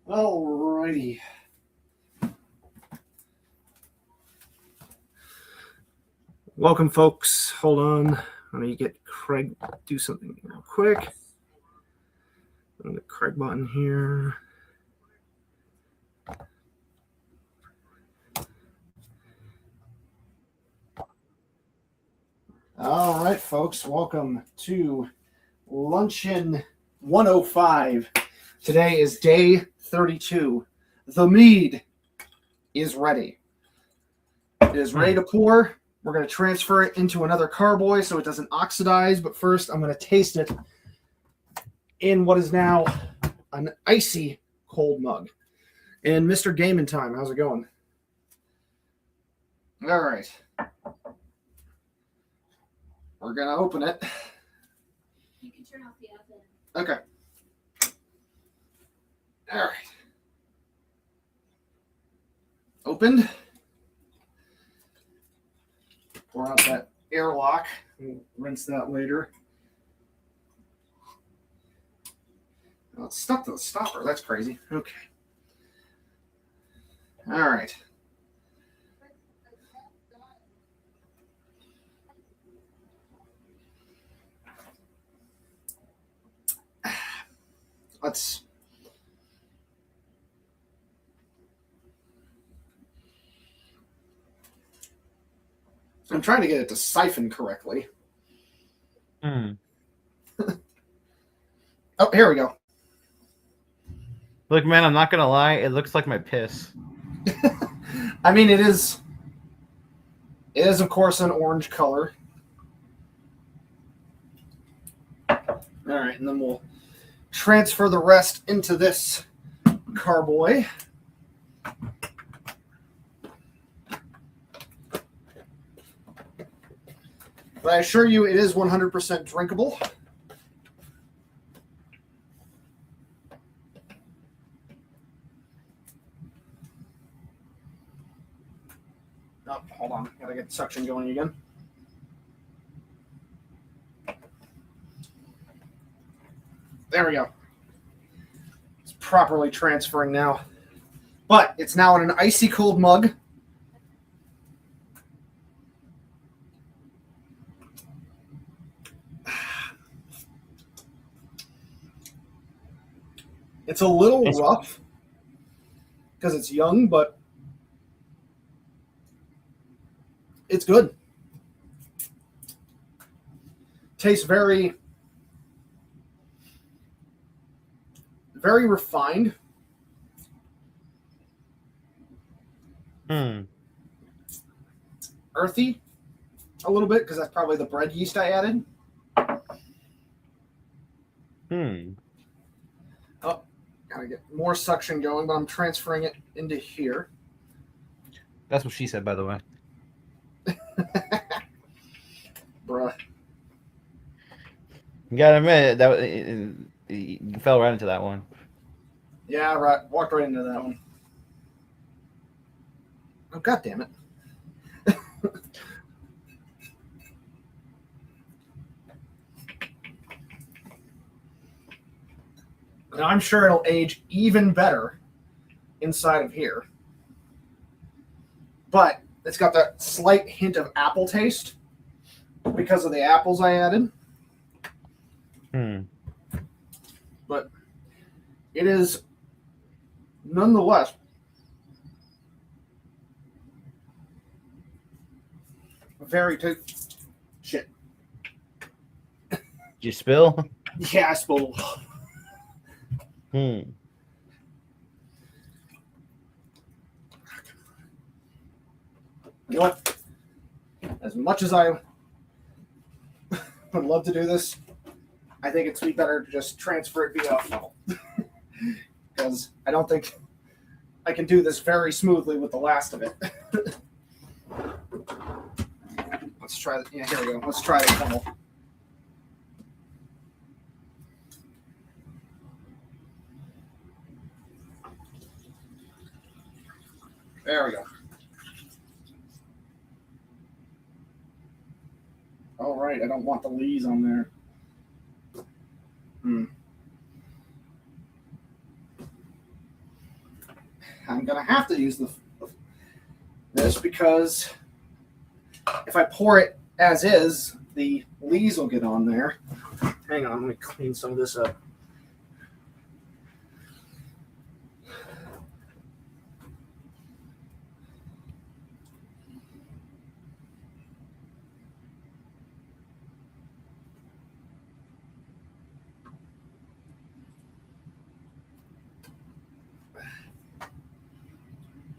Alrighty. Welcome, folks. Hold on. Let me get Craig do something real quick. On the Craig button here. All right, folks. Welcome to Luncheon 105. Today is day 32. The mead is ready. It is ready to pour. We're going to transfer it into another carboy so it doesn't oxidize. But first, I'm going to taste it in what is now an icy cold mug. And Mr. Game in Time, how's it going? All right. We're going to open it. You can turn off the oven. Okay. All right. Opened. Pour out that airlock. We'll rinse that later. Oh, it's stuck to the stopper. That's crazy. Okay. All right. Let's. I'm trying to get it to siphon correctly. Oh, here we go. Look, man, I'm not gonna lie. It looks like my piss. I mean, it is. It is, of course, an orange color. All right, and then we'll transfer the rest into this carboy. But I assure you, it is 100% drinkable. Oh, hold on. Gotta get suction going again. There we go. It's properly transferring now. But it's now in an icy cold mug. It's a little rough because it's young, but it's good. Tastes very, very refined. Earthy a little bit because that's probably the bread yeast I added. Oh, gotta get more suction going, but I'm transferring it into here. That's what she said, by the way. Bruh. You gotta admit that you fell right into that one. Yeah, right. Walked right into that one. Oh, God damn it. And I'm sure it'll age even better inside of here. But it's got that slight hint of apple taste because of the apples I added. But it is nonetheless very tasty. Shit. Did you spill? Yeah, I spilled. Hmm. You know what? As much as I would love to do this, I think it'd be better to just transfer it via a funnel. Because I don't think I can do this very smoothly with the last of it. Let's try it. Yeah, here we go. Let's try the funnel. There we go. All right, I don't want the lees on there. I'm going to have to use this because if I pour it as is, the lees will get on there. Hang on, let me clean some of this up.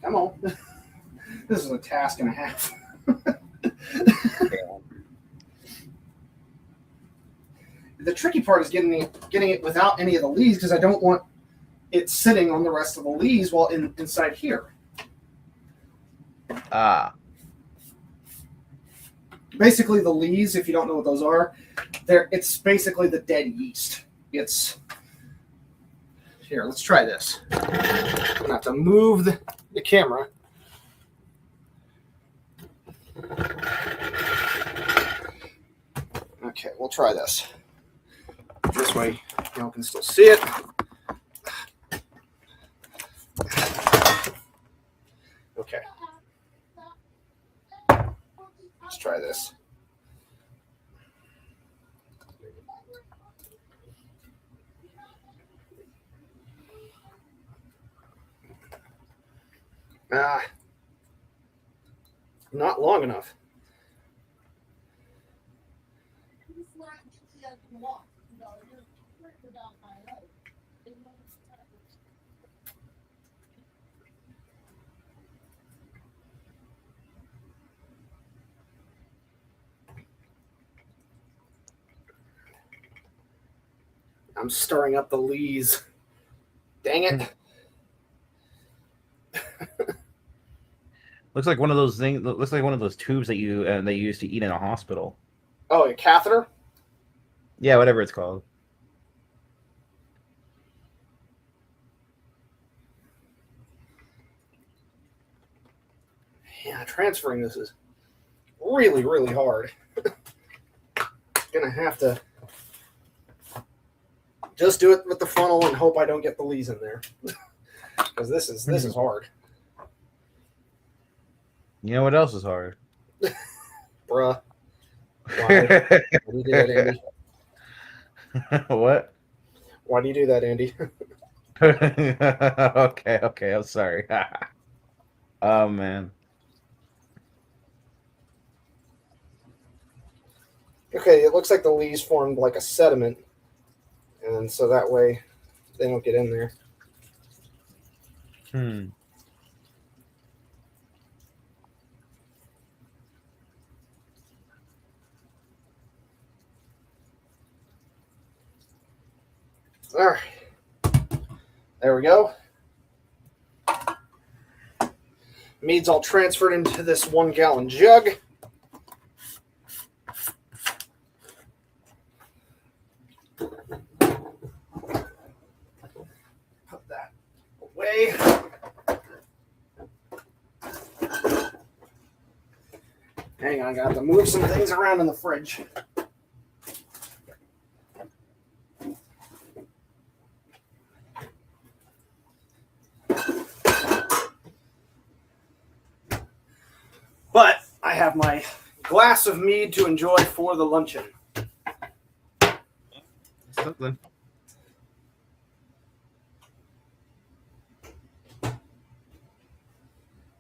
Come on. This is a task and a half. The tricky part is getting it without any of the leaves because I don't want it sitting on the rest of the leaves while inside here. Basically, the leaves, if you don't know what those are, it's basically the dead yeast. Here, let's try this. I'm going to have to move the camera. Okay, we'll try this. This way, y'all can still see it. Okay. Let's try this. Not long enough. I'm stirring up the lees. Dang it. Looks like one of those things. Looks like one of those tubes that you used to eat in a hospital. Oh, a catheter? Yeah, whatever it's called. Yeah, transferring this is really, really hard. Gonna have to just do it with the funnel and hope I don't get the lees in there. Because this is hard. You know what else is hard? Bruh. Why do you do that, Andy? What? Why do you do that, Andy? Okay, I'm sorry. Oh, man. Okay, it looks like the lees formed like a sediment. And so that way they don't get in there. All right. There we go. Mead's all transferred into this 1 gallon jug. Put that away. Hang on, I got to move some things around in the fridge. But I have my glass of mead to enjoy for the luncheon. Something.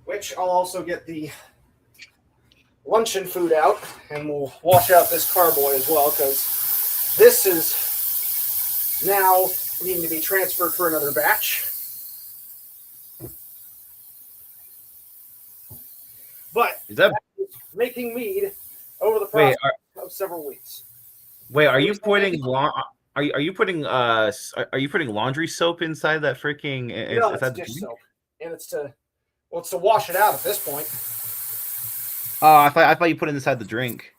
Which I'll also get the luncheon food out, and we'll wash out this carboy as well, because this is now needing to be transferred for another batch. But Is that making mead over the process of several weeks. Wait, are you putting are you putting laundry soap inside that freaking? No, it's dish soap, and it's to wash it out at this point. Oh, I thought you put it inside the drink.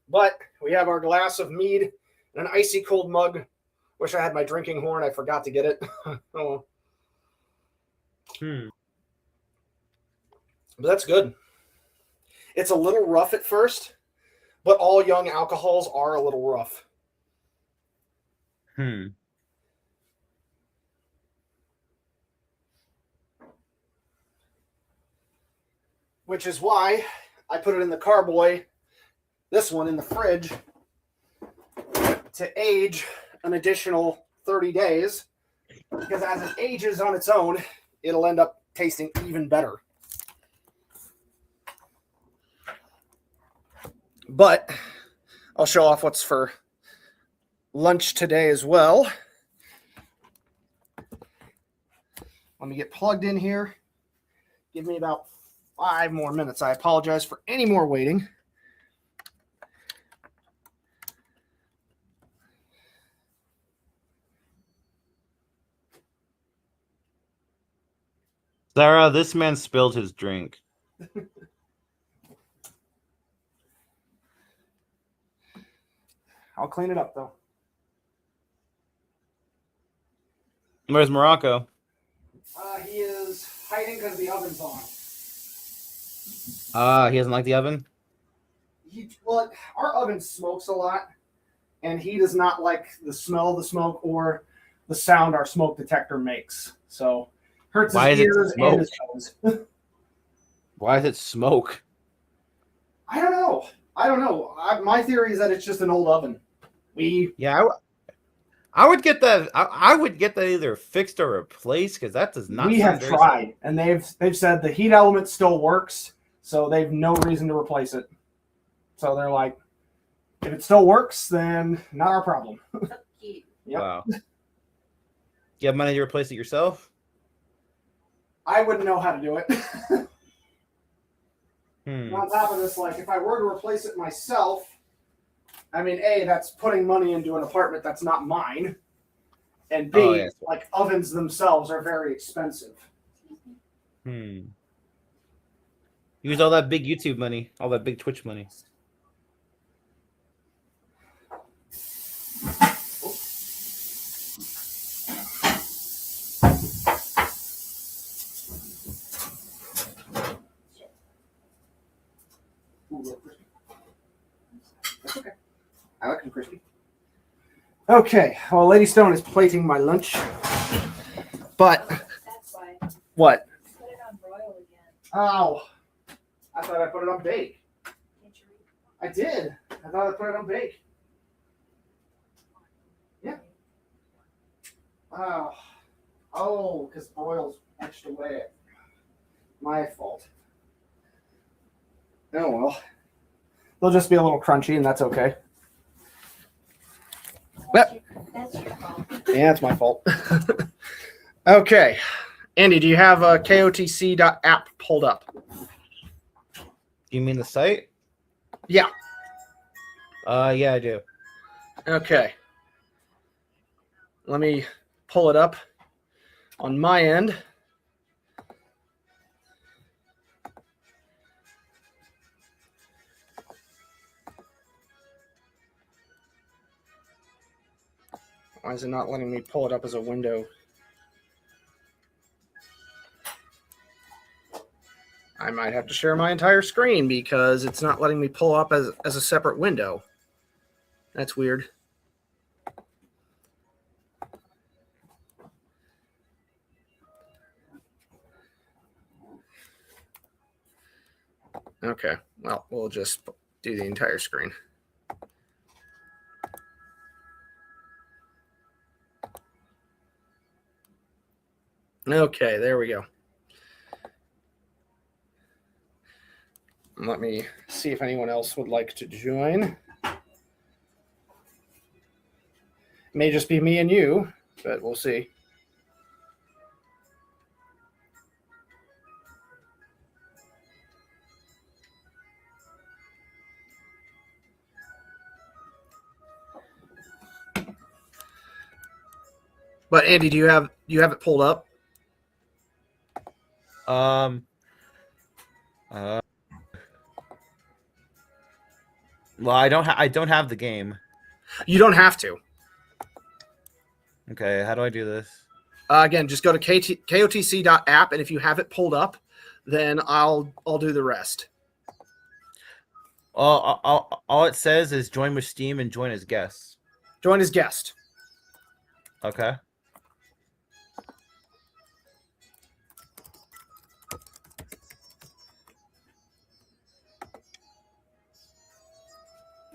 But we have our glass of mead and an icy cold mug. Wish I had my drinking horn. I forgot to get it. Oh. But that's good. It's a little rough at first, but all young alcohols are a little rough. which is why I put it in the carboy, this one in the fridge, to age an additional 30 days, because as it ages on its own, it'll end up tasting even better. But I'll show off what's for lunch today as well. Let me get plugged in here. Give me about 5 more minutes. I apologize for any more waiting. Sarah, this man spilled his drink. I'll clean it up, though. Where's Morocco? He is hiding because the oven's on. He doesn't like the oven? Well, our oven smokes a lot, and he does not like the smell of the smoke or the sound our smoke detector makes. So, hurts his ears and his nose. Why is it smoke? I don't know. My theory is that it's just an old oven. I would get that. I would get that either fixed or replaced, because that does not. We have tried, and they've said the heat element still works, so they've no reason to replace it. So they're like, if it still works, then not our problem. Yep. Wow. You have money to replace it yourself? I wouldn't know how to do it. On top of this, like, if I were to replace it myself, I mean, A, that's putting money into an apartment that's not mine. And B, like, ovens themselves are very expensive. Use all that big YouTube money, all that big Twitch money. That's okay. I like them crispy. Okay, well, Lady Stone is plating my lunch. But That's why. What? Put it on broil again. Oh, I thought I put it on bake. Can't you read? I did. I thought I put it on bake. Yeah. Oh, because broil's etched away. My fault. Oh well. They'll just be a little crunchy, and that's okay. That's your fault. Yeah, it's my fault. Okay. Andy, do you have a KOTC.app pulled up? You mean the site? Yeah. Yeah, I do. Okay. Let me pull it up on my end. Why is it not letting me pull it up as a window? I might have to share my entire screen because it's not letting me pull up as a separate window. That's weird. Okay, well, we'll just do the entire screen. Okay, there we go. Let me see if anyone else would like to join. It may just be me and you, but we'll see. But Andy, do you have it pulled up? Well, I don't have the game. You don't have to. Okay, how do I do this? Again, just go to KOTC.app, and if you have it pulled up, then I'll do the rest. All it says is join with Steam and join as guests. Join as guest. Okay.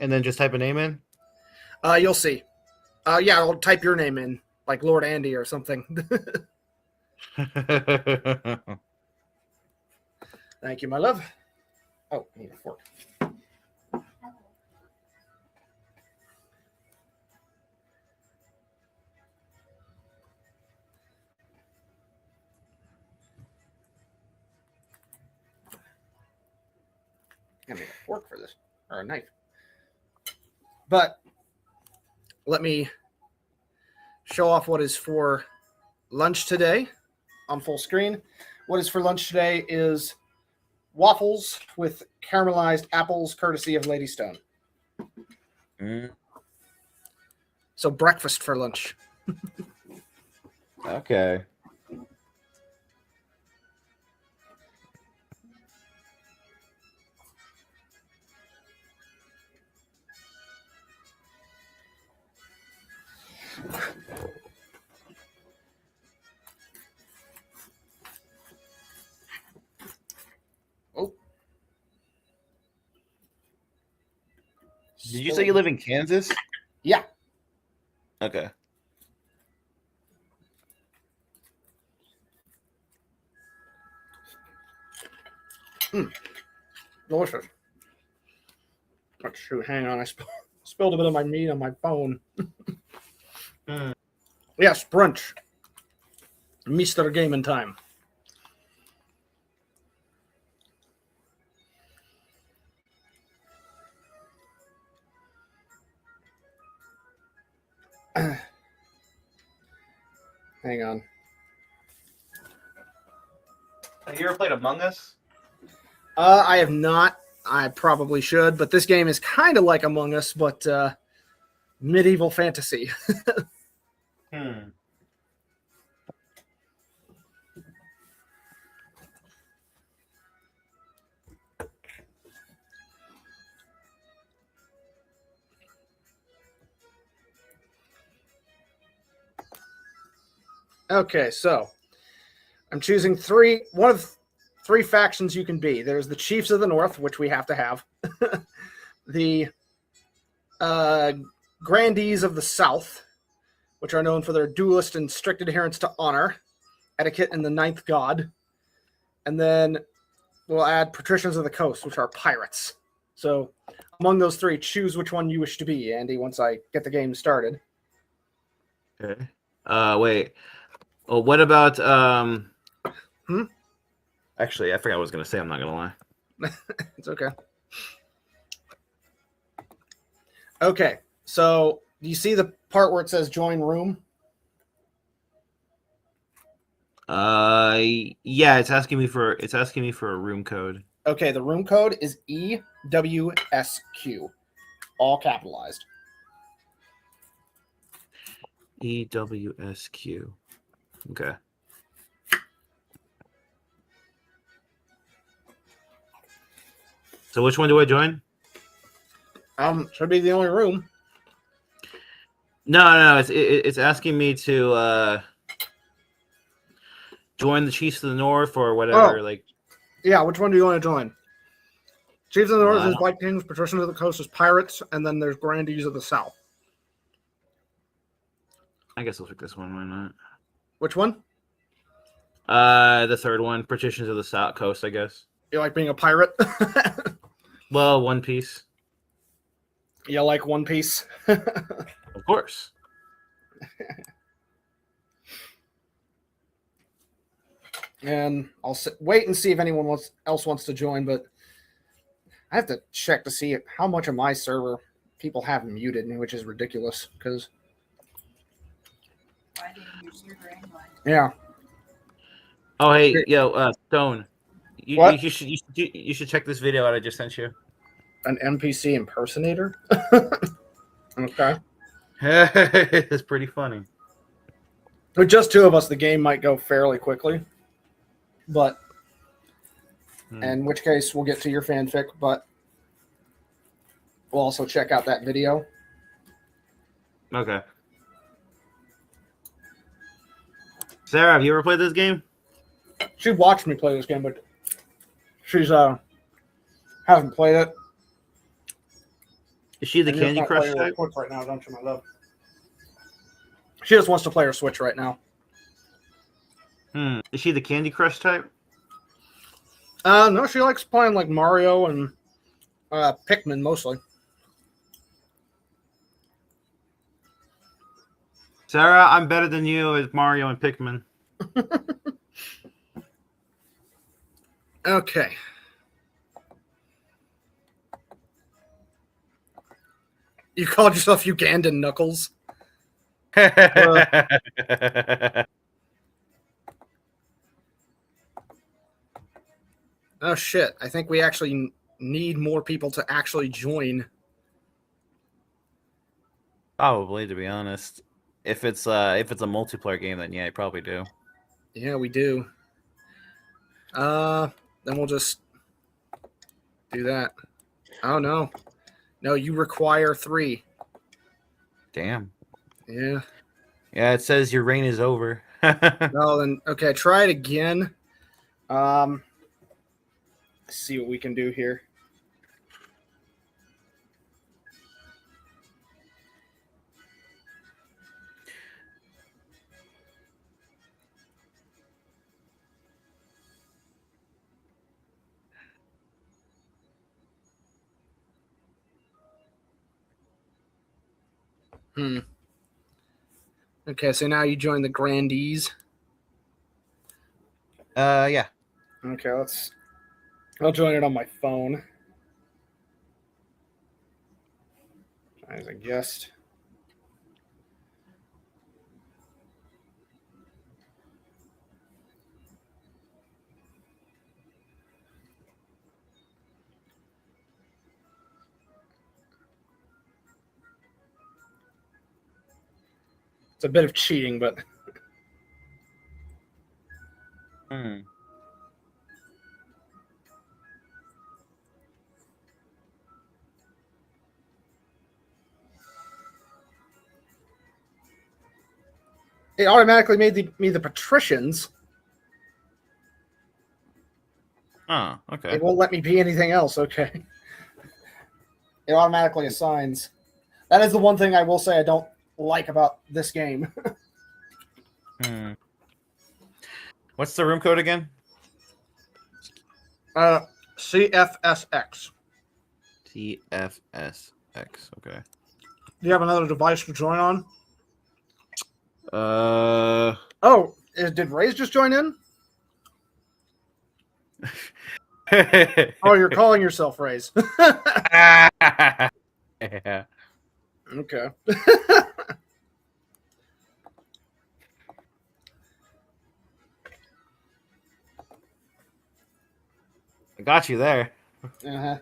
and then just type a name in? You'll see. Yeah, I'll type your name in, like Lord Andy or something. Thank you, my love. Oh, I need a fork. I need a fork for this, or a knife. But let me show off what is for lunch today on full screen. What is for lunch today is waffles with caramelized apples, courtesy of Lady Stone. So breakfast for lunch. Okay. Oh. Did you say you live in Kansas? Yeah. Okay. Delicious. Oh, shoot, hang on. I spilled a bit of my meat on my phone. Yes, brunch. Mr. Gaming time. Hang on. Have you ever played Among Us? I have not. I probably should, but this game is kind of like Among Us, but medieval fantasy. Okay, so I'm choosing one of three factions you can be. There's the Chiefs of the North, which we have to have. The Grandees of the South, which are known for their duelist and strict adherence to honor, etiquette, and the Ninth God. And then we'll add Patricians of the Coast, which are pirates. So among those three, choose which one you wish to be, Andy, once I get the game started. Okay. Wait. Oh, what about Actually, I forgot what I was gonna say. I'm not gonna lie. It's okay. Okay, so do you see the part where it says join room? Yeah, it's asking me for a room code. Okay, the room code is EWSQ, all capitalized. EWSQ. Okay. So which one do I join? Should be the only room. No, it's asking me to join the Chiefs of the North or whatever. Like, yeah, which one do you want to join? Chiefs of the North is Vikings, Patricians of the Coast is pirates, and then there's Grandees of the South. I guess I'll pick this one. Why not? Which one? The third one, Patricians of the South Coast. I guess. You like being a pirate? Well, One Piece. You like One Piece? Of course. And I'll wait and see if anyone else wants to join, but I have to check to see how much of my server people have muted, which is ridiculous. Because Why didn't your server anyway? yeah. Oh hey, yo, Stone. What? You should check this video out I just sent you. An NPC impersonator? Okay. It's pretty funny. With just two of us, the game might go fairly quickly. But, in which case, we'll get to your fanfic, but we'll also check out that video. Okay. Sarah, have you ever played this game? She watched me play this game, but she's hasn't played it. Is she the And you Candy can't Crush play her type? quick right now, don't you, my love? She just wants to play her Switch right now. Is she the Candy Crush type? No, she likes playing like Mario and Pikmin mostly. Sarah, I'm better than you as Mario and Pikmin. Okay. You called yourself Ugandan Knuckles? Oh shit! I think we actually need more people to actually join. Probably, to be honest. If it's a multiplayer game, then yeah, you probably do. Yeah, we do. Then we'll just do that. Oh no, no, you require 3. Damn. Yeah. Yeah, it says your reign is over. No, then okay, try it again. Let's see what we can do here. Okay, so now you join the Grandees. Yeah. Okay, I'll join it on my phone. As a guest. It's a bit of cheating, but it automatically made me the patricians. Oh, okay. It won't let me be anything else. Okay. It automatically assigns. That is the one thing I will say I don't like about this game. What's the room code again? CFSX. TFSX. Okay. Do you have another device to join on? Uh. Oh, did Ray's just join in? Oh, you're calling yourself Ray's. Yeah. Okay. I got you there. Uh-huh.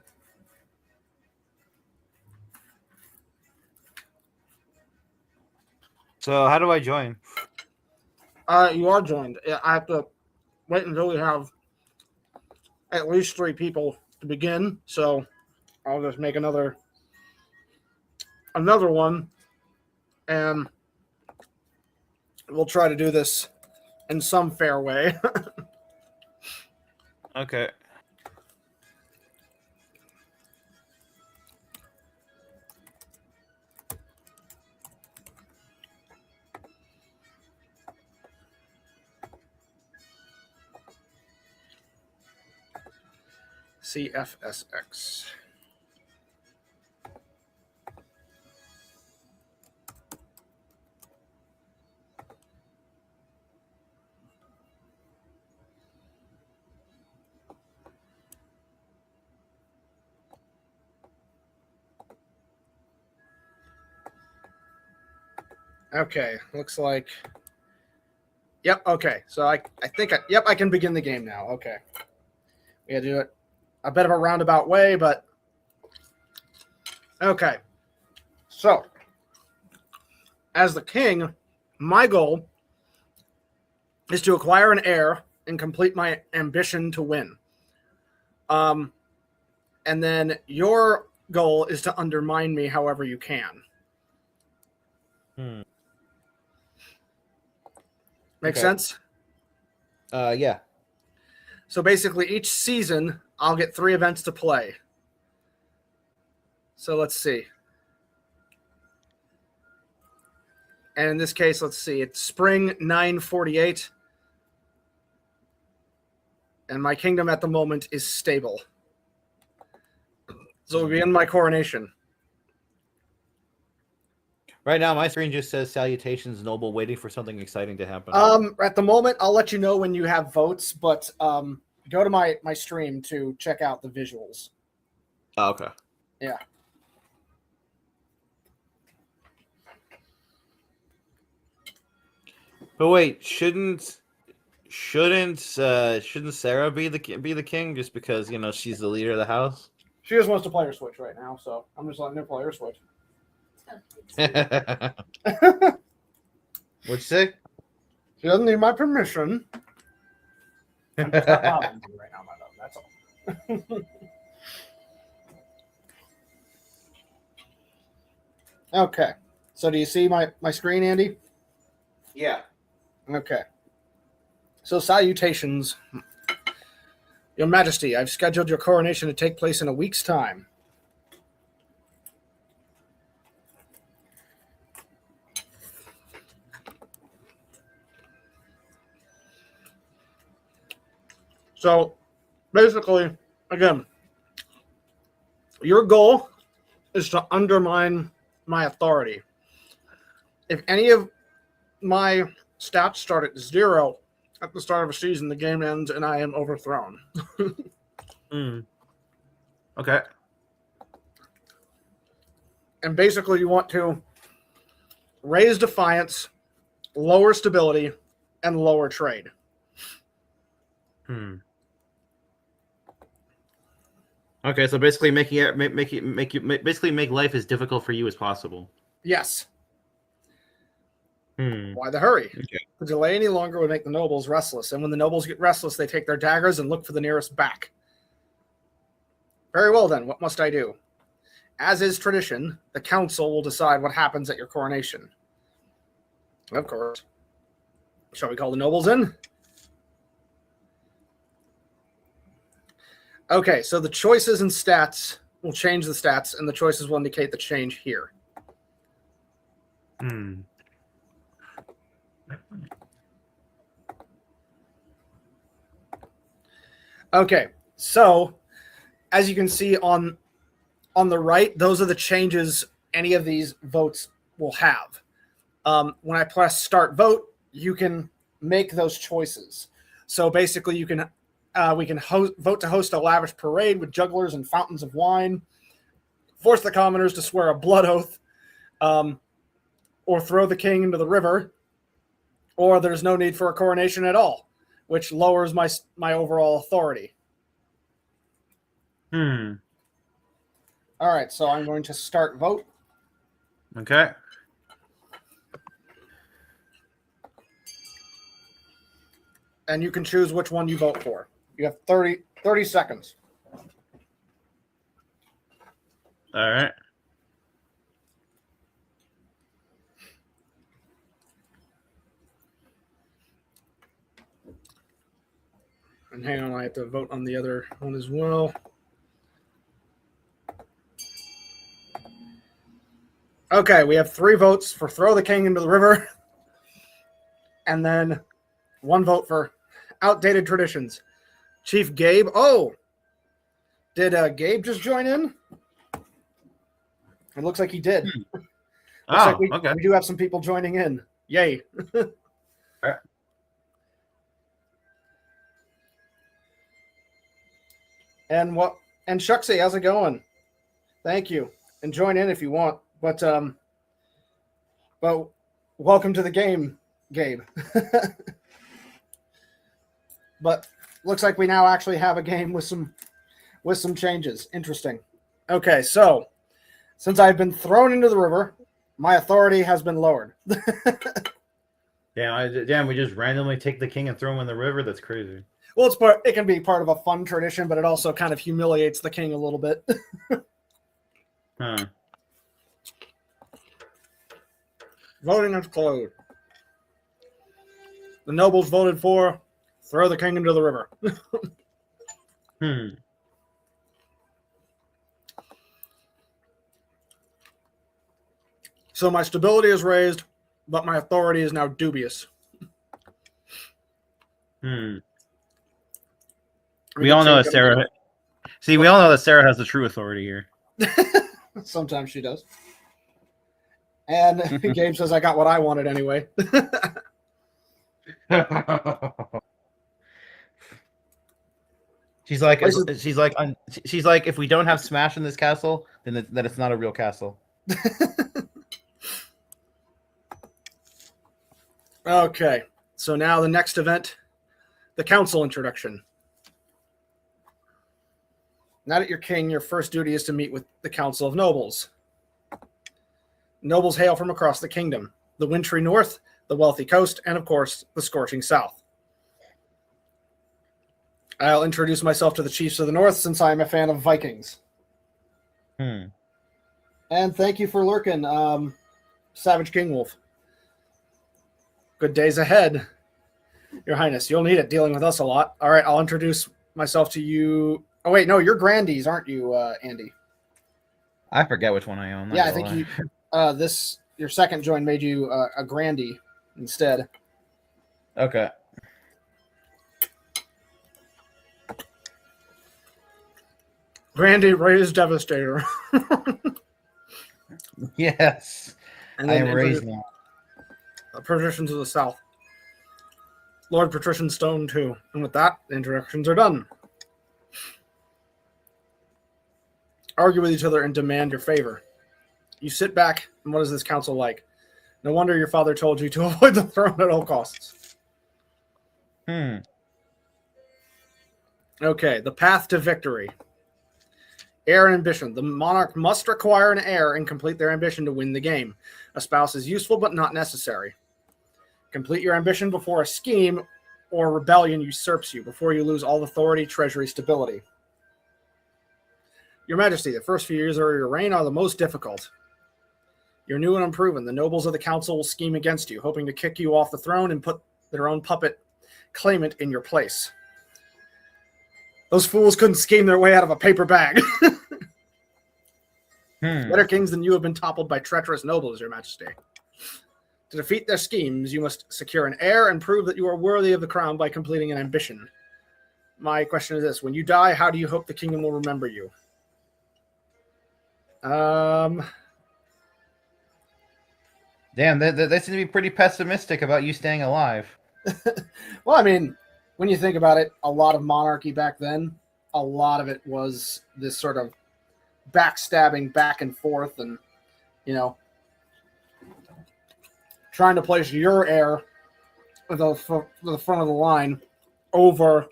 So how do I join? You are joined. I have to wait until we have at least 3 people to begin. So I'll just make another one, and we'll try to do this in some fair way. Okay. CFSX. Okay, looks like. Yep. Okay, so I think I can begin the game now. Okay, we gotta do it a bit of a roundabout way, but okay. So, as the king, my goal is to acquire an heir and complete my ambition to win. And then your goal is to undermine me however you can. Make sense? Yeah. So basically, each season, I'll get 3 events to play. So let's see. And in this case, let's see, it's spring 948. And my kingdom at the moment is stable. So we begin my coronation. Right now, my screen just says salutations, noble, waiting for something exciting to happen. At the moment, I'll let you know when you have votes, but go to my stream to check out the visuals. Oh, okay. Yeah. But wait, shouldn't Sarah be the king just because she's the leader of the house? She just wants to play her Switch right now, so I'm just letting her play her Switch. What'd you say? She doesn't need my permission. I'm just not bothering you right now, my love. That's all. Okay. So do you see my screen, Andy? Yeah. Okay. So salutations. Your Majesty, I've scheduled your coronation to take place in a week's time. So, basically, again, your goal is to undermine my authority. If any of my stats start at 0 at the start of a season, the game ends and I am overthrown. Okay. And basically, you want to raise defiance, lower stability, and lower trade. Okay, so basically make life as difficult for you as possible. Yes. Why the hurry? Okay. To delay any longer would make the nobles restless, and when the nobles get restless, they take their daggers and look for the nearest back. Very well then, what must I do? As is tradition, the council will decide what happens at your coronation. Of course. Shall we call the nobles in? Okay, so the choices and stats will change the stats, and the choices will indicate the change here. Okay, so as you can see on the right, those are the changes any of these votes will have. When I press start vote, you can make those choices. So basically, we can vote to host a lavish parade with jugglers and fountains of wine, force the commoners to swear a blood oath, or throw the king into the river, or there's no need for a coronation at all, which lowers my overall authority. All right, so I'm going to start vote. Okay. And you can choose which one you vote for. You have 30 seconds. All right. And hang on, I have to vote on the other one as well. Okay, we have 3 votes for throw the king into the river. And then 1 vote for outdated traditions. Chief Gabe. Oh, did Gabe just join in? It looks like he did. Oh, we do have some people joining in. Yay. Right. And Shucksy, how's it going? Thank you. And join in if you want. But welcome to the game, Gabe. But looks like we now actually have a game with some changes. Interesting. Okay, so since I've been thrown into the river, my authority has been lowered. Damn, we just randomly take the king and throw him in the river? That's crazy. Well, it can be part of a fun tradition, but it also kind of humiliates the king a little bit. Huh. Voting is closed. The nobles voted for throw the king into the river. So my stability is raised, but my authority is now dubious. We all know that Sarah. See, we all know that Sarah has the true authority here. Sometimes she does. And Gabe says, I got what I wanted anyway. She's like, if we don't have Smash in this castle, then it's not a real castle. Okay, so now the next event, the council introduction. Now that you're king, your first duty is to meet with the Council of Nobles. Nobles hail from across the kingdom, the wintry north, the wealthy coast, and of course, the scorching south. I'll introduce myself to the chiefs of the north since I'm a fan of Vikings. And thank you for lurking, Savage King Wolf. Good days ahead, Your Highness. You'll need it dealing with us a lot. All right, I'll introduce myself to you. Oh, wait, no, you're Grandees, aren't you, Andy? I forget which one I own. Yeah, I think you. Your second join made you a Grandee instead. Okay. Grandee raised Devastator. Yes. And I then am raised now. Patrician to the south. Lord Patrician Stone 2. And with that, the introductions are done. Argue with each other and demand your favor. You sit back, and what is this council like? No wonder your father told you to avoid the throne at all costs. Okay, the path to victory. Heir and ambition. The monarch must require an heir and complete their ambition to win the game. A spouse is useful but not necessary. Complete your ambition before a scheme or rebellion usurps you, before you lose all authority, treasury, stability. Your Majesty, the first few years of your reign are the most difficult. You're new and unproven. The nobles of the council will scheme against you, hoping to kick you off the throne and put their own puppet claimant in your place. Those fools couldn't scheme their way out of a paper bag. Better kings than you have been toppled by treacherous nobles, Your Majesty. To defeat their schemes, you must secure an heir and prove that you are worthy of the crown by completing an ambition. My question is this. When you die, how do you hope the kingdom will remember you? Damn, they seem to be pretty pessimistic about you staying alive. Well, I mean, when you think about it, a lot of monarchy back then, a lot of it was this sort of backstabbing back and forth and, you know, trying to place your heir at the front of the line over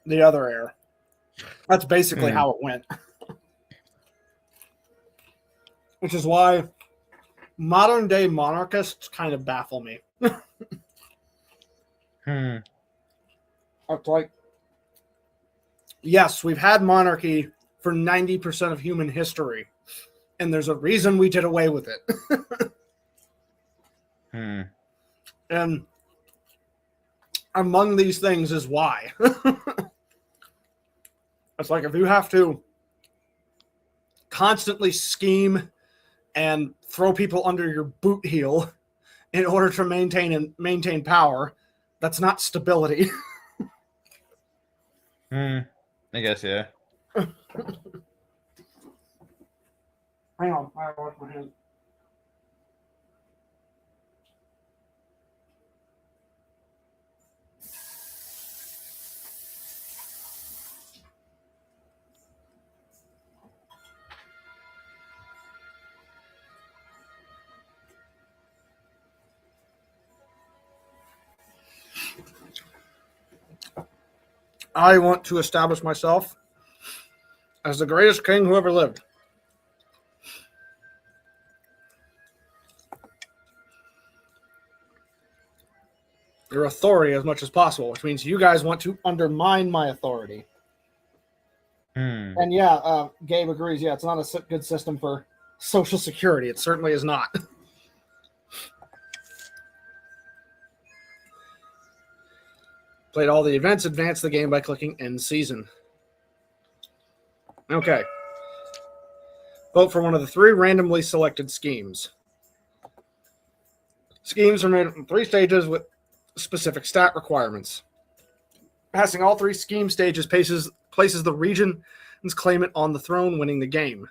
the other heir. That's basically how it went. Which is why modern day monarchists kind of baffle me. It's like, yes, we've had monarchy for 90% of human history, and there's a reason we did away with it. And among these things is why. It's like if you have to constantly scheme and throw people under your boot heel in order to maintain power, that's not stability. I guess, yeah. Hang on, I wash my hands. I want to establish myself as the greatest king who ever lived. Your authority as much as possible, which means you guys want to undermine my authority. And yeah, Gabe agrees. Yeah, it's not a good system for Social Security. It certainly is not. Played all the events, advance the game by clicking End Season. Okay. Vote for one of the 3 randomly selected schemes. Schemes are made up in 3 stages with specific stat requirements. Passing all 3 scheme stages places the region's claimant on the throne, winning the game.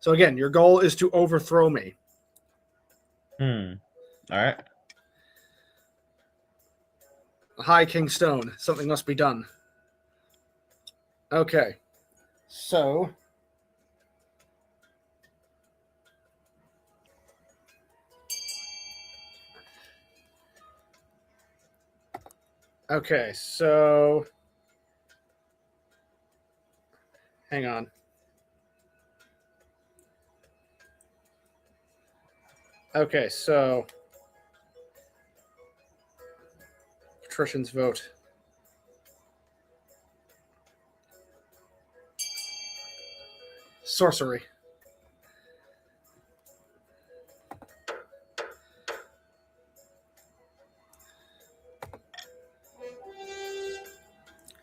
So again, your goal is to overthrow me. All right. High King Stone. Something must be done. Okay. So... Okay, so... Hang on. Okay, so... Patrician's vote. Sorcery.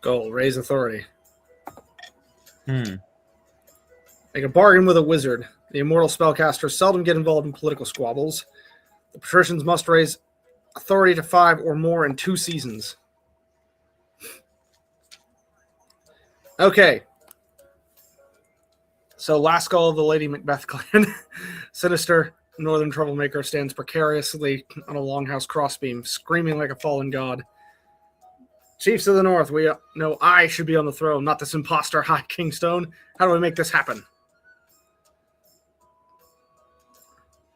Goal, raise authority. Make a bargain with a wizard. The immortal spellcasters seldom get involved in political squabbles. The patricians must raise authority to 5 or more in 2 seasons. Okay. So, last call of the Lady Macbeth clan. Sinister northern troublemaker stands precariously on a longhouse crossbeam, screaming like a fallen god. Chiefs of the North, we know I should be on the throne, not this imposter High King Stone. How do we make this happen?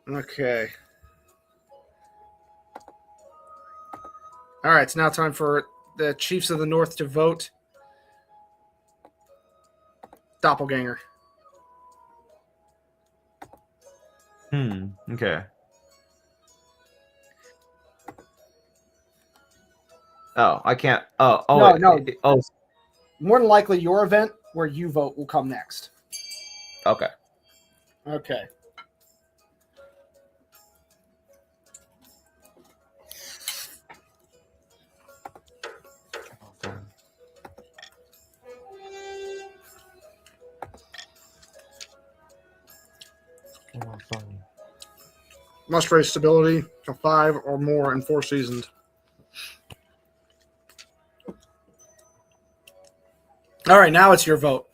Okay. All right, it's now time for the Chiefs of the North to vote. Doppelganger. Okay. Oh, I can't. No. Oh, More than likely, your event where you vote will come next. okay. Okay. Must raise stability to 5 or more in 4 seasons. All right, now it's your vote.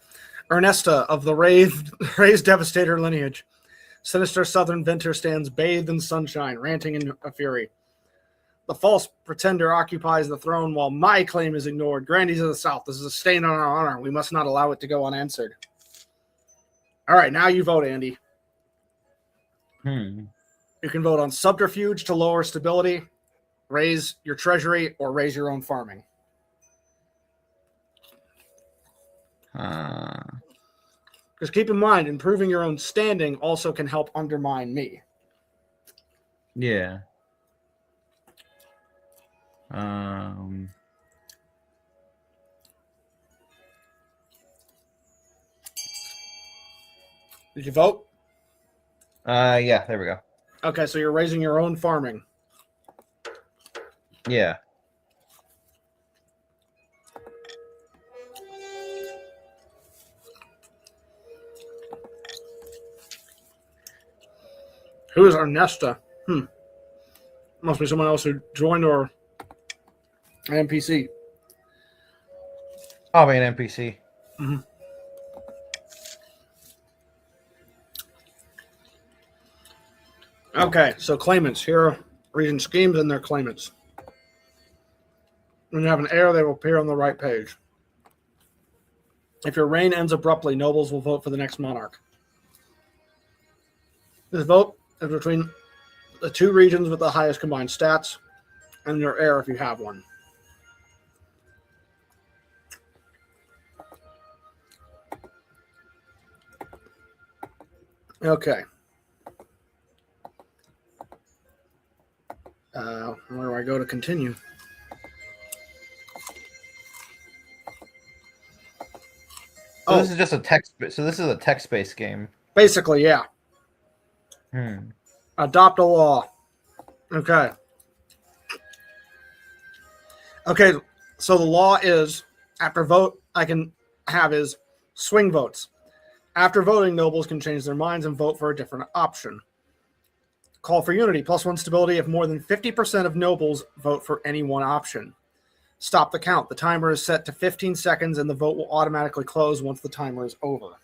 Ernesta of the raised Devastator lineage. Sinister southern Venter stands bathed in sunshine, ranting in a fury. The false pretender occupies the throne while my claim is ignored. Grandees of the South, this is a stain on our honor. We must not allow it to go unanswered. All right, now you vote, Andy. You can vote on subterfuge to lower stability, raise your treasury, or raise your own farming. Because keep in mind, improving your own standing also can help undermine me. Yeah. Did you vote? Yeah, there we go. Okay, so you're raising your own farming. Yeah. Who is Ernesta? Must be someone else who joined or an NPC. Probably an NPC. Okay, so claimants. Here are region schemes and their claimants. When you have an error, they will appear on the right page. If your reign ends abruptly, nobles will vote for the next monarch. This vote is between the 2 regions with the highest combined stats and your heir if you have one. Okay. Where do I go to continue? So this is just a text. So this is a text-based game. Basically, yeah. Adopt a law. Okay. Okay, so the law is, after vote, I can have is swing votes. After voting, nobles can change their minds and vote for a different option. Call for unity. +1 stability if more than 50% of nobles vote for any one option. Stop the count. The timer is set to 15 seconds and the vote will automatically close once the timer is over.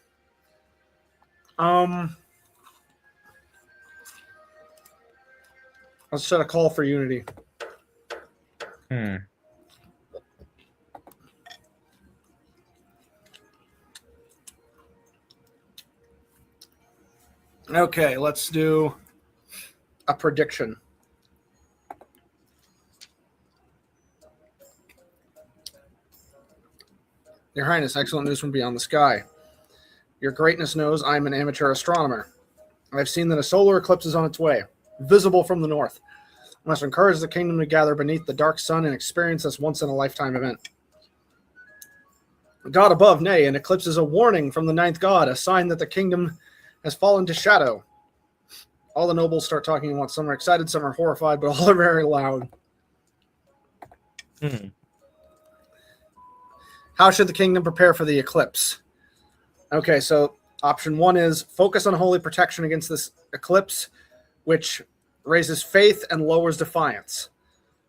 Let's set a call for unity. Okay, let's do a prediction. Your Highness, excellent news from beyond the sky. Your Greatness knows I am an amateur astronomer. I've seen that a solar eclipse is on its way, visible from the north. I must encourage the kingdom to gather beneath the dark sun and experience this once-in-a-lifetime event. God above, nay, an eclipse is a warning from the ninth god, a sign that the kingdom has fallen to shadow. All the nobles start talking at once. Some are excited, some are horrified, but all are very loud. How should the kingdom prepare for the eclipse? Okay, so option 1 is focus on holy protection against this eclipse, which raises faith and lowers defiance.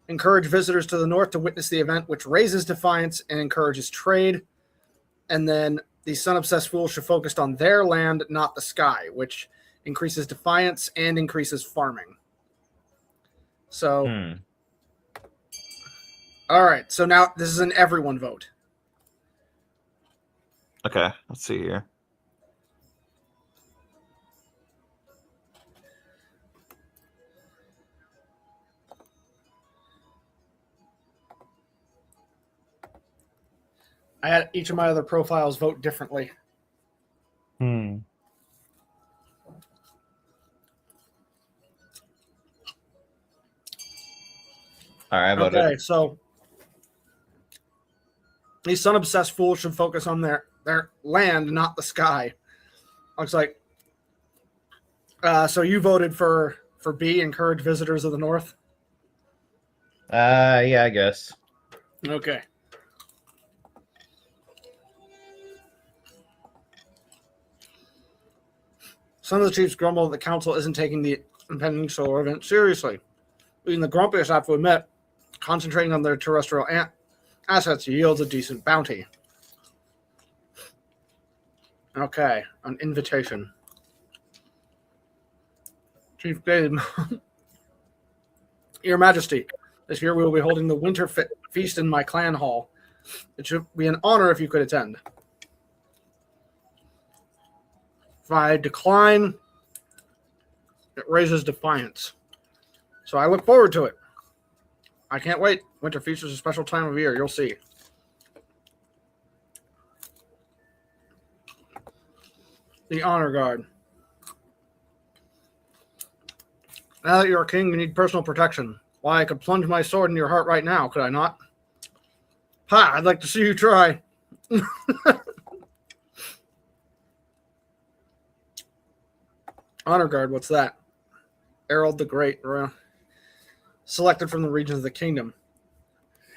Encourage visitors to the north to witness the event, which raises defiance and encourages trade. And then the sun-obsessed fools should focus on their land, not the sky, which increases defiance and increases farming. So, all right. So now this is an everyone vote. Okay, let's see here. I had each of my other profiles vote differently. All right, I voted. Okay, so these sun-obsessed fools should focus on their land, not the sky. Looks like. So you voted for B, encourage visitors of the north? Yeah, I guess. Okay. Some of the chiefs grumble that the council isn't taking the impending solar event seriously. Even the grumpiest have to admit, concentrating on their terrestrial assets yields a decent bounty. Okay, an invitation. Chief David, Your Majesty, this year we will be holding the winter feast in my clan hall. It should be an honor if you could attend. If I decline, it raises defiance. So I look forward to it. I can't wait. Winter Feast is a special time of year. You'll see. The Honor Guard. Now that you're a king, you need personal protection. Why, I could plunge my sword in your heart right now, could I not? Ha! I'd like to see you try. Honor Guard, what's that? Harold the Great, selected from the regions of the kingdom.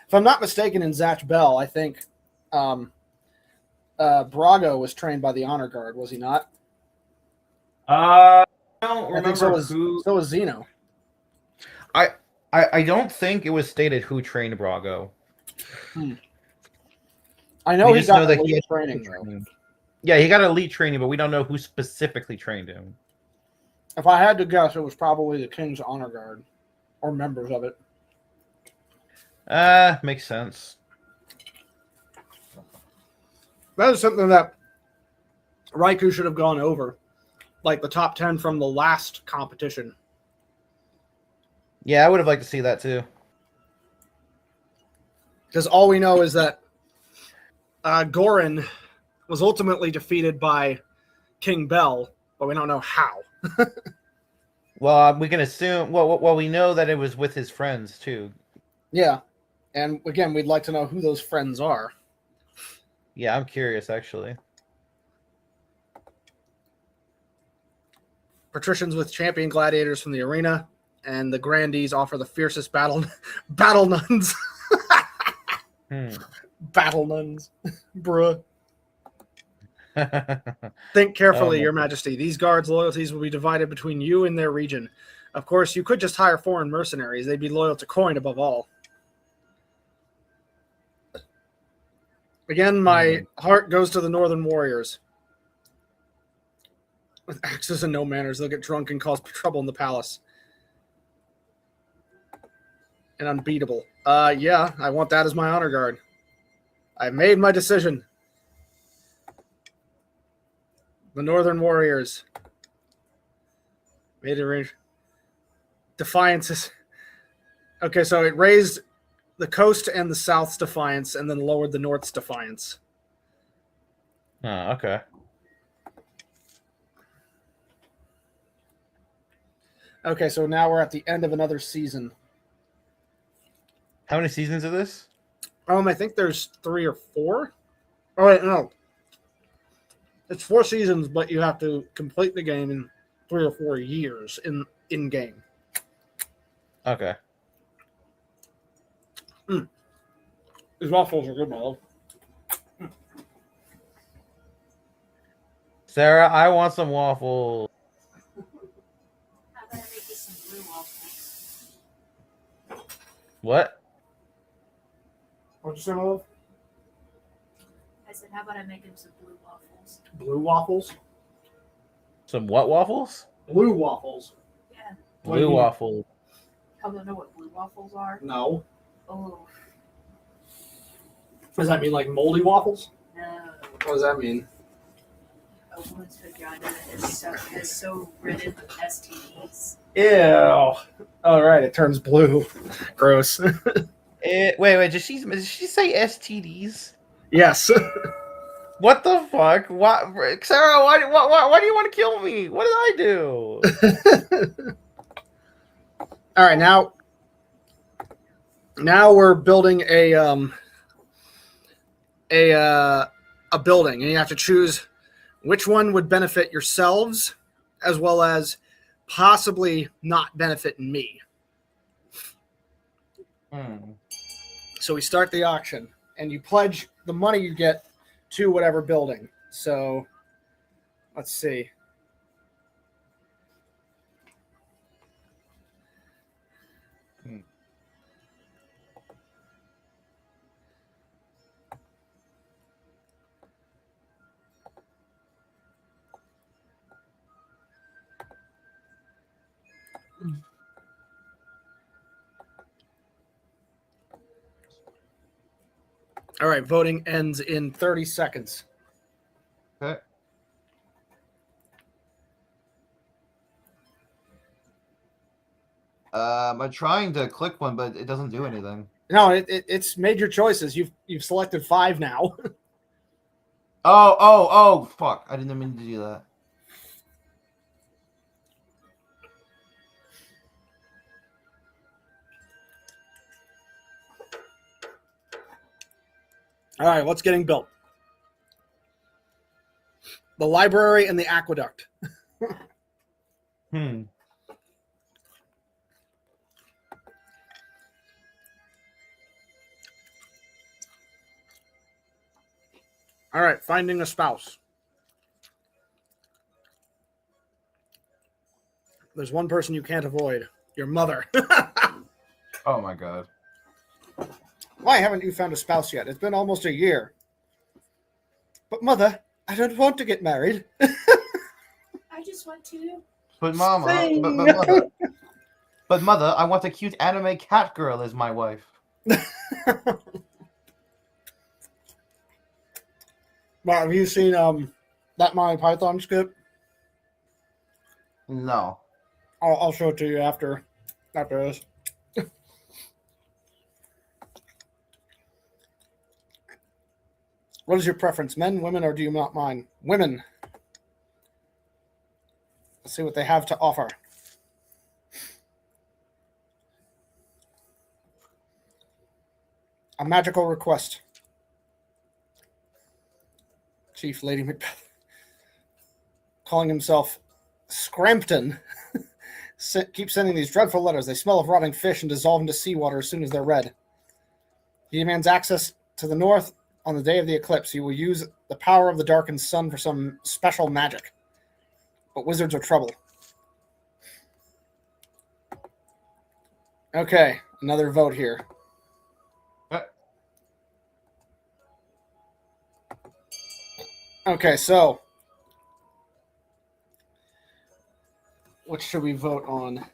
If I'm not mistaken, in Zatch Bell, I think Brago was trained by the Honor Guard, was he not? I don't remember who. So was Zeno. I don't think it was stated who trained Brago. I know he got elite training, though. Yeah, he got elite training, but we don't know who specifically trained him. If I had to guess, it was probably the King's Honor Guard or members of it. Makes sense. That is something that Raikou should have gone over, like the top 10 from the last competition. Yeah, I would have liked to see that too. Because all we know is that Gorin was ultimately defeated by King Bell, but we don't know how. Well, we can assume. Well, we know that it was with his friends too. Yeah, and again, we'd like to know who those friends are. Yeah, I'm curious actually. Patricians with champion gladiators from the arena, and the grandees offer the fiercest battle nuns. Battle nuns, bruh. Think carefully, Your Majesty. These guards' loyalties will be divided between you and their region. Of course, you could just hire foreign mercenaries. They'd be loyal to coin above all. Again, my heart goes to the Northern Warriors. With axes and no manners, they'll get drunk and cause trouble in the palace. And unbeatable. Yeah, I want that as my honor guard. I've made my decision. The Northern Warriors. Made it range. Defiance is... Okay, so it raised the coast and the south's defiance and then lowered the north's defiance. Oh, okay. Okay, so now we're at the end of another season. How many seasons of this? I think there's 3 or 4. Oh, wait, no. It's 4 seasons, but you have to complete the game in 3 or 4 years in game. Okay. These waffles are good, my love. Sarah, I want some waffles. How about I make you some blue waffles? What? What'd you say, my love? I said, how about I make him some blue waffles? Blue waffles? Some what waffles? Blue waffles. Yeah. What do you Blue mean? waffles. I don't know what blue waffles are. No. Oh, Does that mean like moldy waffles? no. What does that mean? A woman's vagina is so riddled with STDs. Ew. All right, it turns blue. Gross. Wait. Did she say STDs? Yes. What the fuck? What, Sarah? Why do you want to kill me? What did I do? All right, now we're building a building, and you have to choose which one would benefit yourselves, as well as possibly not benefit me. So we start the auction, and you pledge the money you get to whatever building. So let's see. All right, voting ends in 30 seconds. Okay. I'm trying to click one, but it doesn't do anything. No, it's made your choices. You've selected 5 now. Oh, fuck. I didn't mean to do that. All right, what's getting built? The library and the aqueduct. All right, finding a spouse. There's one person you can't avoid. Your mother. Oh my god. Why haven't you found a spouse yet? It's been almost a year. But mother, I don't want to get married. I just want to. But mama, but mother, I want a cute anime cat girl as my wife. Well, have you seen that Monty Python skit? No. I'll show it to you after this. What is your preference, men, women, or do you not mind? Women. Let's see what they have to offer. A magical request. Chief Lady Macbeth. Calling himself Scrampton. Keep sending these dreadful letters. They smell of rotting fish and dissolve into seawater as soon as they're read. He demands access to the north on the day of the eclipse. He will use the power of the darkened sun for some special magic. But wizards are trouble. Okay, another vote here. Okay, so what should we vote on?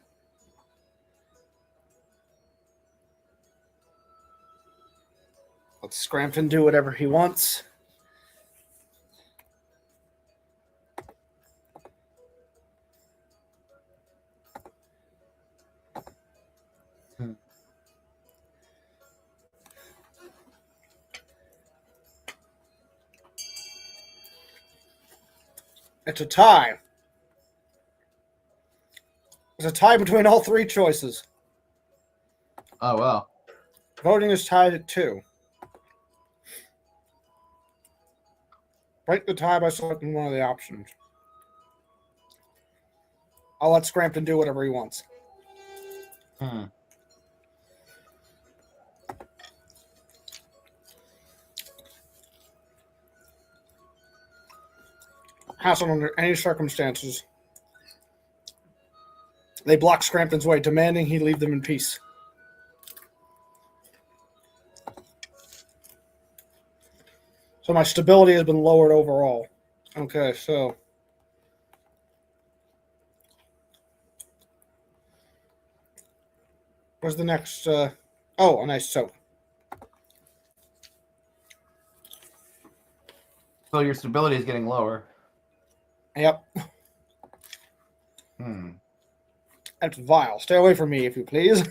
Let Scrampton do whatever he wants. It's a tie. It's a tie between all three choices. Oh well. Voting is tied at 2. Break the tie by selecting one of the options. I'll let Scrampton do whatever he wants. Hassle under any circumstances. They block Scrampton's way, demanding he leave them in peace. So my stability has been lowered overall. Okay, so where's the next? Oh, a nice soap. So your stability is getting lower. Yep, that's vile. Stay away from me, if you please.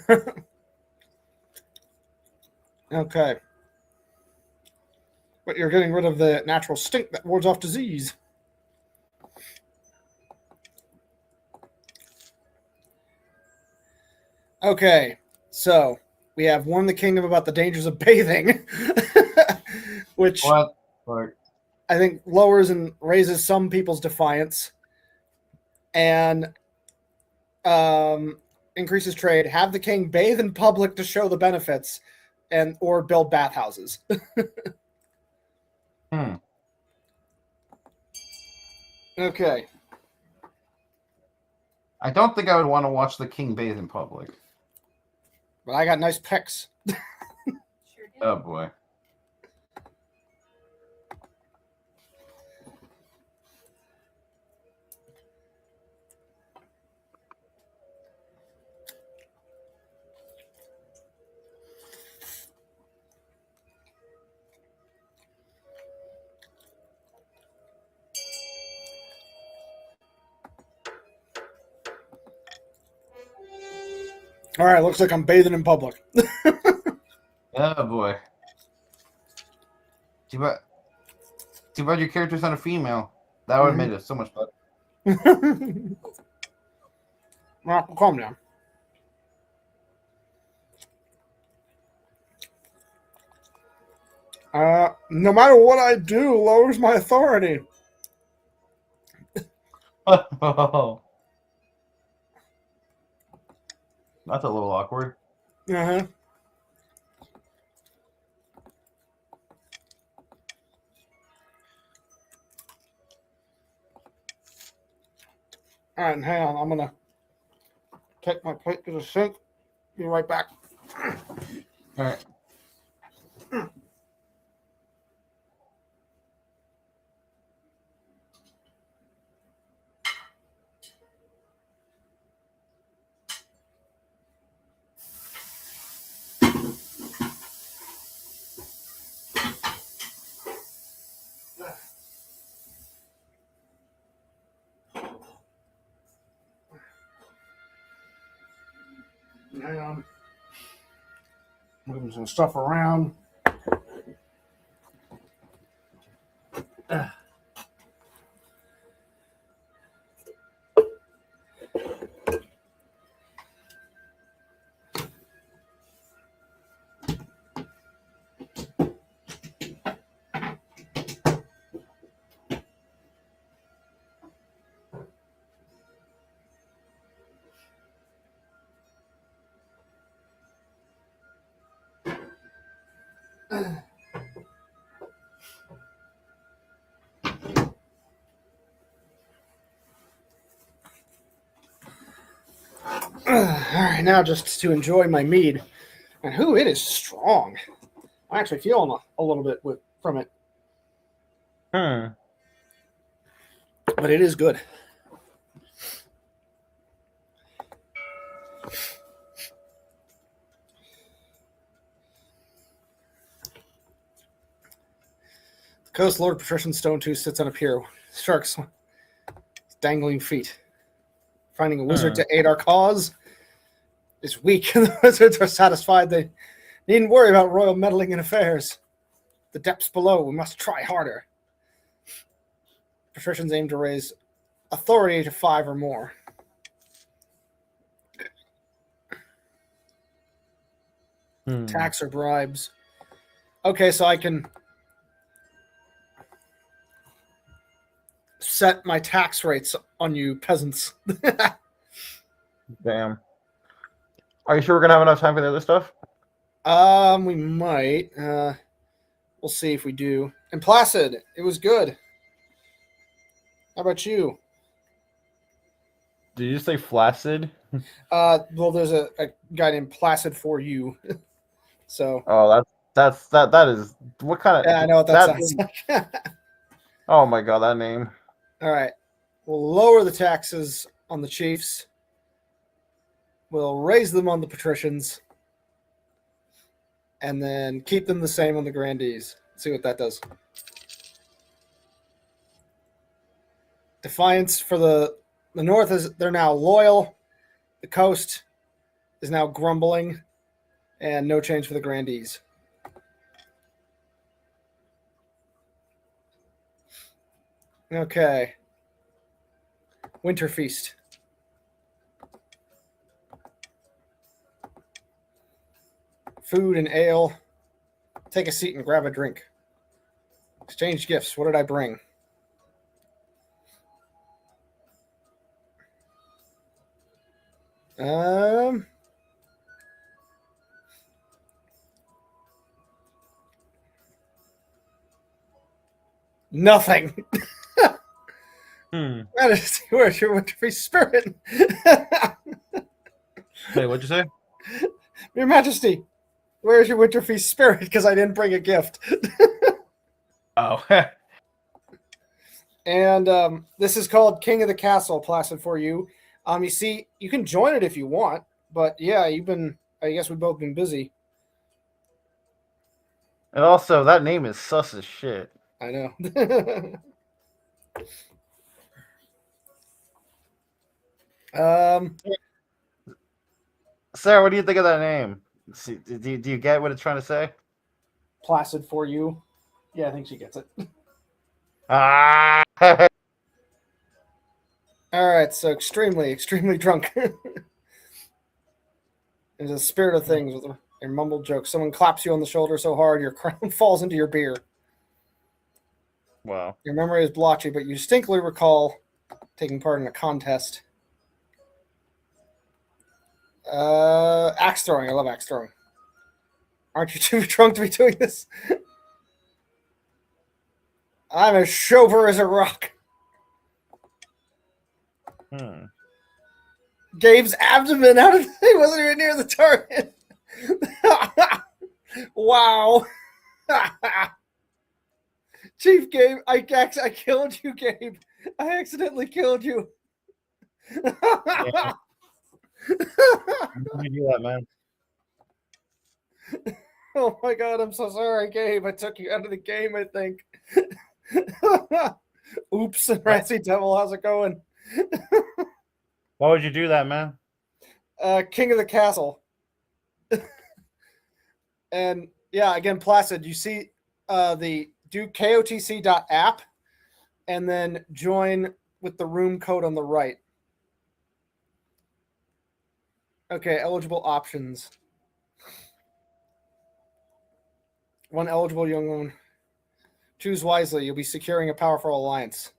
Okay. But you're getting rid of the natural stink that wards off disease. Okay, so we have warned the kingdom about the dangers of bathing, which What? Or I think lowers and raises some people's defiance, and increases trade. Have the king bathe in public to show the benefits, and or build bathhouses. Okay. I don't think I would want to watch the king bathe in public. But I got nice pecs. Sure do. Oh boy. All right, looks like I'm bathing in public. Oh boy. Too bad your character's not a female. That would have made it so much better. Well, calm down. No matter what I do, lowers my authority. Oh. That's a little awkward. Uh-huh. All right, hang on. I'm going to take my plate to the sink. Be right back. All right. Hang on. Moving some stuff around. All right, now just to enjoy my mead. And it is strong. I'm actually feeling a little bit from it, Hmm. but it is good. The Coast Lord Patrician Stone Tooth sits on a pier. Sharks dangling feet. Finding a wizard to aid our cause is weak. The wizards are satisfied they needn't worry about royal meddling in affairs. The depths below, we must try harder. Patricians aim to raise authority to 5 or more. Tax or bribes. Okay, so I can set my tax rates on you peasants. Damn. Are you sure we're gonna have enough time for the other stuff? We might. We'll see if we do. And Placid, it was good. How about you? Did you say flaccid? Well, there's a guy named Placid for you. So. Oh, that is what kind of? Yeah, I know what that sounds like. Oh my god, that name. All right. We'll lower the taxes on the chiefs. We'll raise them on the patricians. And then keep them the same on the grandees. See what that does. Defiance for the north they're now loyal. The coast is now grumbling. And no change for the grandees. Okay. Winter Feast. Food and ale. Take a seat and grab a drink. Exchange gifts. What did I bring? Nothing. Where's your Winter Feast spirit? Wait, what'd you say? Your Majesty, where's your Winter Feast spirit? Because I didn't bring a gift. Oh. And this is called King of the Castle, Placid for you. You see, you can join it if you want, but yeah, I guess we've both been busy. And also, that name is sus as shit. I know. Sarah, what do you think of that name? Do you get what it's trying to say? Placid for you. Yeah, I think she gets it. Ah. All right, so extremely drunk. There's a spirit of things with a mumbled joke. Someone claps you on the shoulder so hard your crown falls into your beer. Wow. Your memory is blotchy, but you distinctly recall taking part in a contest. Axe throwing. I love axe throwing. Aren't you too drunk to be doing this? I'm as sober as a rock. Gabe's abdomen. How did he wasn't even near the target? Wow. Chief Gabe, I killed you, Gabe. I accidentally killed you. Yeah. How do you do that, man? Oh my god, I'm so sorry, Gabe. I took you out of the game, I think. Oops, Ratsy Devil, how's it going? Why would you do that, man? King of the Castle. And yeah, again, Placid, you see do kotc.app and then join with the room code on the right. Okay, eligible options. One eligible young woman. Choose wisely. You'll be securing a powerful alliance.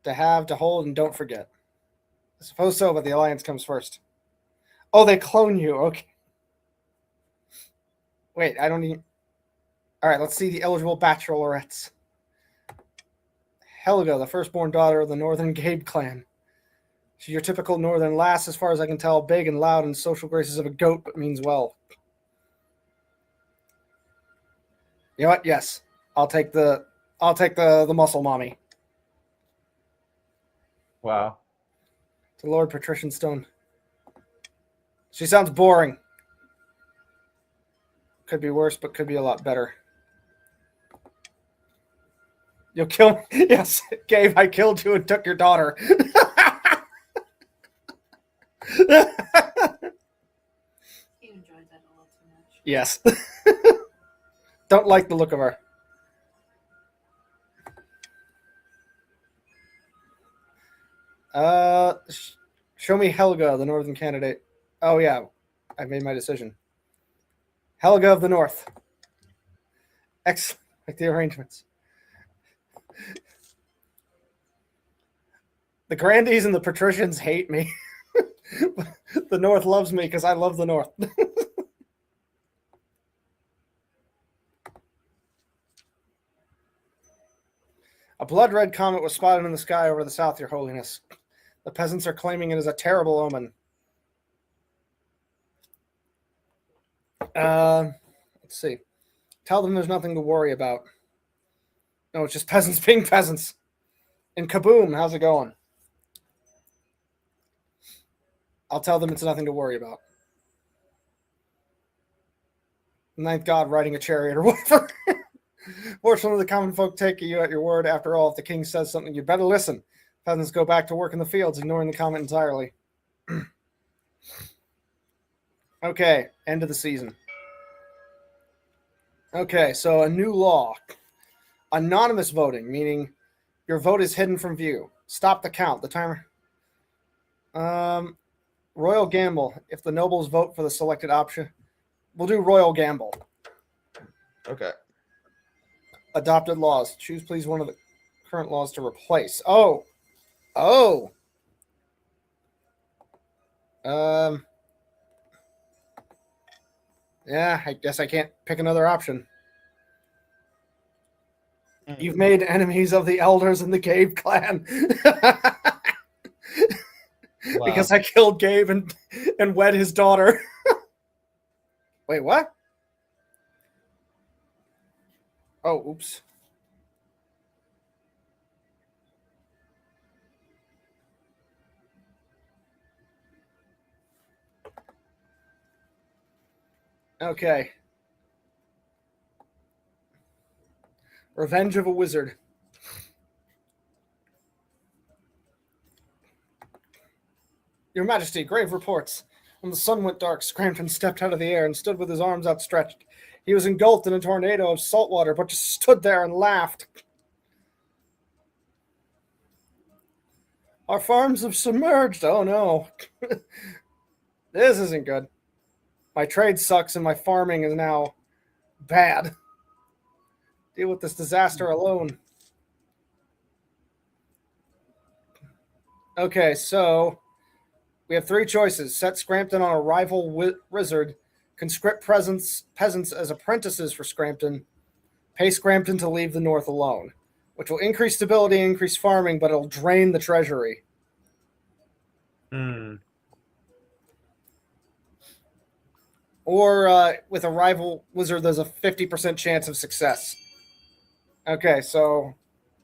To have, to hold, and don't forget. I suppose so, but the alliance comes first. Oh, they clone you. Okay. Wait, I don't even... All right, let's see the eligible bachelorettes. Helga, the firstborn daughter of the Northern Gabe clan. She's your typical northern lass, as far as I can tell, big and loud and social graces of a goat, but means well. You know what? Yes. I'll take the muscle mommy. Wow. To Lord Patrician Stone. She sounds boring. Could be worse, but could be a lot better. You'll kill me. Yes, Gabe, I killed you and took your daughter. He enjoyed that a little too much. Yes. Don't like the look of her. Show me Helga, the northern candidate. Oh, yeah. I've made my decision. Helga of the North. Excellent. Like the arrangements. The Grandees and the Patricians hate me. The North loves me because I love the North. A blood-red comet was spotted in the sky over the south, Your Holiness. The peasants are claiming it is a terrible omen. Let's see. Tell them there's nothing to worry about. No, it's just peasants being peasants. And kaboom, how's it going? I'll tell them it's nothing to worry about. Ninth God riding a chariot or whatever. Fortunately, the common folk take you at your word. After all, if the king says something, you better listen. Peasants go back to work in the fields, ignoring the comet entirely. Okay, end of the season. Okay, so a new law. Anonymous voting, meaning your vote is hidden from view. Stop the count. The timer. Royal gamble. If the nobles vote for the selected option, we'll do royal gamble. Okay. Adopted laws. Choose, please, one of the current laws to replace. Oh. Oh. Yeah, I guess I can't pick another option. You've made enemies of the elders in the Gabe clan. Wow. Because I killed Gabe and wed his daughter. Wait, what? Oh, oops. Okay. Revenge of a Wizard. Your Majesty, grave reports. When the sun went dark, Scranton stepped out of the air and stood with his arms outstretched. He was engulfed in a tornado of salt water, but just stood there and laughed. Our farms have submerged. Oh, no. This isn't good. My trade sucks and my farming is now bad. Deal with this disaster alone. Okay, so we have three choices. Set Scrampton on a rival wizard. Conscript peasants as apprentices for Scrampton. Pay Scrampton to leave the North alone, which will increase stability and increase farming, but it'll drain the treasury. Or with a rival wizard, there's a 50% chance of success. Okay, so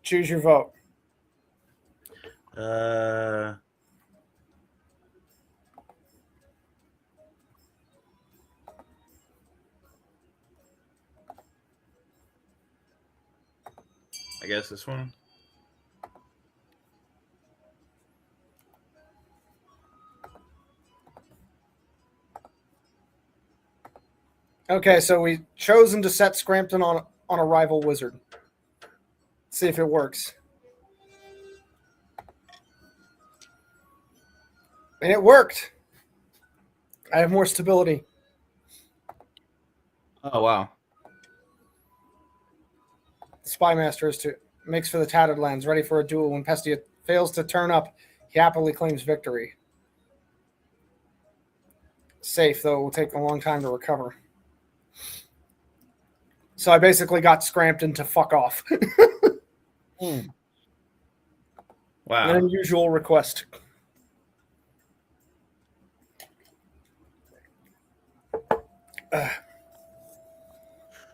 choose your vote. I guess this one. Okay, so we've chosen to set Scrampton on a rival wizard. See if it works. And it worked. I have more stability. Oh wow. The Spymaster makes for the Tattered Lands, ready for a duel. When Pestia fails to turn up, he happily claims victory. Safe, though it will take a long time to recover. So I basically got Scrampton to fuck off. Wow. An unusual request.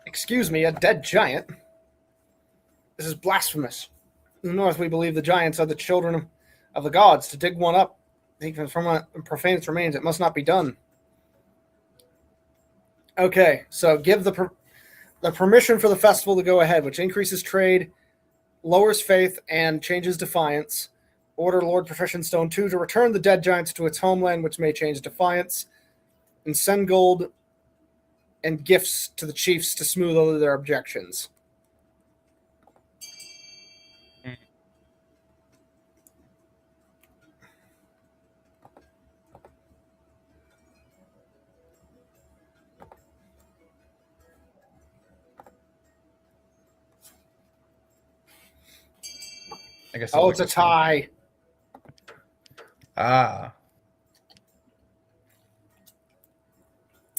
Excuse me, a dead giant? This is blasphemous. In the north, we believe the giants are the children of the gods. To dig one up, taken from one and profane its remains, it must not be done. Okay, so give the permission for the festival to go ahead, which increases trade, lowers faith, and changes defiance. Order Lord Proficient Stone 2 to return the dead giants to its homeland, which may change defiance, and send gold and gifts to the chiefs to smooth over their objections. I guess. Oh, it's a tie. Ah.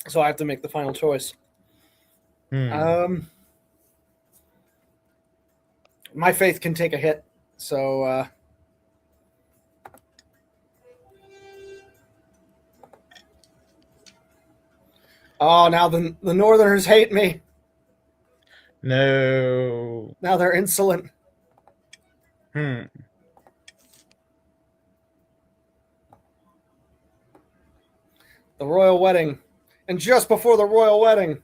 So I have to make the final choice. My faith can take a hit, so oh, now the Northerners hate me. No. Now they're insolent. Hmm. The royal wedding. And just before the royal wedding.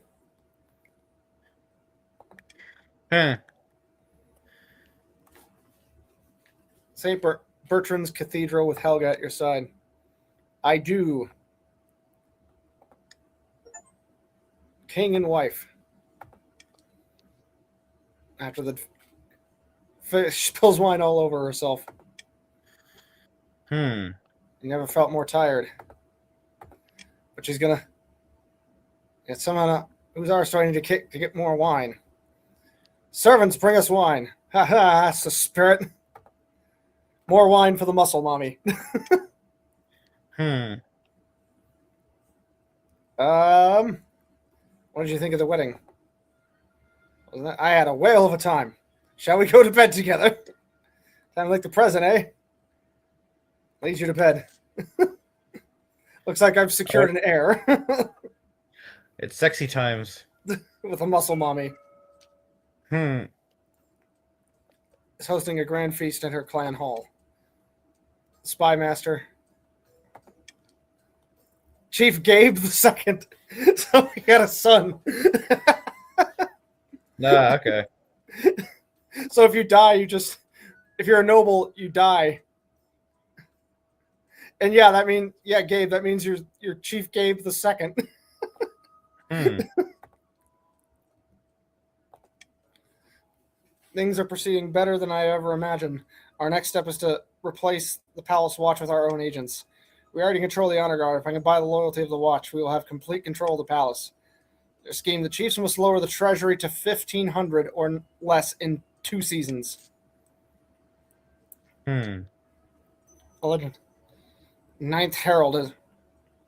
Huh. St. Bertrand's Cathedral with Helga at your side. I do. King and wife. After the she spills wine all over herself. Hmm. You never felt more tired. But she's gonna get someone who's ours starting to get more wine. Servants, bring us wine. Ha ha, that's the spirit. More wine for the muscle mommy. What did you think of the wedding? I had a whale of a time. Shall we go to bed together? Time like the present, eh? Leads you to bed. Looks like I've secured an heir. It's sexy times. With a muscle mommy. Hmm. Is hosting a grand feast at her clan hall. Spy Master. Chief Gabe the Second. So we got a son. Ah, okay. So if you die, if you're a noble, you die. And yeah, Gabe, that means you're Chief Gabe the Second. Things are proceeding better than I ever imagined. Our next step is to replace the Palace Watch with our own agents. We already control the Honor Guard. If I can buy the loyalty of the Watch, we will have complete control of the Palace. Their scheme, the Chiefs must lower the treasury to 1,500 or less in 2 seasons. A legend. Ninth Herald is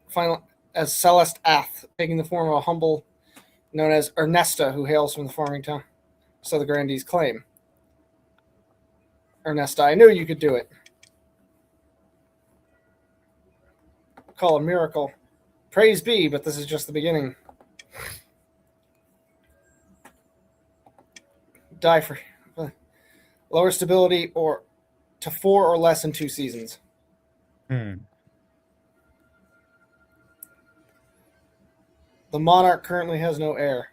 final as Celeste Ath, taking the form of a humble known as Ernesta, who hails from the farming town. So the grandees claim. Ernesta, I knew you could do it. Call a miracle. Praise be, but this is just the beginning. Die for lower stability or to 4 or less in 2 seasons. The monarch currently has no heir.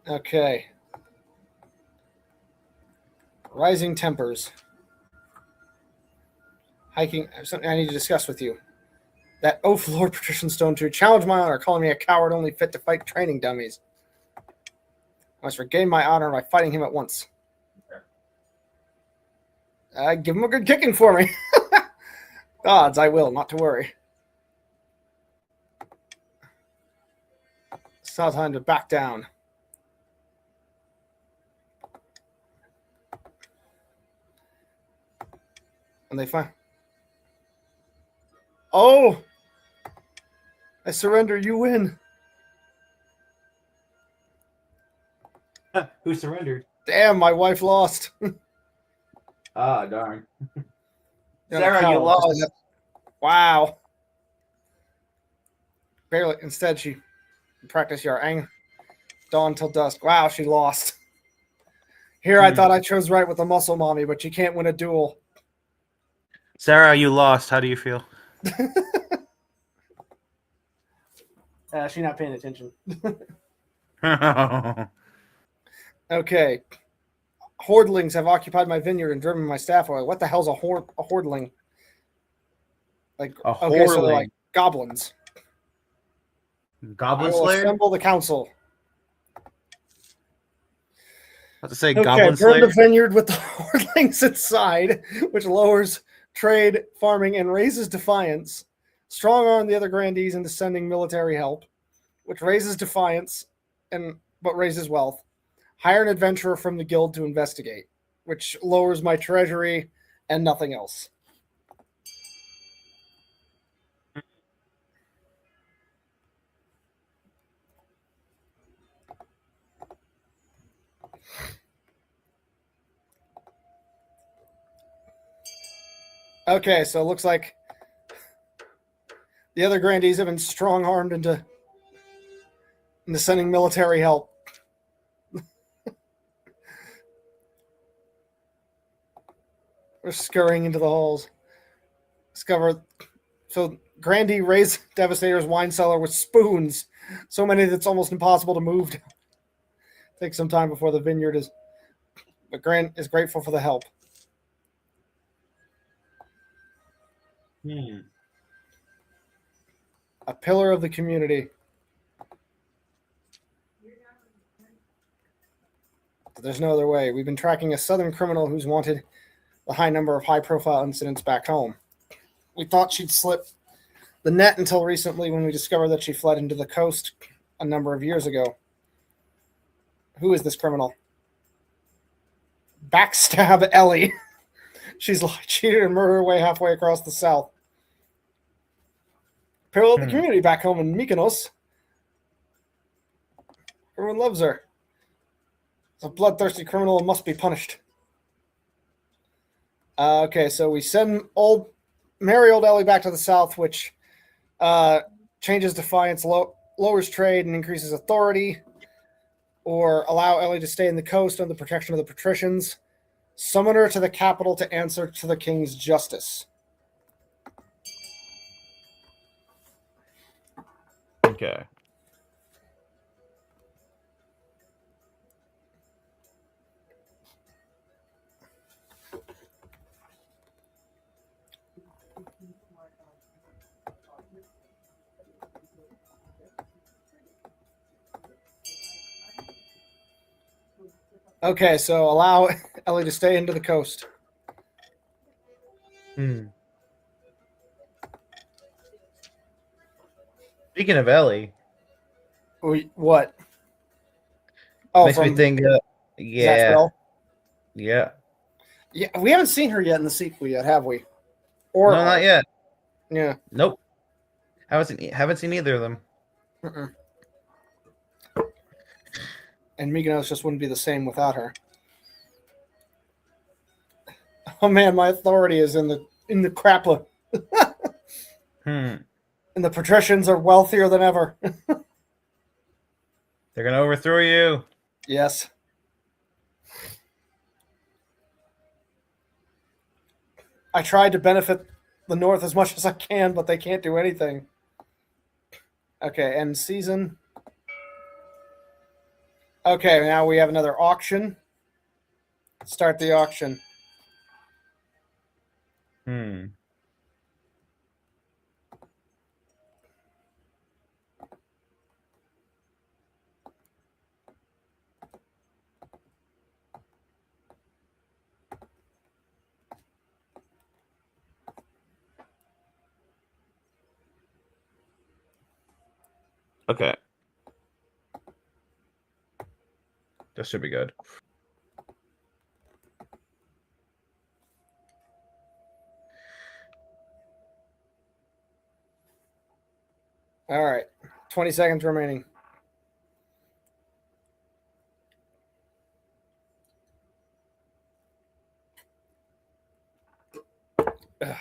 Okay. Rising tempers. Hiking. Something I need to discuss with you. That oaf Lord Patrician Stone to challenge my honor, calling me a coward only fit to fight training dummies. I must regain my honor by fighting him at once. Give him a good kicking for me. Gods, I will, not to worry. It's not time to back down. And they find... Oh! I surrender, you win. Who surrendered? Damn, my wife lost. Ah, darn. You're Sarah, a you coward. lost. Wow. Barely. Instead, she practiced Yarang. Dawn till dusk. Wow, she lost. Here, I thought I chose right with the muscle mommy, but she can't win a duel. Sarah, you lost. How do you feel? She's not paying attention. A Okay. Hordlings have occupied my vineyard and driven my staff away. What the hell's a hordling? Like, okay, so they're like goblins. Goblin I will Slayer? assemble the council. I was to say Okay, Goblin burn Slayer. the vineyard with the hordlings inside, which lowers trade, farming, and raises defiance. Strong arm the other grandees into sending military help, which raises defiance but raises wealth. Hire an adventurer from the guild to investigate, which lowers my treasury and nothing else. Okay, so it looks like the other grandees have been strong-armed into sending military help. We're scurrying into the halls. Discover. So Grandee raised Devastator's wine cellar with spoons, so many that it's almost impossible to move. Take some time before the vineyard is. But Grant is grateful for the help. A pillar of the community. There's no other way. We've been tracking a southern criminal who's wanted a high number of high-profile incidents back home. We thought she'd slip the net until recently when we discovered that she fled into the coast a number of years ago. Who is this criminal? Backstab Ellie. She's cheated and murdered her way halfway across the south. Peril of the community back home in Mykonos. Everyone loves her. It's a bloodthirsty criminal and must be punished. Okay, so we send merry old Ellie back to the south, which changes defiance, lowers trade, and increases authority. Or allow Ellie to stay in the coast under the protection of the patricians. Summon her to the capital to answer to the king's justice. Okay. Okay, so allow Ellie to stay into the coast. Speaking of Ellie, What? Oh, makes me think. Yeah. Zaxwell? Yeah. Yeah, we haven't seen her yet in the sequel yet, have we? Or No, not yet. Yeah. Nope. Haven't seen either of them. Mm-mm. And Mykonos just wouldn't be the same without her. Oh man, my authority is in the crapla. And the patricians are wealthier than ever. They're gonna overthrow you. Yes. I tried to benefit the North as much as I can, but they can't do anything. Okay, end season. Okay, now we have another auction. Start the auction. Okay. That should be good. All right. 20 seconds remaining. I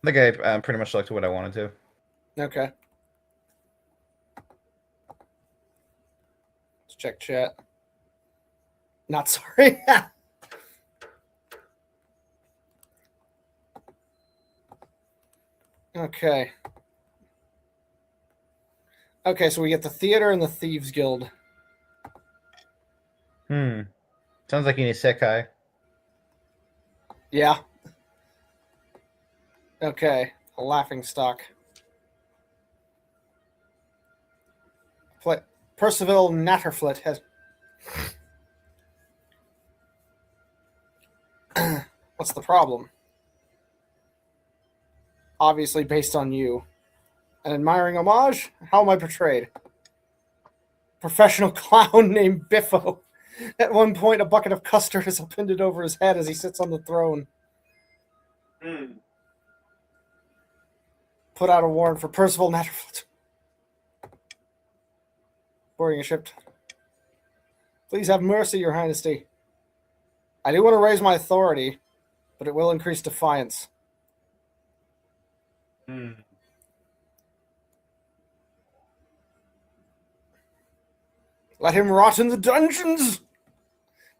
think I pretty much selected what I wanted to. Okay. Let's check chat. Not sorry. Okay. Okay, so we get the theater and the Thieves Guild. Sounds like you need Sekai. Yeah. Okay. A laughing stock. Percival Natterflit has. What's the problem? Obviously based on you. An admiring homage? How am I portrayed? Professional clown named Biffo. At one point, a bucket of custard is appended over his head as he sits on the throne. Put out a warrant for Percival Natterflit. Boarding a ship. Please have mercy, Your Highnessy. I do want to raise my authority, but it will increase defiance. Let him rot in the dungeons.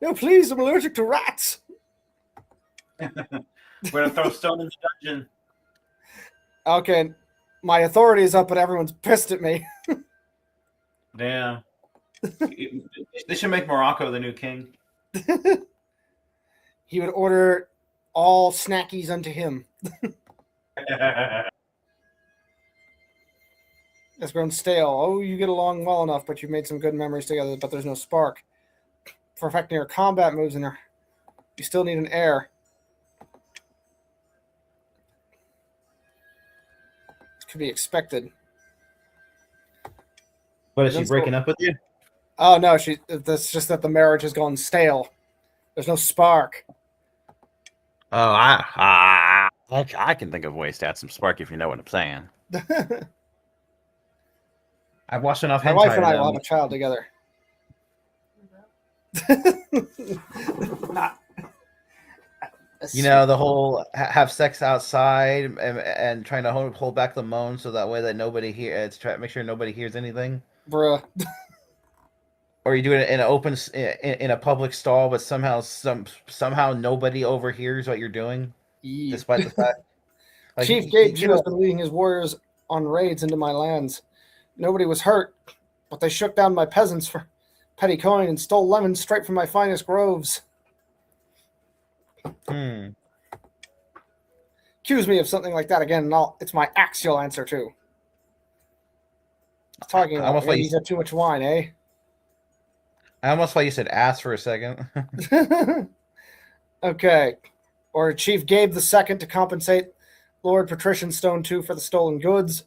No, please, I'm allergic to rats. We're gonna throw stone in the dungeon. Okay, my authority is up, but everyone's pissed at me. Damn. They should make Morocco the new king. He would order all snackies unto him. It's grown stale. Oh, you get along well enough, but you've made some good memories together, but there's no spark. Perfecting your combat moves in her. You still need an heir. This could be expected. What, is she breaking up with you? Oh, no, that's just that the marriage has gone stale. There's no spark. Oh, I can think of ways to add some spark if you know what I'm saying. I've watched enough My hentai. wife and I will have a child together. Not. You know, the whole have sex outside and trying to hold back the moan so that way that nobody it's try to make sure nobody hears anything. Bruh. Or you do it in an open in a public stall, but somehow nobody overhears what you're doing, despite the fact. Like, Chief Gabe Chu has been leading his warriors on raids into my lands. Nobody was hurt, but they shook down my peasants for petty coin and stole lemons straight from my finest groves. Accuse me of something like that again, and it's my axe you'll answer to. Talking about almost like he's had too much wine, eh? I almost thought you said ass for a second. Okay. Or Chief Gabe II to compensate Lord Patrician Stone 2 for the stolen goods.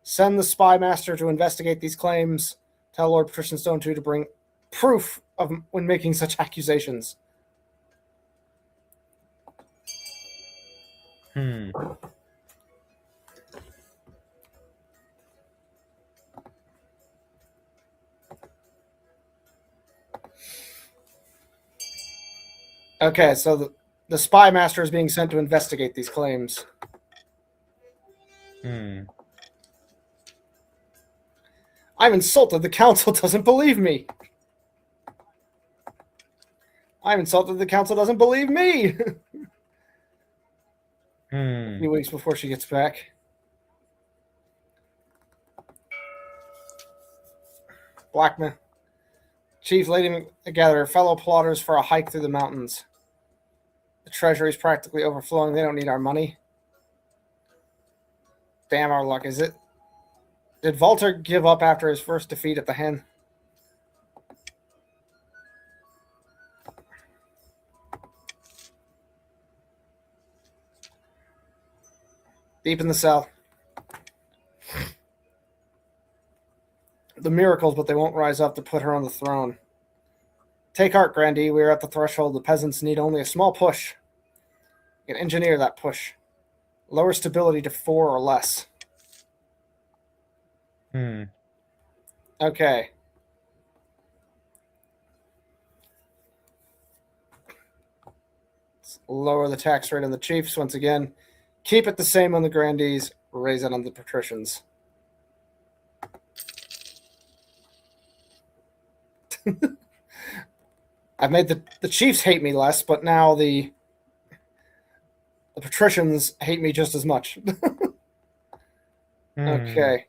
Send the spy master to investigate these claims. Tell Lord Patrician Stone 2 to bring proof of when making such accusations. Okay, so the spy master is being sent to investigate these claims. I'm insulted the council doesn't believe me. I'm insulted the council doesn't believe me. A few weeks before she gets back. Blackman. Chief leading together fellow plotters for a hike through the mountains. The treasury's practically overflowing. They don't need our money. Damn our luck, is it? Did Walter give up after his first defeat at the Hen? Deep in the south. The miracles, but they won't rise up to put her on the throne. Take heart, Grandee. We are at the threshold. The peasants need only a small push. You can engineer that push. Lower stability to 4 or less. Okay. Let's lower the tax rate on the chiefs once again. Keep it the same on the grandees. Raise it on the patricians. I've made the chiefs hate me less, but now the patricians hate me just as much. Okay.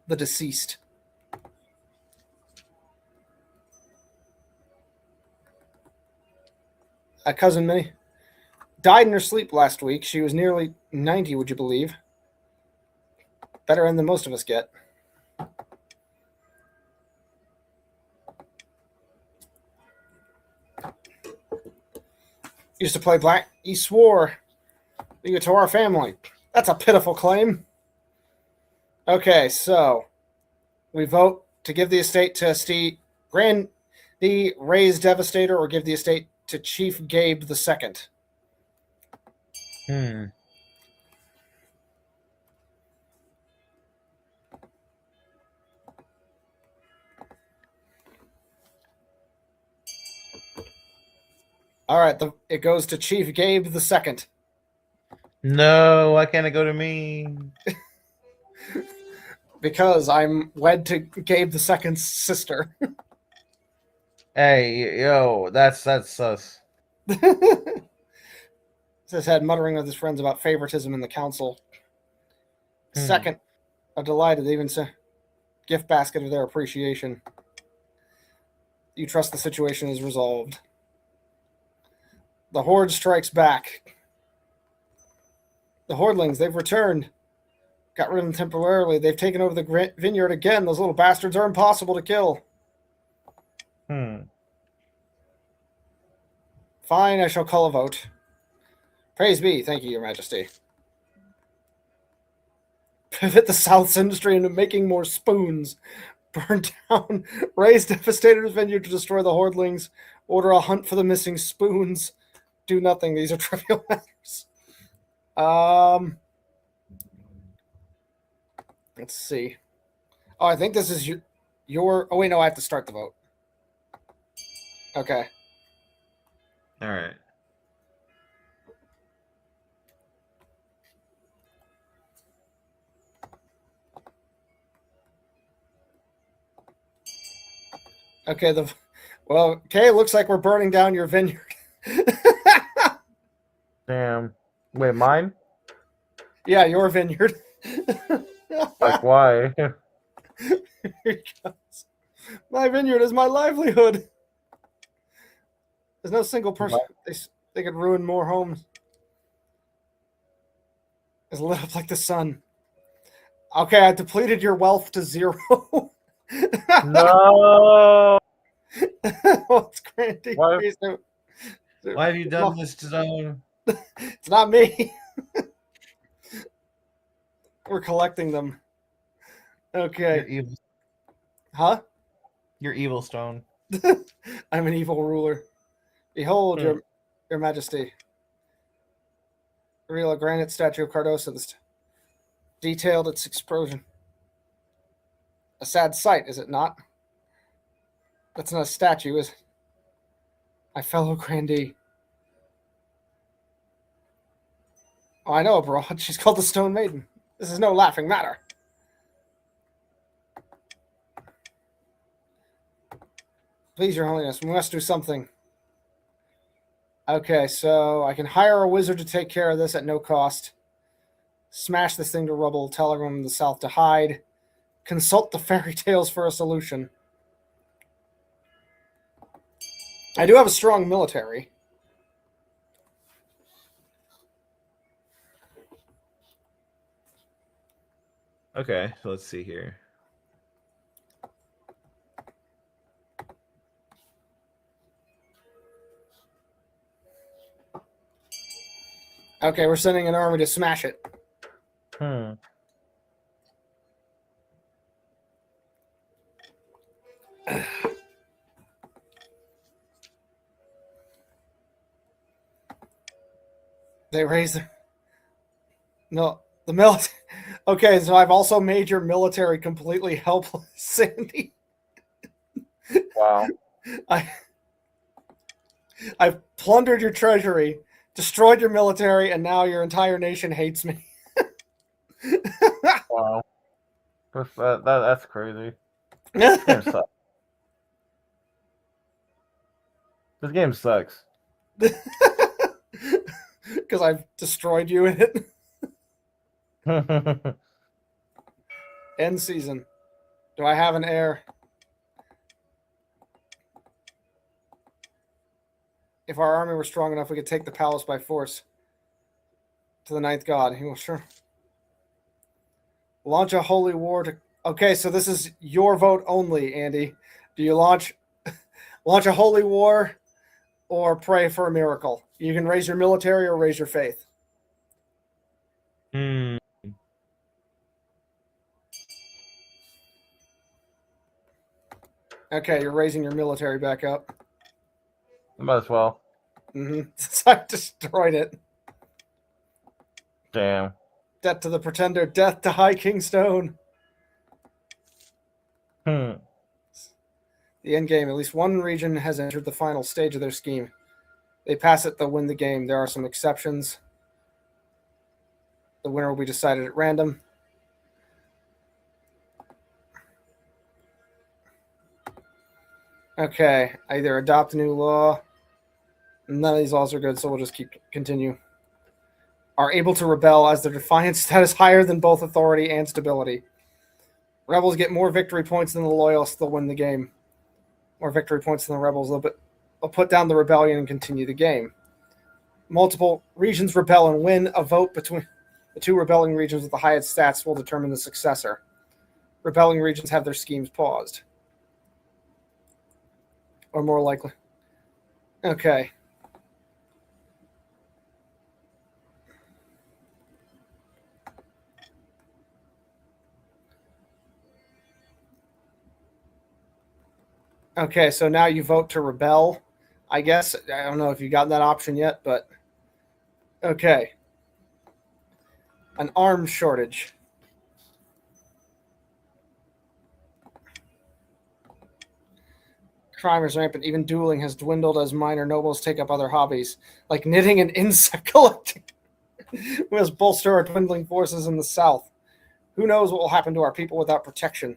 The deceased. Cousin Minnie died in her sleep last week. She was nearly 90, would you believe? Better end than most of us get. Used to play black. He swore you to our family. That's a pitiful claim. Okay, so we vote to give the estate to Steve Grand the Ray's Devastator, or give the estate to Chief Gabe II. All right, it goes to Chief Gabe II. No, why can't it go to me? Because I'm wed to Gabe II's sister. Hey, yo, that's sus. Says had muttering with his friends about favoritism in the council. Second, are delighted they even sent gift basket of their appreciation. You trust the situation is resolved. The Horde strikes back. The Hordelings, they've returned. Got rid of them temporarily. They've taken over the vineyard again. Those little bastards are impossible to kill. Fine, I shall call a vote. Praise be. Thank you, Your Majesty. Pivot the South's industry into making more spoons. Burn down Ray's Devastator's vineyard to destroy the Hordelings. Order a hunt for the missing spoons. Do nothing. These are trivial matters. Let's see. Oh, I think this is your. Oh wait, no, I have to start the vote. Okay. All right. Okay. Okay. It looks like we're burning down your vineyard. Damn. Wait, mine? Yeah, your vineyard. Like, why? My vineyard is my livelihood. There's no single person. They could ruin more homes. It's lit up like the sun. Okay, I depleted your wealth to 0. No. What's Grandy? Why have you done this to them? It's not me. We're collecting them. Okay. You're evil. Huh? You're evil, Stone. I'm an evil ruler. Behold, your Majesty. Real a granite statue of Cardosa. This detailed its explosion. A sad sight, is it not? That's not a statue, is it? My fellow grandee. Oh, I know a broad. She's called the Stone Maiden. This is no laughing matter. Please, Your Holiness, we must do something. Okay, so I can hire a wizard to take care of this at no cost. Smash this thing to rubble, tell everyone in the south to hide. Consult the fairy tales for a solution. I do have a strong military. Okay, so let's see here. Okay, we're sending an army to smash it. They raise the... No, the military... Okay, so I've also made your military completely helpless, Sandy. Wow. I've plundered your treasury, destroyed your military, and now your entire nation hates me. Wow. That's crazy. This game sucks. Because I've destroyed you in it. End season. Do I have an heir? If our army were strong enough, we could take the palace by force. To the ninth god. He will sure. Launch a holy war to. Okay, so this is your vote only, Andy. Do you launch a holy war or pray for a miracle? You can raise your military or raise your faith. Hmm. Okay, you're raising your military back up. Might as well. So I destroyed it. Damn. Death to the pretender, death to High King Stone. Hmm. The end game. At least one region has entered the final stage of their scheme. They pass it, they'll win the game. There are some exceptions. The winner will be decided at random. Okay, either adopt a new law. None of these laws are good, so we'll just continue. Are able to rebel as their defiance status higher than both authority and stability. Rebels get more victory points than the loyalists, they'll win the game. More victory points than the rebels, they'll put down the rebellion and continue the game. Multiple regions rebel and win. A vote between the two rebelling regions with the highest stats will determine the successor. Rebelling regions have their schemes paused. Or more likely. Okay. Okay, so now you vote to rebel. I guess. I don't know if you got that option yet, but okay. An arms shortage. Crime is rampant. Even dueling has dwindled as minor nobles take up other hobbies, like knitting and insect collecting. We must bolster our dwindling forces in the south. Who knows what will happen to our people without protection?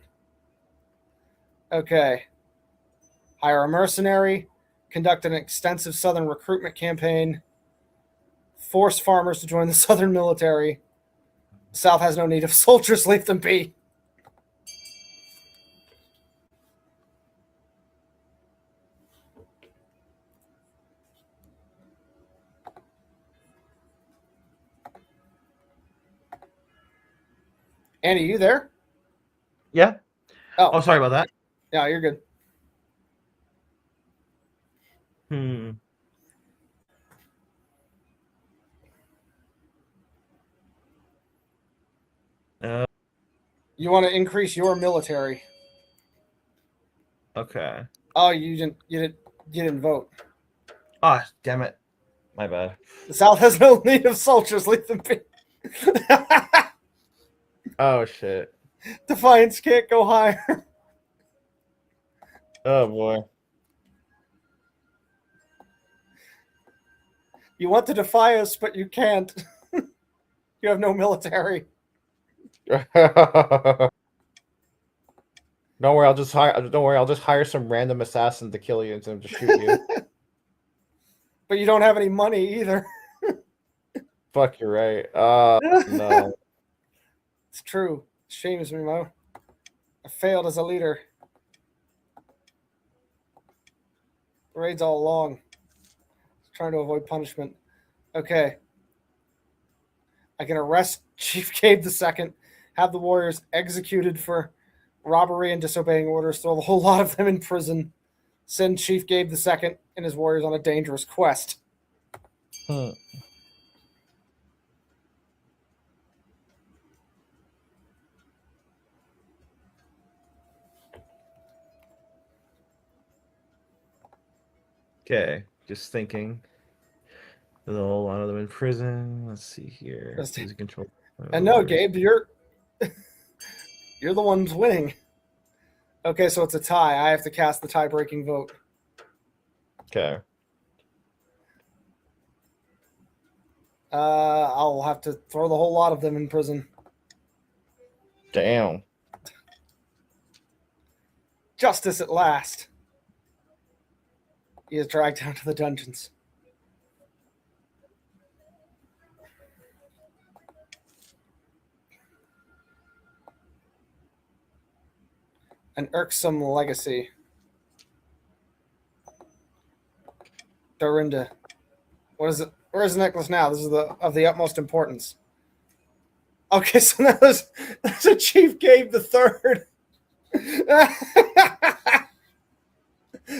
Okay. Hire a mercenary. Conduct an extensive southern recruitment campaign. Force farmers to join the southern military. The south has no need of soldiers. Leave them be. Andy, you there? Yeah. Oh, Oh, sorry about that. yeah, you're good. Hmm. You want to increase your military? Okay. Oh, you didn't vote. Ah, damn it. My bad. The South has no need of soldiers. Leave them be. Oh shit. Defiance can't go higher. Oh boy. You want to defy us, but you can't. You have no military. Don't worry, I'll just hire some random assassin to kill you and just shoot you. But you don't have any money either. Fuck, you're right. No. It's true. Shames me, Mo. I failed as a leader. Raids all along. Trying to avoid punishment. Okay. I can arrest Chief Gabe II, have the warriors executed for robbery and disobeying orders, throw the whole lot of them in prison, send Chief Gabe II and his warriors on a dangerous quest. Okay, just thinking. There's a whole lot of them in prison. Let's see here. Just- Easy control. And no, Gabe, you're the ones winning. Okay, so it's a tie. I have to cast the tie-breaking vote. Okay. I'll have to throw the whole lot of them in prison. Damn. Justice at last. He is dragged down to the dungeons. An irksome legacy. Dorinda. What is it? Where is the necklace now? This is of the utmost importance. Okay, so now there's a Chief Gabe the Third.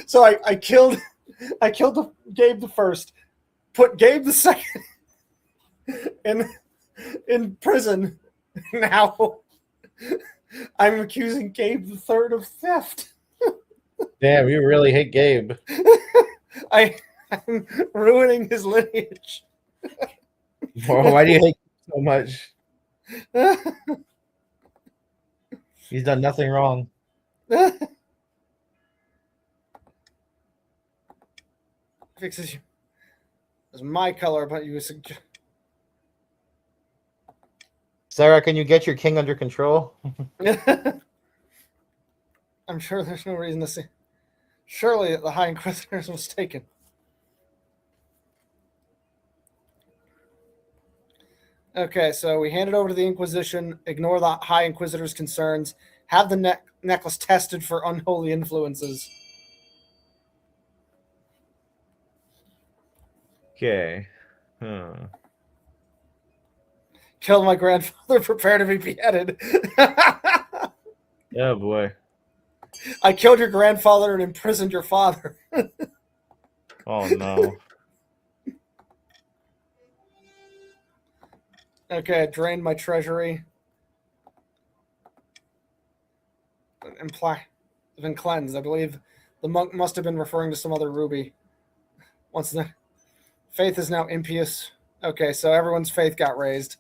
So I killed Gabe the First, put Gabe the Second in prison. Now I'm accusing Gabe the Third of theft. Damn, you really hate Gabe. I'm ruining his lineage. Why do you hate him so much? He's done nothing wrong. Fixes you. It's my color, but you was. Sarah, can you get your king under control? I'm sure there's no reason to see. Surely the High Inquisitor is mistaken. Okay, so we hand it over to the Inquisition, ignore the High Inquisitor's concerns, have the necklace tested for unholy influences. Okay. Kill my grandfather, prepare to be beheaded. Oh boy. I killed your grandfather and imprisoned your father. Oh no. Okay, I drained my treasury. Been cleansed. I believe the monk must have been referring to some other ruby. Once the faith is now impious. Okay, so everyone's faith got raised.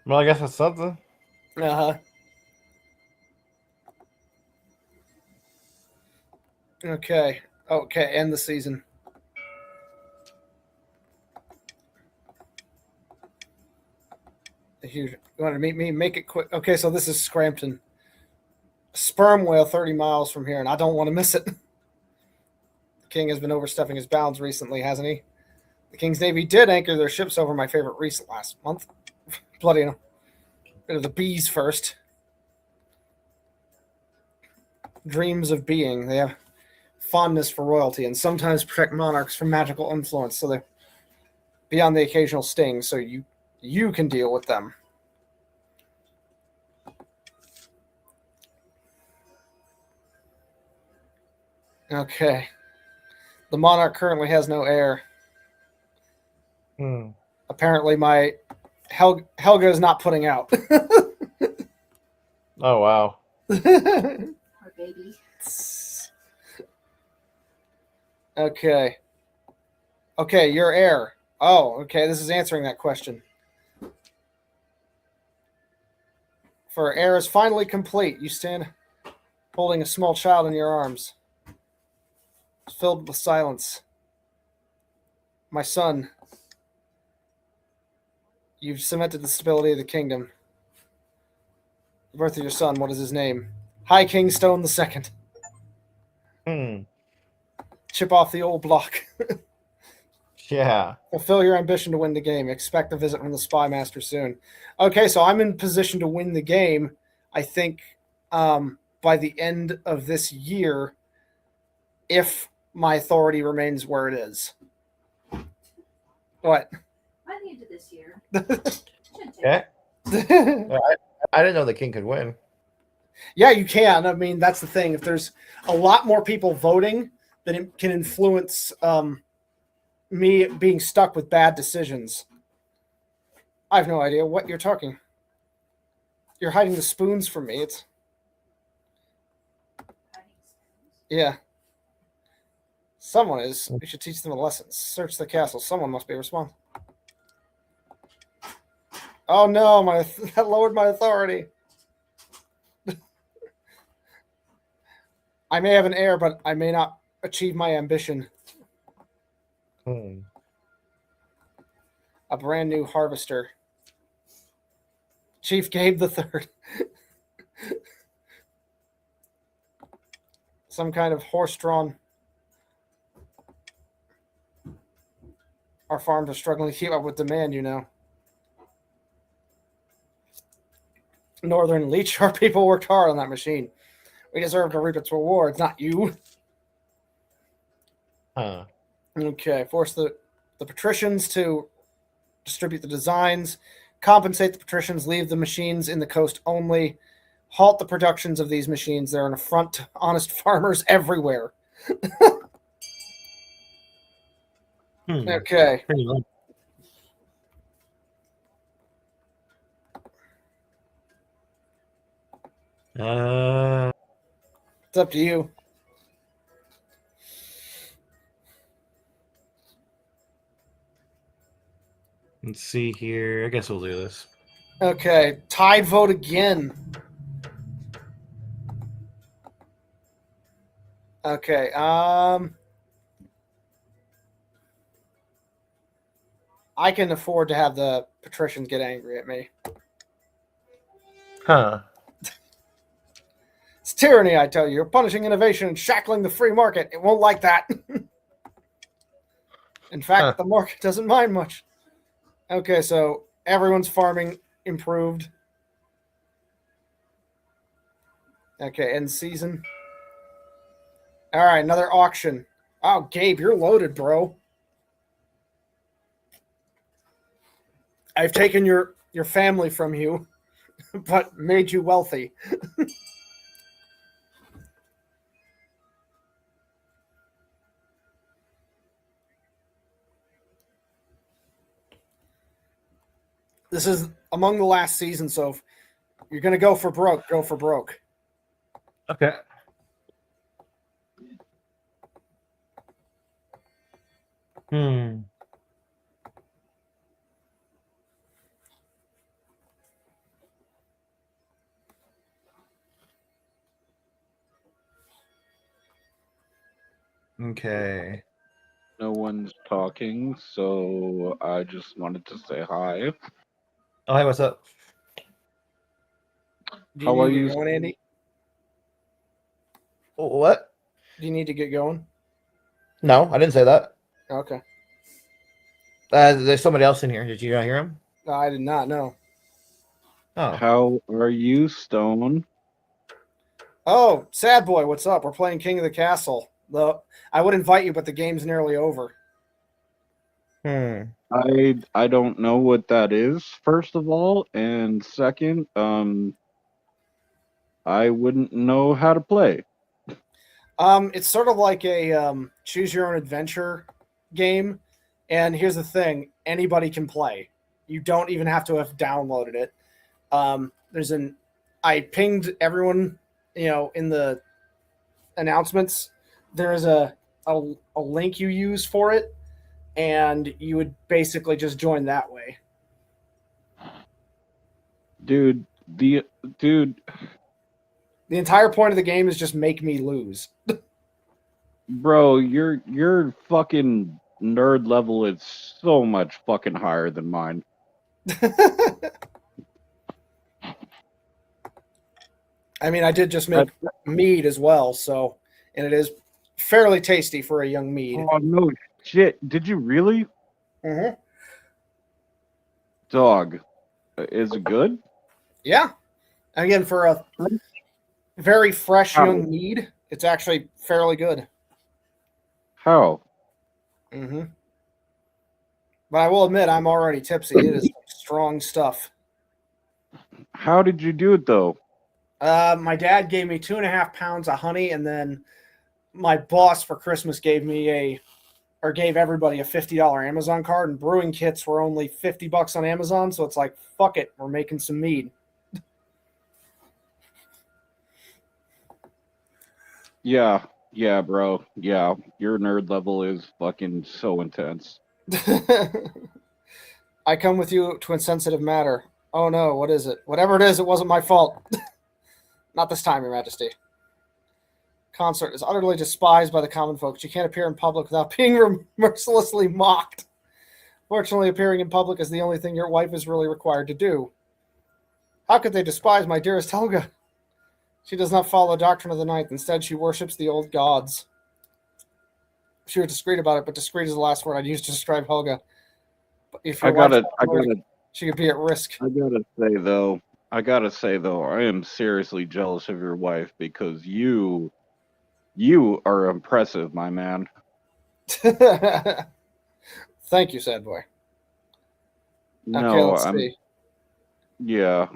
Well, I guess that's something. Uh-huh. Okay. Okay, end the season. Huge. You want to meet me? Make it quick. Okay, so this is Scrampton. Sperm whale 30 miles from here, and I don't want to miss it. The king has been overstepping his bounds recently, hasn't he? The King's Navy did anchor their ships over my favorite reef last month. Bloody hell. Rid of the bees first. Dreams of being. They have fondness for royalty and sometimes protect monarchs from magical influence, so they're beyond the occasional sting, so you can deal with them. Okay. The monarch currently has no heir. Apparently my Helga is not putting out. Oh wow. Our baby. Okay. Okay, your heir. Oh, okay, this is answering that question. For heir is finally complete. You stand holding a small child in your arms. It's filled with silence. My son, you've cemented the stability of the kingdom. The birth of your son, what is his name? High King Stone II. Chip off the old block. Yeah. Fulfill your ambition to win the game. Expect a visit from the Spy Master soon. Okay, so I'm in position to win the game, I think, by the end of this year, if my authority remains where it is. What? By the end of this year. Yeah. I didn't know the king could win. Yeah, you can. I mean, that's the thing. If there's a lot more people voting, then it can influence me being stuck with bad decisions. I have no idea what you're talking. You're hiding the spoons from me. Yeah. Someone is. We should teach them a lesson. Search the castle. Someone must be responsible. Oh no, that lowered my authority. I may have an heir, but I may not achieve my ambition. A brand new harvester. Chief Gabe the Third. some kind of horse-drawn. Our farms are struggling to keep up with demand, you know. Northern Leech, our people worked hard on that machine. We deserve to reap its rewards, not you. Huh. Okay, force the patricians to distribute the designs, compensate the patricians, leave the machines in the coast only, halt the productions of these machines. They're an affront to honest farmers everywhere. Okay. Pretty much. It's up to you. Let's see here. I guess we'll do this. Okay, tied vote again. Okay, I can afford to have the patricians get angry at me. Huh. It's tyranny, I tell you. You're punishing innovation and shackling the free market. It won't like that. In fact, the market doesn't mind much. Okay, so everyone's farming improved. Okay, end season. All right, another auction. Oh, Gabe, you're loaded, bro. I've taken your family from you, but made you wealthy. This is among the last season, so if you're going to go for broke, go for broke. Okay. Hmm. Okay. No one's talking, so I just wanted to say hi. Oh, hey, what's up? Do How need are to get you? going, Andy? What? Do you need to get going? No, I didn't say that. Okay. There's somebody else in here. Did you not hear him? No, I did not know. Oh. How are you, Stone? Oh, Sad Boy, what's up? We're playing King of the Castle. I would invite you, but the game's nearly over. I don't know what that is, first of all, and second, I wouldn't know how to play. It's sort of like a choose your own adventure game. And here's the thing, anybody can play. You don't even have to have downloaded it. I pinged everyone, in the announcements. There is a link you use for it, and you would basically just join that way. Dude. The entire point of the game is just make me lose. Bro, your fucking nerd level is so much fucking higher than mine. I mean, I did just make mead as well, and it is fairly tasty for a young mead. Oh no shit! Did you really? Mm-hmm. Dog, is it good? Yeah. Again, for a very fresh How? young mead, it's actually fairly good. How? Mm-hmm. But I will admit, I'm already tipsy. It is strong stuff. How did you do it though? My dad gave me 2.5 pounds of honey, and then my boss for Christmas gave everybody a $50 Amazon card, and brewing kits were only $50 on Amazon, so it's like, fuck it, we're making some mead. Yeah, bro. Yeah, your nerd level is fucking so intense. I come with you to insensitive matter. Oh no, what is it? Whatever it is, it wasn't my fault. Not this time, Your Majesty. Consort is utterly despised by the common folks. You can't appear in public without being mercilessly mocked. Fortunately, appearing in public is the only thing your wife is really required to do. How could they despise my dearest Helga? She does not follow the doctrine of the ninth. Instead, she worships the old gods. She was discreet about it, but discreet is the last word I'd use to describe Helga. But if your wife she could be at risk. I gotta say though, I am seriously jealous of your wife because you are impressive, my man. Thank you, sad boy. Okay, No, let's see. Yeah.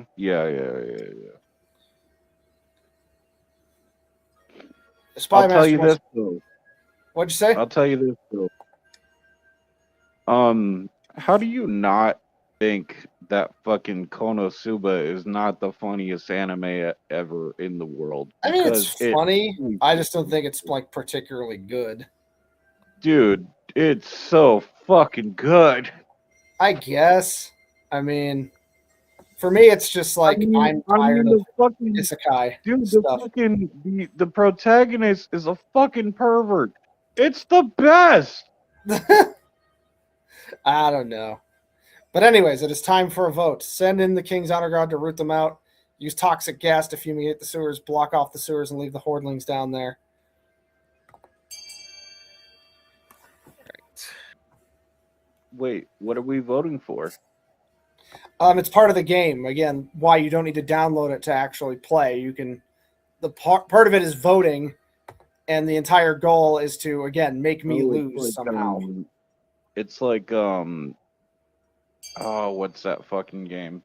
Spy I'll tell you Master this though. What'd you say? I'll tell you this though. How do you not think that fucking Konosuba is not the funniest anime ever in the world? I mean, it's Because funny. I just don't think it's like particularly good. dude, it's so fucking good. I guess. I mean, for me, it's just like I'm tired of the fucking isekai dude. stuff. The protagonist is a fucking pervert. It's the best. I don't know. But anyways, it is time for a vote. Send in the King's Honor Guard to root them out. Use toxic gas to fumigate the sewers, block off the sewers, and leave the hordlings down there. Wait, what are we voting for? It's part of the game. Again, why you don't need to download it to actually play. You can. The part of it is voting, and the entire goal is to again make me lose somehow. It's like oh, what's that fucking game?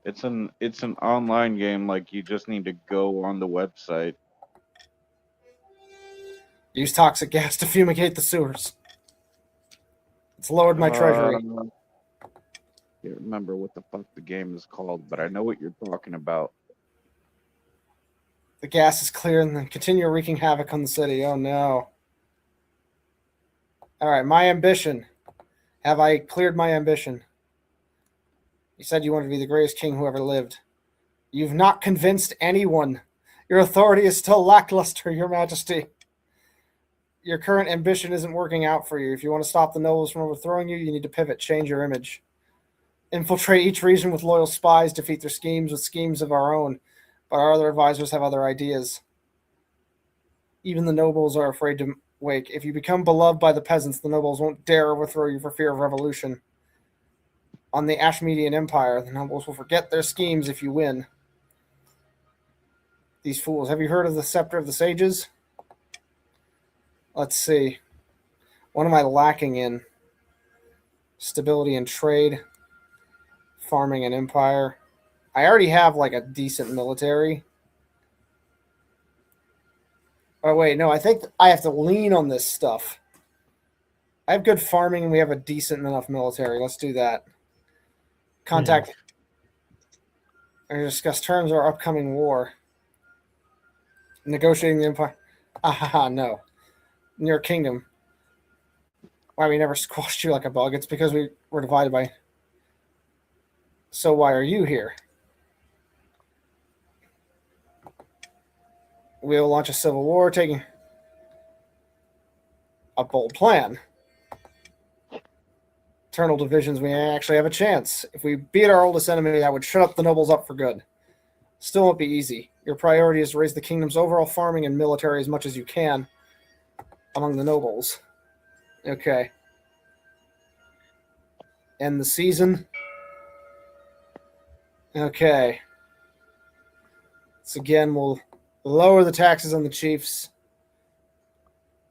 It's an online game. Like you just need to go on the website. Use toxic gas to fumigate the sewers. It's lowered my treasury. I can't remember what the fuck the game is called, but I know what you're talking about. The gas is clear and then continue wreaking havoc on the city. Oh no. Alright, my ambition. Have I cleared my ambition? You said you wanted to be the greatest king who ever lived. You've not convinced anyone. Your authority is still lackluster, Your Majesty. Your current ambition isn't working out for you. If you want to stop the nobles from overthrowing you, you need to pivot, change your image. Infiltrate each region with loyal spies, defeat their schemes with schemes of our own. But our other advisors have other ideas. Even the nobles are afraid to wake. If you become beloved by the peasants, the nobles won't dare overthrow you for fear of revolution. On the Ashmedian Empire, the nobles will forget their schemes if you win. These fools. Have you heard of the Scepter of the Sages? Let's see. What am I lacking in? Stability and trade. Farming and empire. I already have like a decent military. Oh, wait. No, I think I have to lean on this stuff. I have good farming and we have a decent enough military. Let's do that. Contact. And discuss terms of our upcoming war. Negotiating the empire. No. Near kingdom. Why we never squashed you like a bug? It's because we were divided by. So why are you here? We'll launch a civil war, taking a bold plan. Internal divisions, we actually have a chance. If we beat our oldest enemy, that would shut up the nobles up for good. Still won't be easy. Your priority is to raise the kingdom's overall farming and military as much as you can among the nobles. Okay. End the season. Okay. So again, we'll lower the taxes on the chiefs.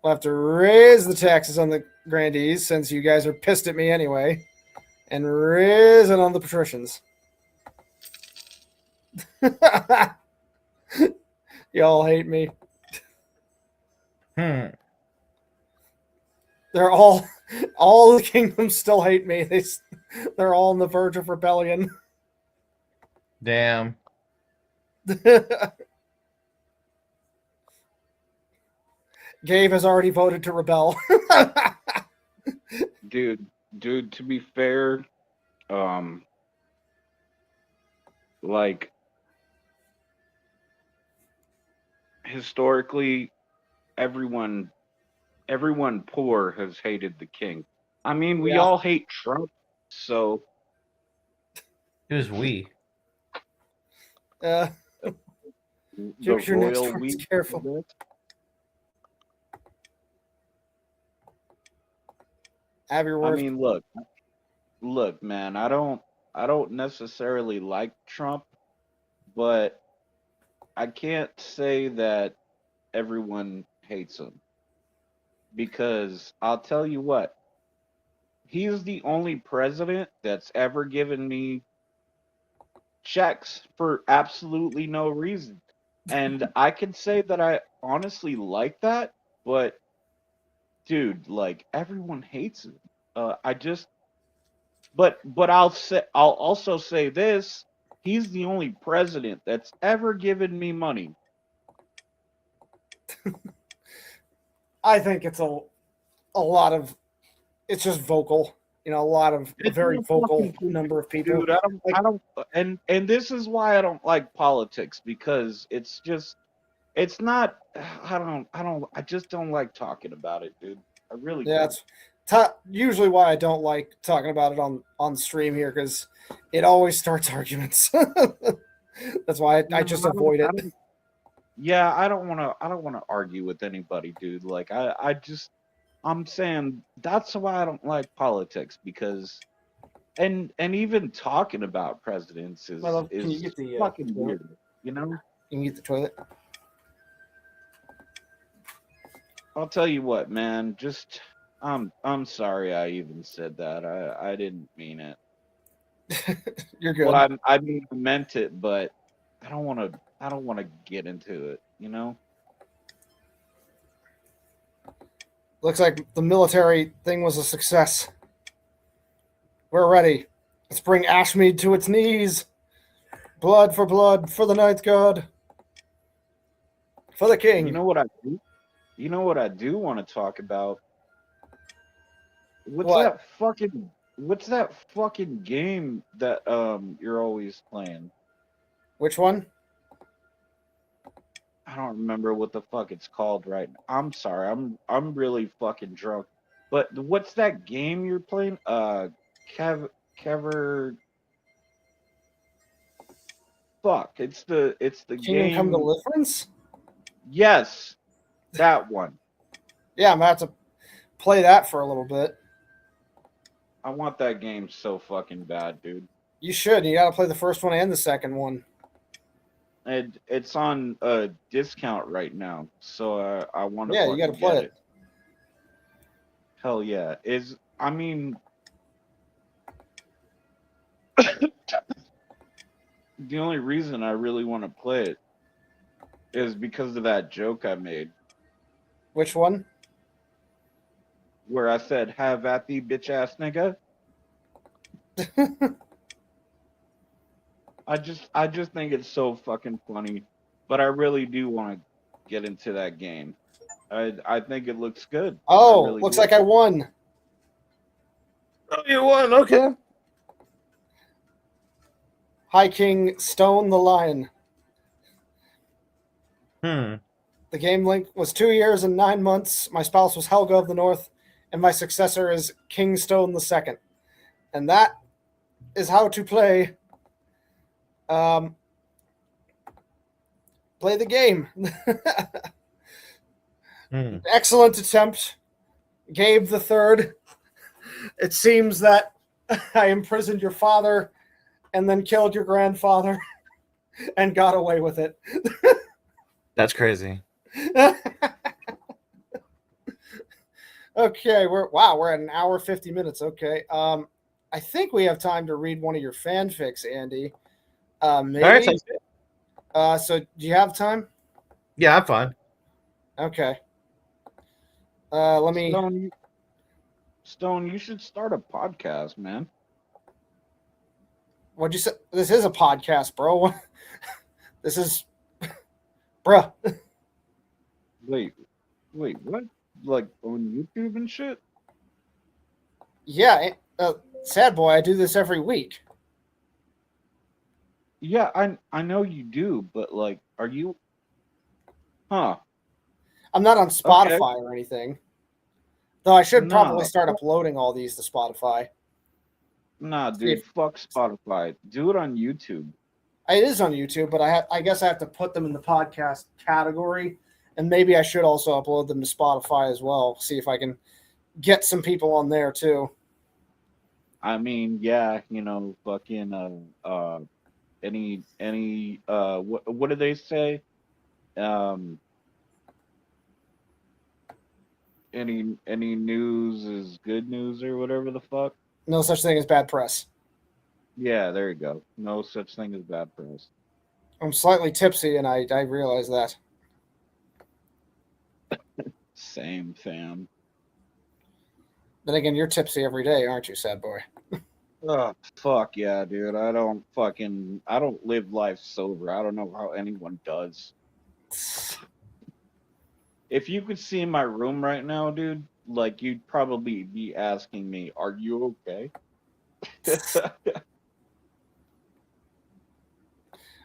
We'll have to raise the taxes on the grandees since you guys are pissed at me anyway. And raise it on the patricians. Y'all hate me. They're all the kingdoms still hate me. They're all on the verge of rebellion. Damn. Gabe has already voted to rebel. Dude, to be fair, like historically everyone poor has hated the king. I mean, we all hate Trump, so Who's we? Choose your next royal words we. careful. Have your I words. mean, look, man. I don't necessarily like Trump, but I can't say that everyone hates him because I'll tell you what. He's the only president that's ever given me checks for absolutely no reason. And I can say that I honestly like that, but dude, like everyone hates him. I just but I'll also say this, he's the only president that's ever given me money. I think it's a lot of. It's just vocal. A lot of a It's very not vocal fucking number of people. dude, I don't and this is why I don't like politics because it's just it's not I just don't like talking about it, dude. I really Yeah, don't. it's usually why I don't like talking about it on stream here because it always starts arguments. That's why I No, just I don't avoid it. yeah, I don't wanna argue with anybody, dude. Like I'm saying that's why I don't like politics because and even talking about presidents My love, can you is get the fucking toilet? weird, you know? Can you get the toilet? I'll tell you what, man, just I'm sorry I even said that. I didn't mean it. You're good. Well, I mean I meant it, but I don't wanna get into it, you know? Looks like the military thing was a success. We're ready. Let's bring Ashmead to its knees. Blood for the Night God. For the king. You know what I do? You know what I do want to talk about? What? What's that fucking game that you're always playing? Which one? I don't remember what the fuck it's called right now. I'm sorry. I'm really fucking drunk. But what's that game you're playing? Kever fuck. It's the Kingdom Come game. Deliverance? Yes, that one. Yeah, I'm about to play that for a little bit. I want that game so fucking bad, dude. You should. You got to play the first one and the second one. And it's on a discount right now, so I want to Yeah, you got to fucking play get it. Hell yeah! I mean, the only reason I really want to play it is because of that joke I made, Which one? where I said "Have at thee, bitch ass nigga." I just think it's so fucking funny, but I really do want to get into that game. I think it looks good. I Oh, really looks do. like I won. Oh, you won. Okay. High King Stone the Lion. Hmm. The game length was 2 years and 9 months. My spouse was Helga of the North, and my successor is King Stone the Second. And that is how to play. Play the game. Excellent attempt, Gabe the Third. It seems that I imprisoned your father and then killed your grandfather and got away with it. That's crazy. Okay, we're at an hour 50 minutes. Okay. I think we have time to read one of your fanfics, Andy. Maybe. All right. Sounds good. So do you have time? Yeah, I'm fine. Okay. Let me. Stone, you should start a podcast, man. What'd you say? This is a podcast, bro. This is, bruh. Wait, what? Like on YouTube and shit? Yeah, sad boy. I do this every week. Yeah, I know you do, but like, are you? Huh? I'm not on Spotify or anything. Though I should probably No. start uploading all these to Spotify. Nah, dude, fuck Spotify. Do it on YouTube. It is on YouTube, but I guess I have to put them in the podcast category, and maybe I should also upload them to Spotify as well. See if I can get some people on there too. I mean, yeah, fucking what do they say? Um, any news is good news or whatever the fuck. No such thing as bad press. Yeah, there you go. No such thing as bad press. I'm slightly tipsy, and I realize that. Same, fam. Then again, you're tipsy every day, aren't you, sad boy? Oh, fuck yeah, dude. I don't live life sober. I don't know how anyone does. If you could see my room right now, dude, like you'd probably be asking me, "Are you okay?"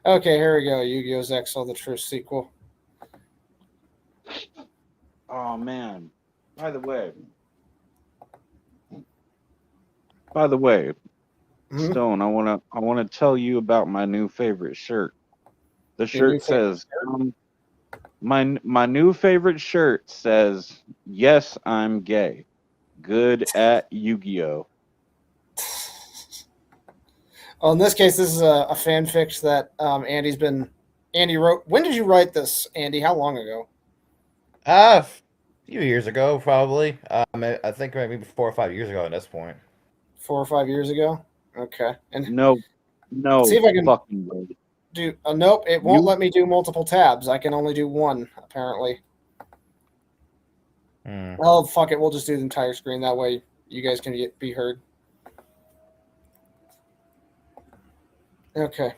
Okay, here we go. Yu-Gi-Oh! Zexal, the true sequel. Oh man. By the way, Mhm. Stone, I wanna tell you about my new favorite shirt. The Your shirt new favorite says my new favorite shirt says, "Yes, I'm gay. Good at Yu-Gi-Oh." Oh, in this case, this is a fanfic that Andy wrote. When did you write this, Andy? How long ago? A few years ago, probably. I think maybe 4 or 5 years ago at this point. 4 or 5 years ago. Okay, and No, see no if I can fucking way. do. Nope, it won't You let me do multiple tabs. I can only do one apparently. Hmm. Oh fuck it, we'll just do the entire screen. That way, you guys can be heard. Okay.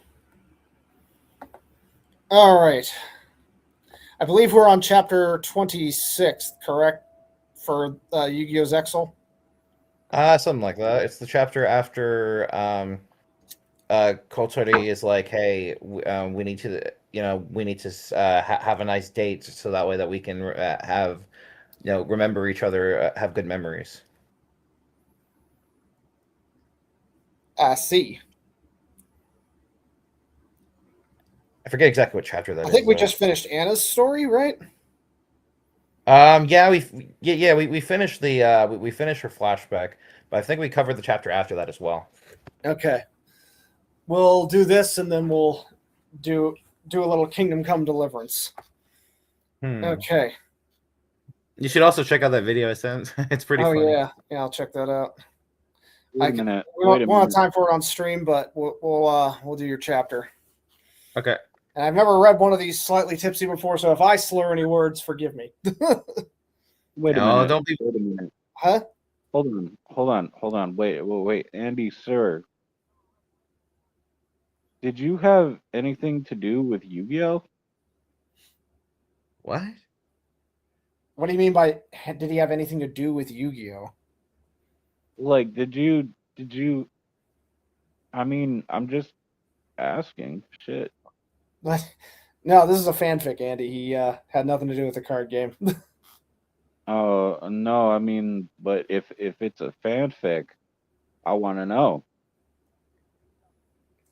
All right. I believe we're on chapter 26, correct? For Yu-Gi-Oh! Zexal. Something like that. It's the chapter after Kotori is like, "Hey, we need to, have a nice date, so that way that we can have, remember each other, have good memories." I see. I forget exactly what chapter that I is. think we though. just finished Anna's story, right? Yeah, we finished we finished her flashback, but I think we covered the chapter after that as well. Okay. We'll do this, and then we'll do a little Kingdom Come Deliverance. Okay. You should also check out that video I sent. It's pretty Oh funny. yeah, I'll check that out. wait a minute. We Wait a won't have minute. time for it on stream, but we'll do your chapter. Okay. And I've never read one of these slightly tipsy before, so if I slur any words, forgive me. Wait a No, minute. don't be. Wait a minute. Huh? Hold on. Wait. Andy, sir. Did you have anything to do with Yu-Gi-Oh? What? What do you mean by did he have anything to do with Yu-Gi-Oh? Like, did you I mean, I'm just asking. Shit. No, this is a fanfic, Andy. He had nothing to do with the card game. No, I mean, but if it's a fanfic, I want to know.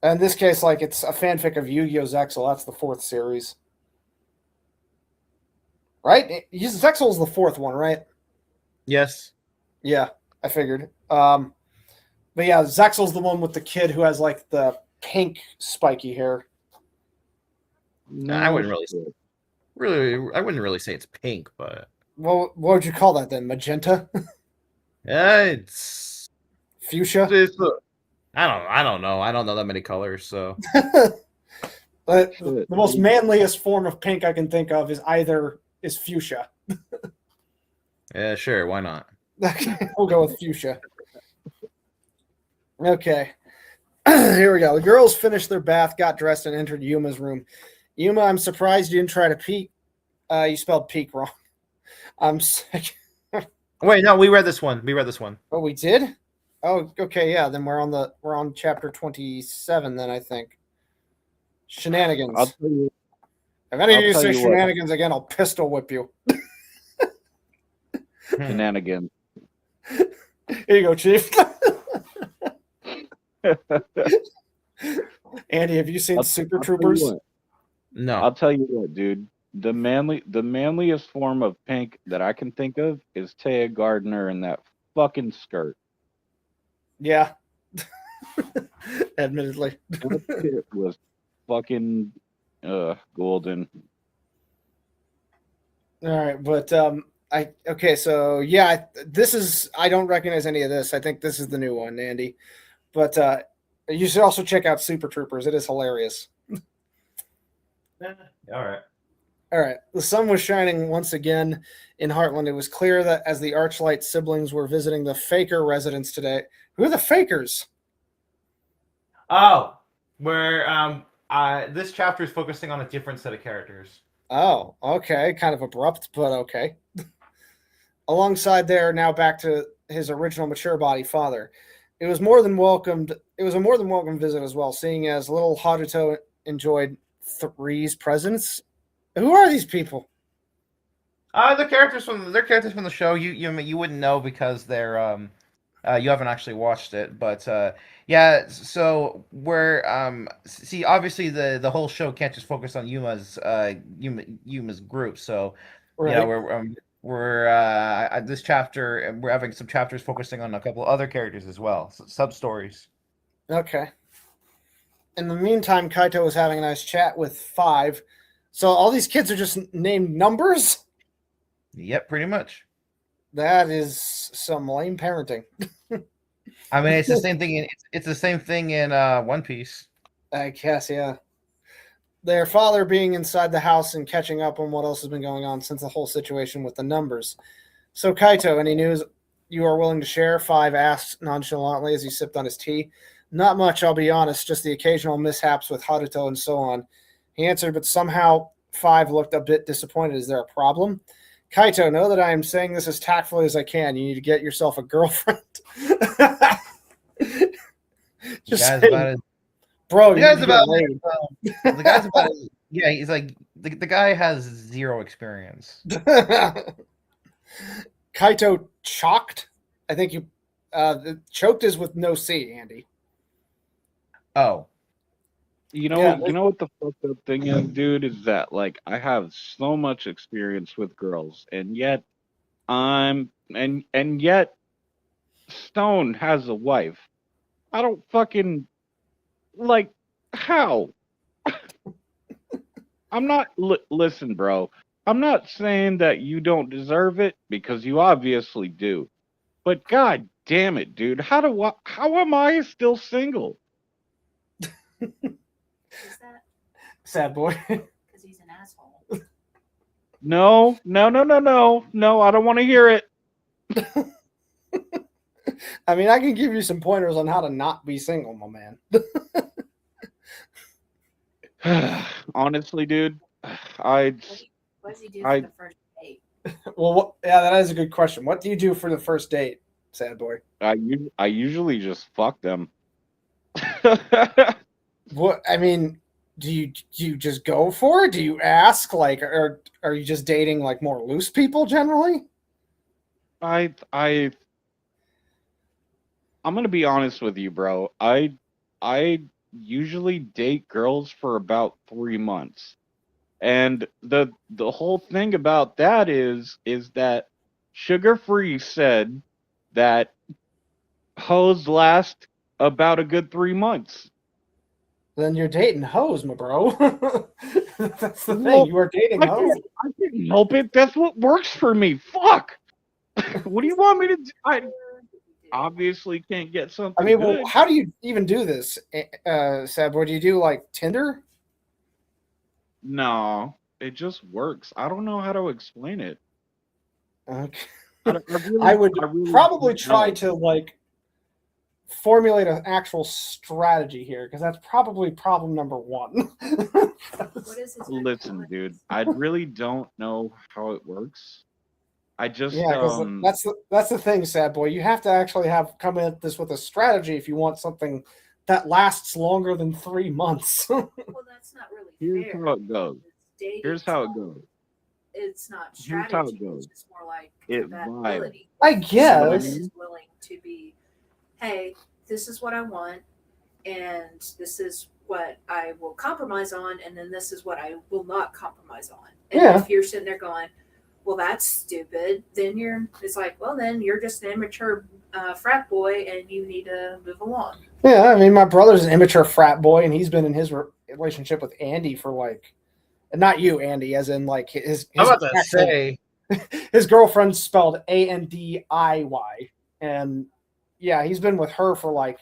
In this case, like it's a fanfic of Yu-Gi-Oh! Zexal. That's the 4th series, right? Zexal's the 4th one, right? Yes. Yeah, I figured. But yeah, Zexal's the one with the kid who has like the pink spiky hair. No, I wouldn't shit. I wouldn't really say it's pink, but What would you call that then? Magenta? yeah, it's Fuchsia? I don't know. I don't know that many colors, so But Shit. the most manliest form of pink I can think of is fuchsia. yeah, sure, why not? Okay, we'll go with fuchsia. Okay. Here we go. The girls finished their bath, got dressed, and entered Yuma's room. Yuma, I'm surprised you didn't try to peek. You spelled peek wrong. I'm sick. Wait, no, we read this one. Oh, we did? Oh, okay, yeah. Then we're on chapter 27. Then I think shenanigans. I'll tell you. If any of I'll you tell say you what. shenanigans again, I'll pistol whip you. Shenanigans. Here you go, Chief. Andy, have you seen Super I'll tell you Troopers? what. No. I'll tell you what, dude. The manliest form of pink that I can think of is Taya Gardner in that fucking skirt. Yeah. Admittedly. That shit was fucking golden. All right, but I don't recognize any of this. I think this is the new one, Andy. But you should also check out Super Troopers. It is hilarious. All right. All right. The sun was shining once again in Heartland. It was clear that as the Archlight siblings were visiting the Faker residence today. Who are the Fakers? Oh, where this chapter is focusing on a different set of characters. Oh, okay. Kind of abrupt, but okay. Alongside there, now back to his original mature body father. It was a more than welcome visit as well, seeing as little Haruto enjoyed Three's presence. Who are these people? They're characters from the show. You wouldn't know because they're you haven't actually watched it, but yeah. So we're see, obviously the whole show can't just focus on Yuma's group. So Right. yeah, we're this chapter, and we're having some chapters focusing on a couple other characters as well, sub stories. Okay. In the meantime, Kaito was having a nice chat with Five. So all these kids are just named numbers? Yep, pretty much. That is some lame parenting. I mean, it's the same thing. It's the same thing in One Piece. I guess, yeah. Their father being inside the house and catching up on what else has been going on since the whole situation with the numbers. So Kaito, any news you are willing to share? Five asked nonchalantly as he sipped on his tea. Not much, I'll be honest, just the occasional mishaps with Haruto and so on. He answered, but somehow Five looked a bit disappointed. Is there a problem? Kaito, know that I am saying this as tactfully as I can. You need to get yourself a girlfriend. Just Guy's saying, about it. bro, The you guy's need to get about laid. the guy's about it. Yeah, he's like the guy has zero experience. Kaito chalked. I think you choked is with no C, Andy. Oh, You know, Yeah, you know what the fucked up thing is, dude, is that like I have so much experience with girls, and yet and yet Stone has a wife. I don't fucking like how. I'm not listen, bro. I'm not saying that you don't deserve it because you obviously do. But god damn it, dude. How am I still single? Is that sad boy. because he's an asshole? No, no, no, no, no. No, I don't want to hear it. I mean, I can give you some pointers on how to not be single, my man. Honestly, dude, What does he do for I- the first date? Well, yeah, that is a good question. What do you do for the first date, sad boy? I usually just fuck them. What I mean, do you just go for it? Do you ask, like, or are you just dating like more loose people generally? I'm gonna be honest with you, bro. I usually date girls for about 3 months, and the whole thing about that is that Sugar Free said that hoes last about a good 3 months. Then you're dating hoes, my bro. That's the thing. Well, You are dating I hoes. can't help it. That's what works for me. Fuck. What do you want me to do? I obviously can't get something I mean, good. well, how do you even do this, sad boy? Do you do like Tinder? No, it just works. I don't know how to explain it. Okay. I would really probably don't try know. to like formulate an actual strategy here because that's probably problem number one. What is his Listen, dude, I really don't know how it works. I just Yeah, because that's the thing, sad boy. You have to actually come at this with a strategy if you want something that lasts longer than 3 months. Well, that's not really here's fair. how it goes. Dating Here's how it style, goes. It's not Here's how it strategy. goes. It's just more like It compatibility. I You know what I guess. mean? Is willing to be, hey, this is what I want, and this is what I will compromise on, and then this is what I will not compromise on. And Yeah. if you're sitting there going, well, that's stupid, then it's like, well, then you're just an immature frat boy, and you need to move along. Yeah, I mean, my brother's an immature frat boy, and he's been in his relationship with Andy for like, not you, Andy, as in like his I'm about to actual- say, his girlfriend spelled Andiy, and yeah, he's been with her for like,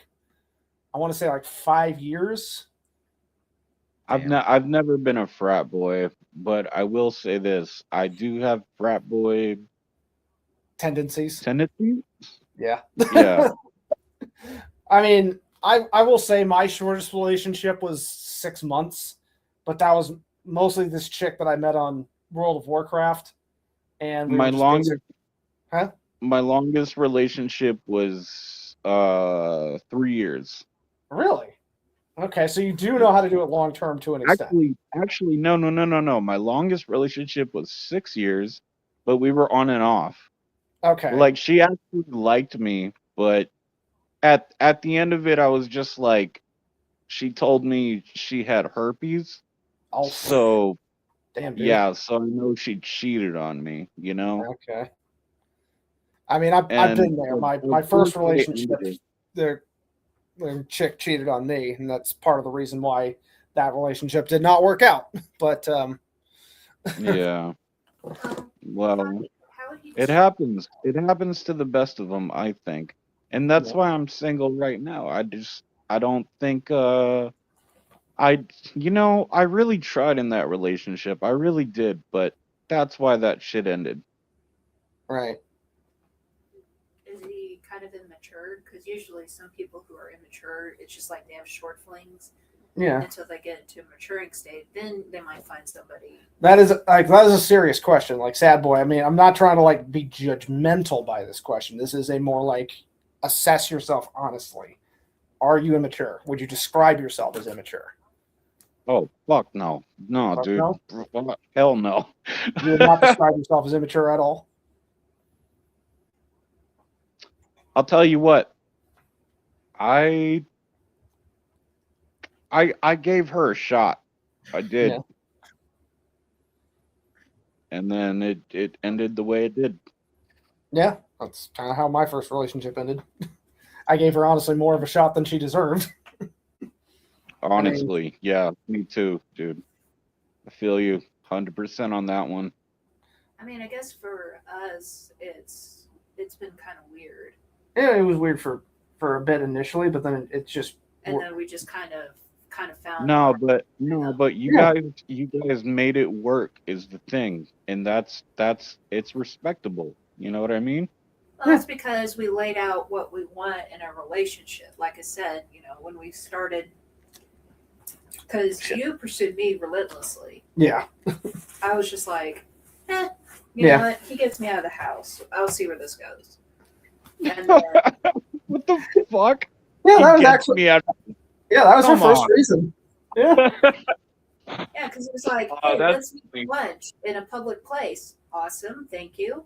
I want to say like 5 years. I've never been a frat boy, but I will say this: I do have frat boy Tendencies. tendencies. Yeah. Yeah. I mean, I will say my shortest relationship was 6 months, but that was mostly this chick that I met on World of Warcraft, and we My were just longest basic- Huh? my longest relationship was 3 years. Really? Okay, so you do know how to do it long term to an extent. Actually, no. My longest relationship was 6 years, but we were on and off. Okay. Like she actually liked me, but at the end of it, I was just like, she told me she had herpes. Oh, So damn, dude. yeah, so I know she cheated on me, you know. Okay. I mean, I've And been there. My of first course they relationship, ended. the chick cheated on me, and that's part of the reason why that relationship did not work out. But Yeah. Well, How would you it happens. It happens to the best of them, I think. And that's Yeah. why I'm single right now. I don't think I really tried in that relationship. I really did, but that's why that shit ended. right. Is he kind of immature? Because usually some people who are immature, it's just like they have short flings Yeah. until they get into a maturing state. Then they might find somebody. That is a serious question. Like, sad boy. I mean, I'm not trying to like be judgmental by this question. This is a more like assess yourself honestly. Are you immature? Would you describe yourself as immature? Oh, fuck no. No, Fuck dude. no? Hell no. You would not describe yourself as immature at all. I'll tell you what. I gave her a shot. I did. Yeah. And then it ended the way it did. Yeah, that's kind of how my first relationship ended. I gave her honestly more of a shot than she deserved. Honestly, yeah, me too, dude. I feel you 100% on that one. I mean, I guess for us, it's been kind of weird, Yeah, it was weird for a bit initially, but then it's just and then we just kind of found. No, but you Yeah. guys made it work is the thing, and that's it's respectable. You know what I mean? Well, that's because we laid out what we want in a relationship. Like I said, when we started, because you pursued me relentlessly. yeah. I was just like, you Yeah. know what? He gets me out of the house. I'll see where this goes. And then, What the fuck? Yeah, He that was gets actually me out. her Come first on. reason. Yeah. yeah, because it was like, Oh, hey, that's let's meet for lunch in a public place. Awesome, thank you.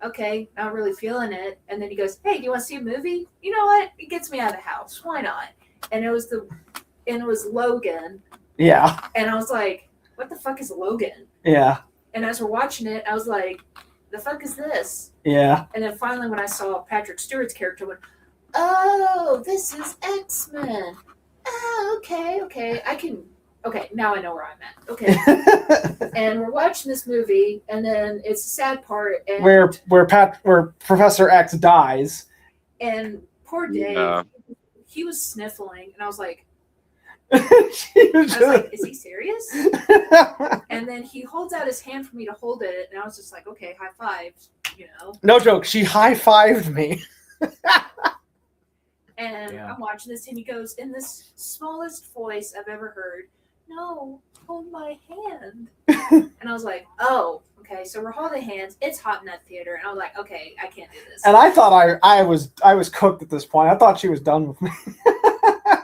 Okay, not really feeling it. And then he goes, hey, do you want to see a movie? You know what? It gets me out of the house. Why not? And it was Logan. Yeah. And I was like, what the fuck is Logan? Yeah. And as we're watching it, I was like, the fuck is this? Yeah. And then finally, when I saw Patrick Stewart's character, I went, oh, this is X-Men. Oh, okay. Okay, now I know where I'm at. Okay. And we're watching this movie, and then it's a sad part. And, where Professor X dies. And poor Dave, Yeah. he was sniffling, and I was like, She was is he serious? And then he holds out his hand for me to hold it, and I was just like, okay, high five, No joke. She high-fived me. And Yeah. I'm watching this, and he goes in this smallest voice I've ever heard, no, hold my hand. And I was like, oh, okay, so we're holding hands. It's hot in that theater. And I was like, okay, I can't do this. And I thought I was cooked at this point. I thought she was done with me.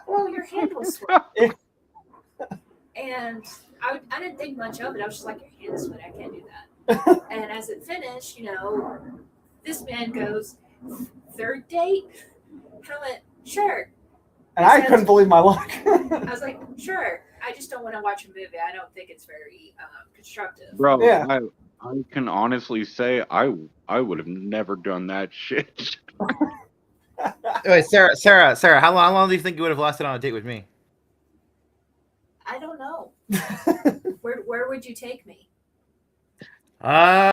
Well, your hand was sweaty. And I didn't think much of it. I was just like, your hand is sweaty. I can't do that. And as it finished, this man goes, third date? And I went, sure. And I couldn't believe my luck. I was like, sure. I just don't want to watch a movie. I don't think it's very constructive. Bro, Yeah. I can honestly say I would have never done that shit. Wait, Sarah, how long do you think you would have lasted on a date with me? I don't know. Where would you take me? I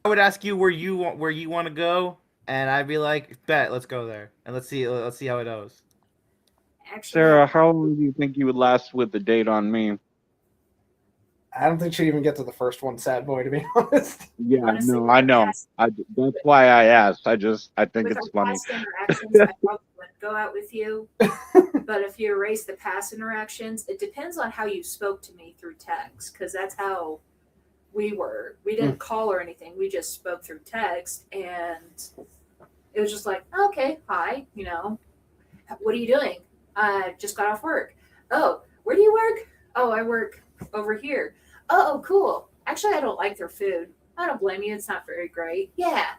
would ask you where you want to go, and I'd be like, bet, let's go there, and let's see how it goes. Actually, Sarah, how long do you think you would last with the date on me? I don't think she'd even get to the first one, sad boy, to be honest. Yeah, honestly, no, I know. That's why I asked. I think with it's our funny. past interactions, I probably wouldn't go out with you. But if you erase the past interactions, it depends on how you spoke to me through text, because that's how we were. We didn't call or anything. We just spoke through text, and it was just like, okay, hi, what are you doing? I just got off work. Oh, where do you work? Oh, I work over here. Oh, cool. Actually, I don't like their food. I don't blame you. It's not very great. Yeah.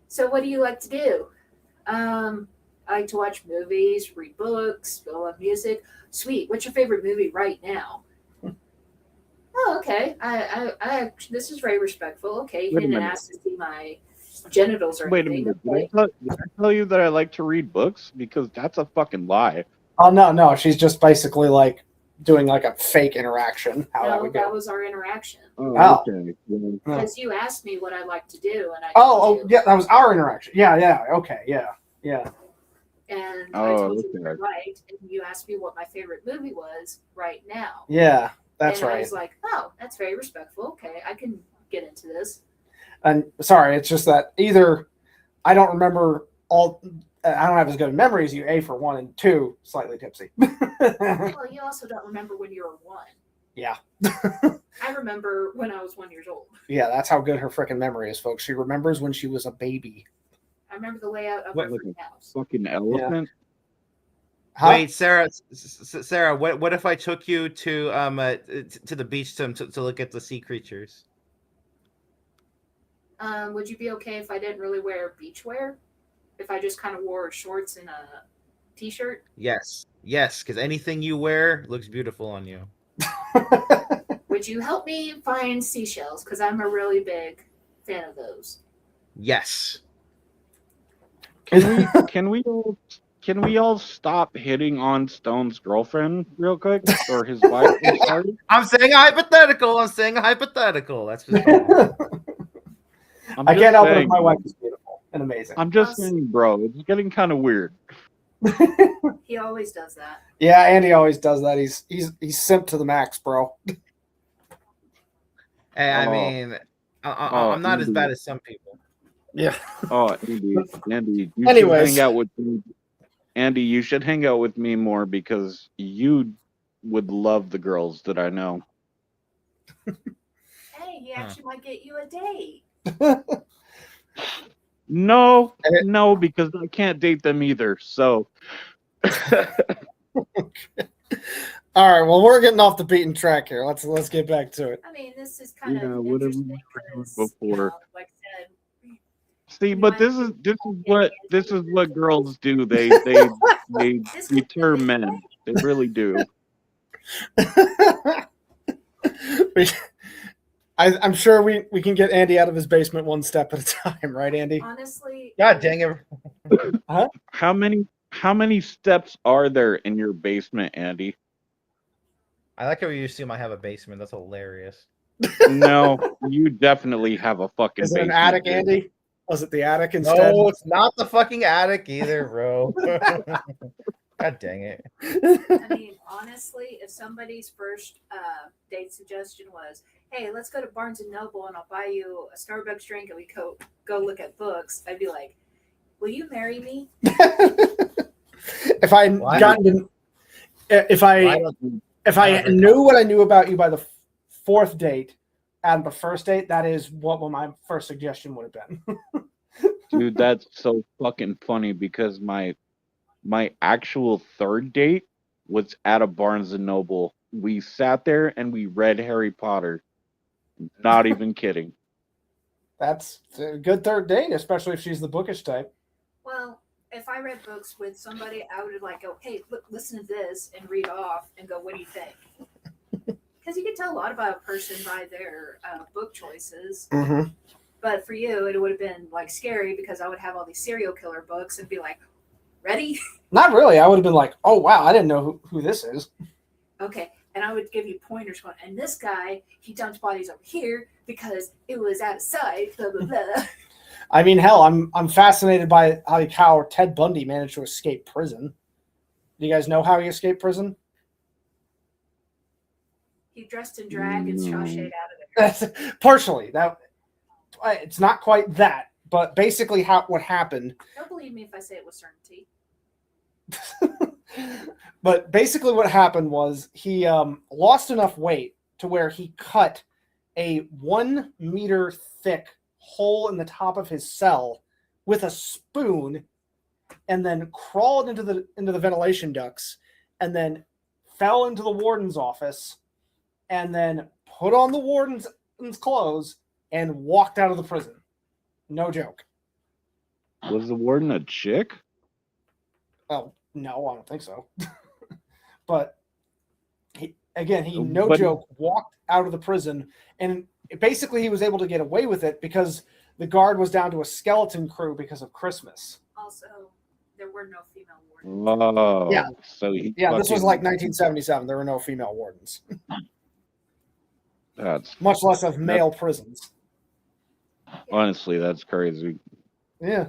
So what do you like to do? I like to watch movies, read books, I love music. Sweet. What's your favorite movie right now? Oh, okay. I this is very respectful. Okay, you Wait a didn't minute. ask to see my genitals or Wait a anything. minute. Okay. Did I tell you that I like to read books? Because that's a fucking lie. Oh, no. She's just basically like doing like a fake interaction. How that No, would that go. was our interaction. Oh. Okay. Yeah. Because you asked me what I like to do, and I Oh, told you. yeah, that was our interaction. Yeah. Okay, yeah. And I Oh, told you what I okay. liked, and you asked me what my favorite movie was right now. Yeah, that's and I right. was like, oh, that's very respectful. Okay, I can get into this. And sorry, it's just that either I don't remember all. I don't have as good a memory as you. A for one, and two, slightly tipsy. Well, you also don't remember when you were one. Yeah. I remember when I was 1 year old. Yeah, that's how good her freaking memory is, folks. She remembers when she was a baby. I remember the layout of What, our like free house. Fucking elephant. Huh? Wait, Sarah, what if I took you to the beach to look at the sea creatures? Would you be okay if I didn't really wear beach wear? If I just kind of wore shorts and a t-shirt? Yes, because anything you wear looks beautiful on you. Would you help me find seashells? Because I'm a really big fan of those. Yes. Can we all stop hitting on Stone's girlfriend real quick, or his wife? I'm sorry. I'm saying a hypothetical. That's just all. I can't help it if saying, my wife is beautiful and amazing. I'm just saying, bro. It's getting kind of weird. He always does that. Yeah, Andy always does that. He's simp to the max, bro. Hey, I Oh. mean, I'm not as bad as some people. Yeah. Oh, Andy, you Anyways. should hang out with me. Andy, you should hang out with me more because you would love the girls that I know. Hey, he actually might get you a date. No, because I can't date them either. So, All right. Well, we're getting off the beaten track here. Let's get back to it. I mean, this is kind Yeah, of whatever interesting we were doing because, before. like I said, see, but this is what girls do. They deter men. They really do. I'm sure we can get Andy out of his basement one step at a time, right, Andy? honestly, God dang it! How many steps are there in your basement, Andy? I like how you assume I have a basement. That's hilarious. No, you definitely have a fucking Is it an basement, attic, dude. Andy? Was it the attic instead? No, it's not the fucking attic either, bro. God dang it! I mean, honestly, if somebody's first date suggestion was, "Hey, let's go to Barnes and Noble and I'll buy you a Starbucks drink and we go look at books," I'd be like, "Will you marry me?" If I Why? gotten to, if I knew what I knew about you by the fourth date and the first date, that is what my first suggestion would have been. Dude, that's so fucking funny because my actual third date was at a Barnes and Noble. We sat there and we read Harry Potter. Not even kidding. That's a good third date, especially if she's the bookish type. Well, if I read books with somebody, I would like go, hey, look, listen to this and read off and go, what do you think? Because you can tell a lot about a person by their book choices. Mm-hmm. But for you, it would have been like scary because I would have all these serial killer books and be like, ready? Not really. I would have been like, oh, wow, I didn't know who this is. Okay. And I would give you pointers going, and this guy, he dumped bodies over here because it was out of sight, blah, blah, blah. I mean, hell, I'm fascinated by how Ted Bundy managed to escape prison. Do you guys know how he escaped prison? He dressed in drag and shot shade out of there. That's partially. That it's not quite that, but basically what happened. Don't believe me if I say it with certainty. But basically what happened was he lost enough weight to where he cut a 1 meter thick hole in the top of his cell with a spoon and then crawled into the ventilation ducts and then fell into the warden's office and then put on the warden's clothes and walked out of the prison. No joke. Was the warden a chick? Oh, no, I don't think so. But he But- joke, walked out of the prison, and basically he was able to get away with it because the guard was down to a skeleton crew because of Christmas. Also, there were no female wardens. Oh, Yeah. So he Yeah, this was fucking- like 1977. There were no female wardens, That's much less of male prisons. honestly, that's crazy. Yeah.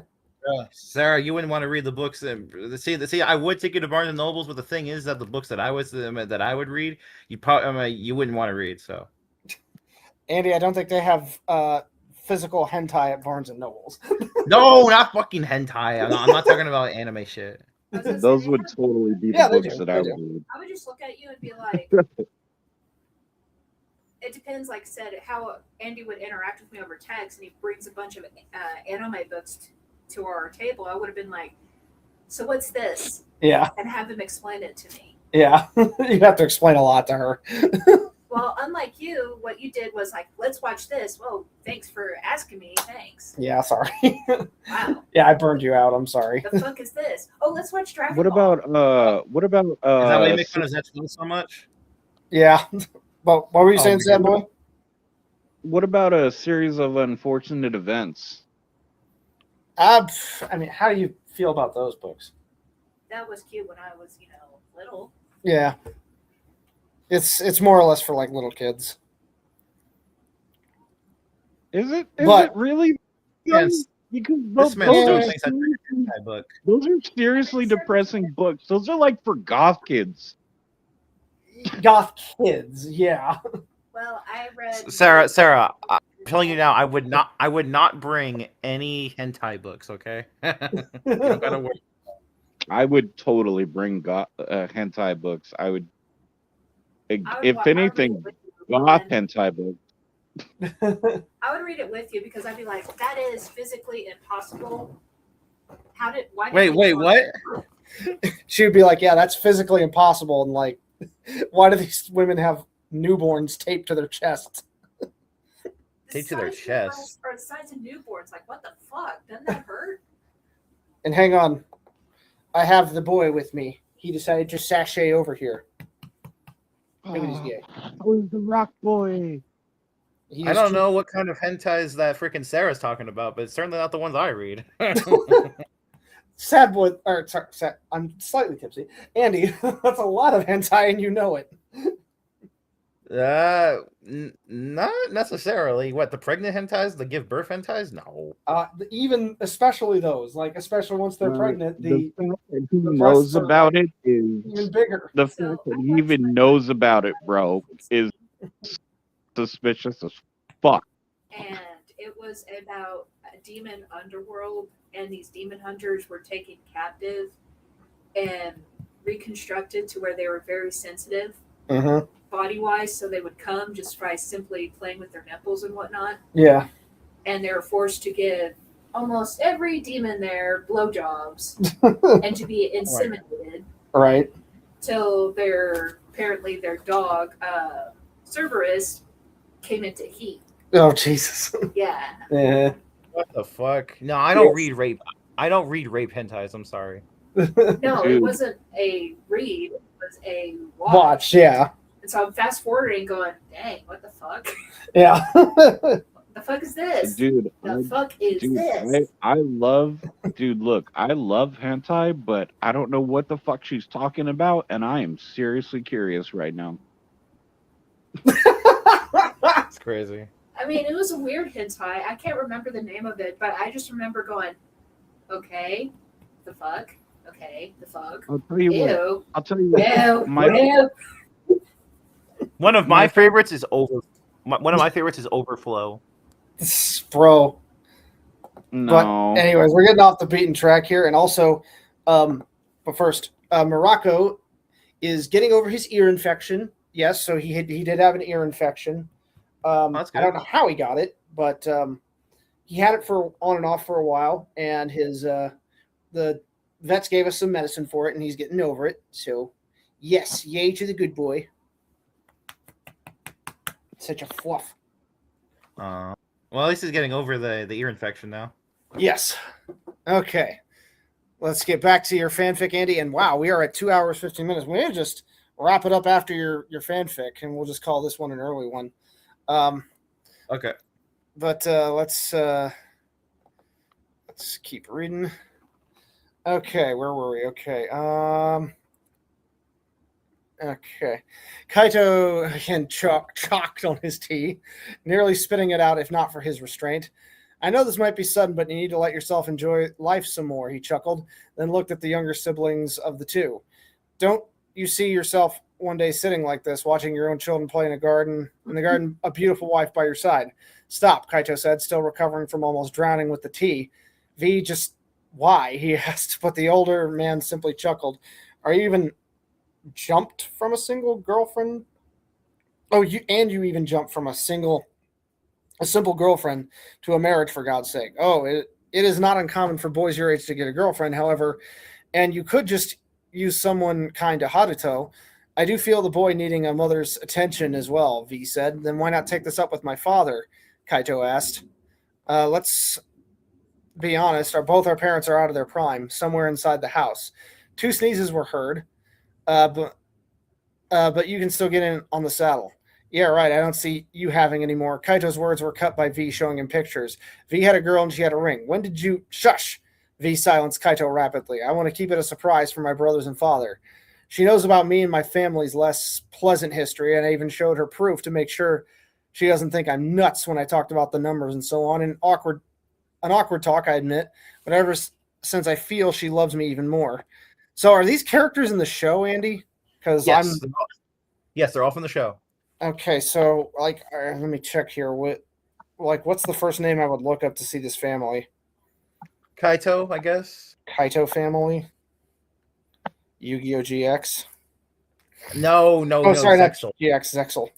Sarah, you wouldn't want to read the books. See, I would take you to Barnes and Nobles, but the thing is that the books that I would read, you wouldn't want to read. So, Andy, I don't think they have physical hentai at Barnes and Nobles. no, not fucking hentai. I'm not talking about anime shit. I was gonna say, Those they would have- totally be Yeah, the they books do, that I they would do. read. I would just look at you and be like, it depends, like I said, how Andy would interact with me over text, and he brings a bunch of anime books to our table. I would have been like, so what's this? Yeah, And have him explain it to me. yeah. You have to explain a lot to her. Well, unlike you, what you did was like, let's watch this. Well, thanks for asking me. Thanks. Yeah, sorry. Wow. Yeah, I burned you out. I'm sorry. The fuck is this? Oh, let's watch Dragon What Ball. about What about Is that why you make fun of Zetsu so much? Yeah. But what were you Oh, saying, Sad Boy? What about a series of unfortunate events? I mean, how do you feel about those books? That was cute when I was, little. Yeah. It's more or less for like little kids. Is it But- really? Yes. Because This man those- still thinks that's a hentai book. those are seriously depressing books. Those are like for goth kids. Goth kids, yeah. Well, I read Sarah, I'm telling you now, I would not bring any hentai books. Okay, you don't gotta worry. I would totally bring hentai books. I would, I would if wa- I would read anything, it with you, goth and hentai books. I would read it with you because I'd be like, that is physically impossible. Why did Wait, we do what? it? She would be like, yeah, that's physically impossible. And like, why do these women have newborns taped to their chests? The Taped to their size of chest. mice Are the size of newborns. Like, what the fuck? Doesn't that hurt? And hang on, I have the boy with me. He decided to sashay over here. Maybe he's gay. Who's the rock boy? He I is don't too- know what kind of hentais that freaking Sarah's talking about, but it's certainly not the ones I read. Sad boy, or sorry, sad, I'm slightly tipsy. Andy, that's a lot of hentai, and you know it. Not necessarily. What, the pregnant hentais, the give birth hentais? No. Even especially those, like especially once they're pregnant, The the fact that he the knows breasts are, about it is even bigger. the So, fact that I he watched even my knows friend- about it, bro, is suspicious as fuck. And it was about a demon underworld, and these demon hunters were taken captive and reconstructed to where they were very sensitive Mm-hmm. body wise, so they would come just by simply playing with their nipples and whatnot. Yeah. And they were forced to give almost every demon there blowjobs and to be inseminated Right. till apparently their dog, Cerberus, came into heat. Oh Jesus. Yeah. Yeah. What the fuck? No, I don't read rape. I don't read rape hentais. I'm sorry. No, it Dude. wasn't a read. It was a Watch, yeah. And so I'm fast forwarding, going, "Dang, what the fuck? Yeah. The fuck is this? Dude, The fuck is this?" I love, dude, look, I love hentai, but I don't know what the fuck she's talking about, and I am seriously curious right now. It's crazy. I mean, it was a weird hentai. I can't remember the name of it, but I just remember going, "Okay, the fuck? Okay, the fuck? I'll tell you what. Ew, I'll tell you what. ew, My- ew." One of my favorites is One of my favorites is Overflow. Bro. No. But anyways, we're getting off the beaten track here, and also, but first, Morocco is getting over his ear infection. Yes, so he did have an ear infection. That's good. I don't know how he got it, but he had it for on and off for a while, and his the vets gave us some medicine for it, and he's getting over it. So, yes, yay to the good boy. Such a fluff. Well, at least he's getting over the ear infection now. Yes. Okay. Let's get back to your fanfic, Andy. And wow, we are at 2 hours, 15 minutes. We may just wrap it up after your fanfic, and we'll just call this one an early one. Okay. But let's keep reading. Okay, where were we? Okay. Okay. Kaito again chalked on his tea, nearly spitting it out if not for his restraint. I know this might be sudden, but you need to let yourself enjoy life some more, he chuckled, then looked at the younger siblings of the two. Don't you see yourself one day sitting like this, watching your own children play in the garden, a beautiful wife by your side? Stop, Kaito said, still recovering from almost drowning with the tea. V, just why? He asked, but the older man simply chuckled. Are you even jumped from a single girlfriend? Oh, you even jumped from a simple girlfriend to a marriage, for God's sake. Oh, it is not uncommon for boys your age to get a girlfriend, however, and you could just use someone kind of Haruto. I do feel the boy needing a mother's attention as well, V said. Then why not take this up with my father? Kaito asked. Let's be honest, both our parents are out of their prime, somewhere inside the house. 2 sneezes were heard, but you can still get in on the saddle. Yeah, right, I don't see you having any more. Kaito's words were cut by V, showing him pictures. V had a girl and she had a ring. When did you... Shush! V silenced Kaito rapidly. I want to keep it a surprise for my brothers and father. She knows about me and my family's less pleasant history, and I even showed her proof to make sure she doesn't think I'm nuts when I talked about the numbers and so on. An awkward talk, I admit, but ever since I feel she loves me even more. So are these characters in the show, Andy? Because Yes. Yes, they're all from the show. Okay, so let me check here. What's the first name I would look up to see this family? Kaito, I guess. Kaito family. Yu-Gi-Oh! GX. No, Sorry, not Zexal. GX, Zexal.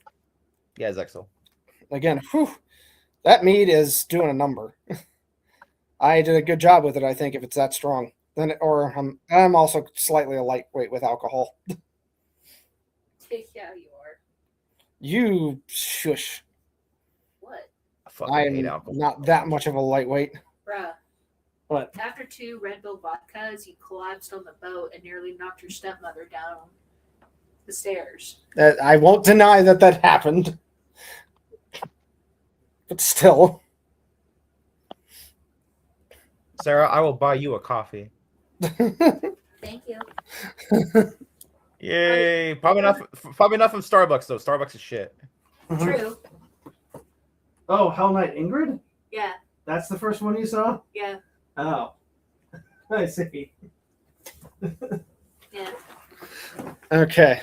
Yeah, Zexal. Again, that Mead is doing a number. I did a good job with it, I think, if it's that strong. I'm also slightly a lightweight with alcohol. Yeah, you are. You shush. What? I fucking hate I'm alcohol. not that much of a lightweight. Bruh. What? After 2 Red Bull vodkas, you collapsed on the boat and nearly knocked your stepmother down the stairs. I won't deny that happened. But still. Sarah, I will buy you a coffee. Thank you. Yay! Probably not from Starbucks though. Starbucks is shit. True. Oh, Hell Knight Ingrid? Yeah. That's the first one you saw? Yeah. Oh. I see. Yeah. Okay.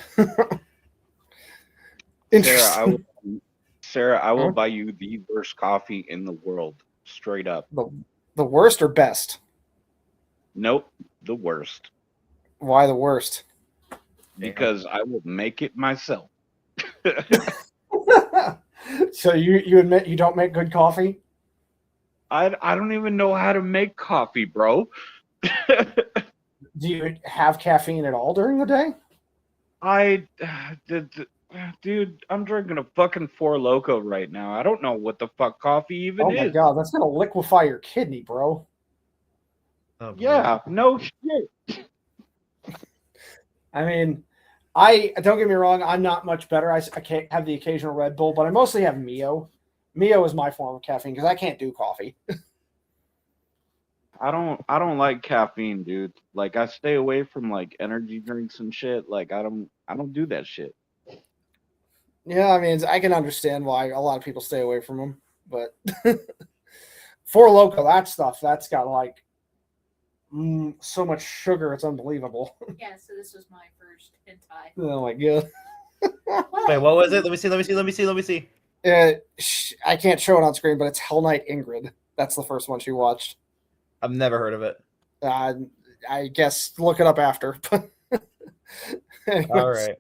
Sarah, I will Huh? buy you the worst coffee in the world, straight up. The worst or best? Nope, the worst. Why the worst? Because I will make it myself. So you admit you don't make good coffee? I don't even know how to make coffee, bro. Do you have caffeine at all during the day? Dude, I'm drinking a fucking Four Loko right now. I don't know what the fuck coffee even Oh is. my god, that's gonna liquefy your kidney, bro. Oh, boy. Yeah, no shit. I mean, I don't get me wrong. I'm not much better. I can't have the occasional Red Bull, but I mostly have Mio. Mio is my form of caffeine because I can't do coffee. I don't like caffeine, dude. Like I stay away from like energy drinks and shit. Like I don't do that shit. Yeah, I mean, I can understand why a lot of people stay away from them, but for local, that stuff that's got like so much sugar, it's unbelievable. Yeah, so this was my first hentai. Oh my god! Wait, what was it? Let me see. I can't show it on screen, but it's Hell Knight Ingrid. That's the first one she watched. I've never heard of it. I guess look it up after. Anyways, All right.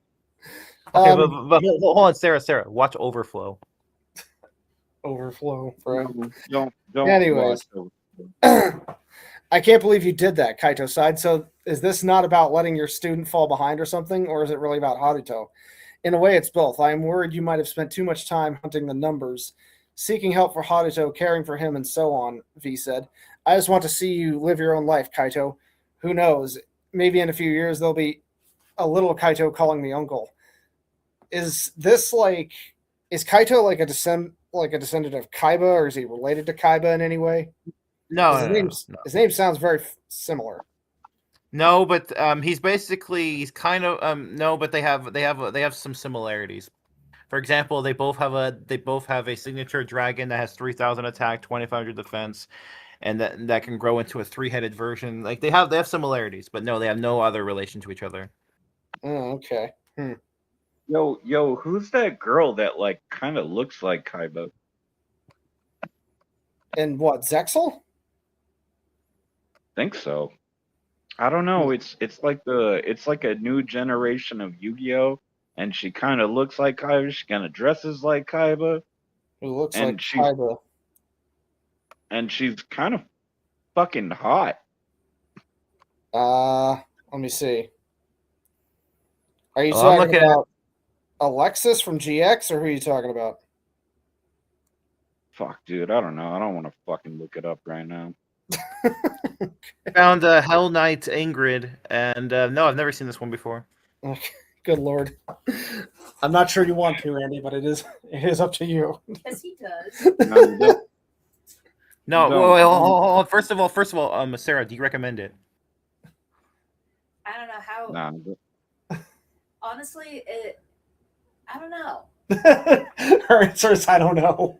Okay, but hold on, Sarah. Watch Overflow. Overflow, bro. Don't. Anyways. watch I can't believe you did that, Kaito side. So is this not about letting your student fall behind or something, or is it really about Haruto? In a way, it's both. I am worried you might have spent too much time hunting the numbers, seeking help for Haruto, caring for him, and so on, V said. I just want to see you live your own life, Kaito. Who knows? Maybe in a few years there'll be a little Kaito calling me uncle. Is Kaito like a descendant of Kaiba, or is he related to Kaiba in any way? No, His name sounds very similar. No, but he's kind of no, but they have some similarities. For example, they both have a signature dragon that has 3,000 attack, 2,500 defense, and that can grow into a 3-headed version. Like they have similarities, but no, they have no other relation to each other. Oh, okay. Yo, who's that girl that like kind of looks like Kaiba? And what, Zexel? Think so. I don't know. It's like a new generation of Yu-Gi-Oh, and she kind of looks like Kaiba. She kind of dresses like Kaiba, Who looks and like Kaiba? and she's kind of fucking hot. Let me see. Are you Oh, I'm talking looking about Alexis from GX, or who are you talking about? Fuck, dude. I don't know. I don't want to fucking look it up right now. Found Hell Knight Ingrid, and no, I've never seen this one before. Okay. Good lord. I'm not sure you want to, Andy, but it is up to you. Yes, he does. No, you don't. No, No. wait, hold on. First of all, Sarah, do you recommend it? I don't know how. Nah, Honestly, I don't know. Her answer is I don't know.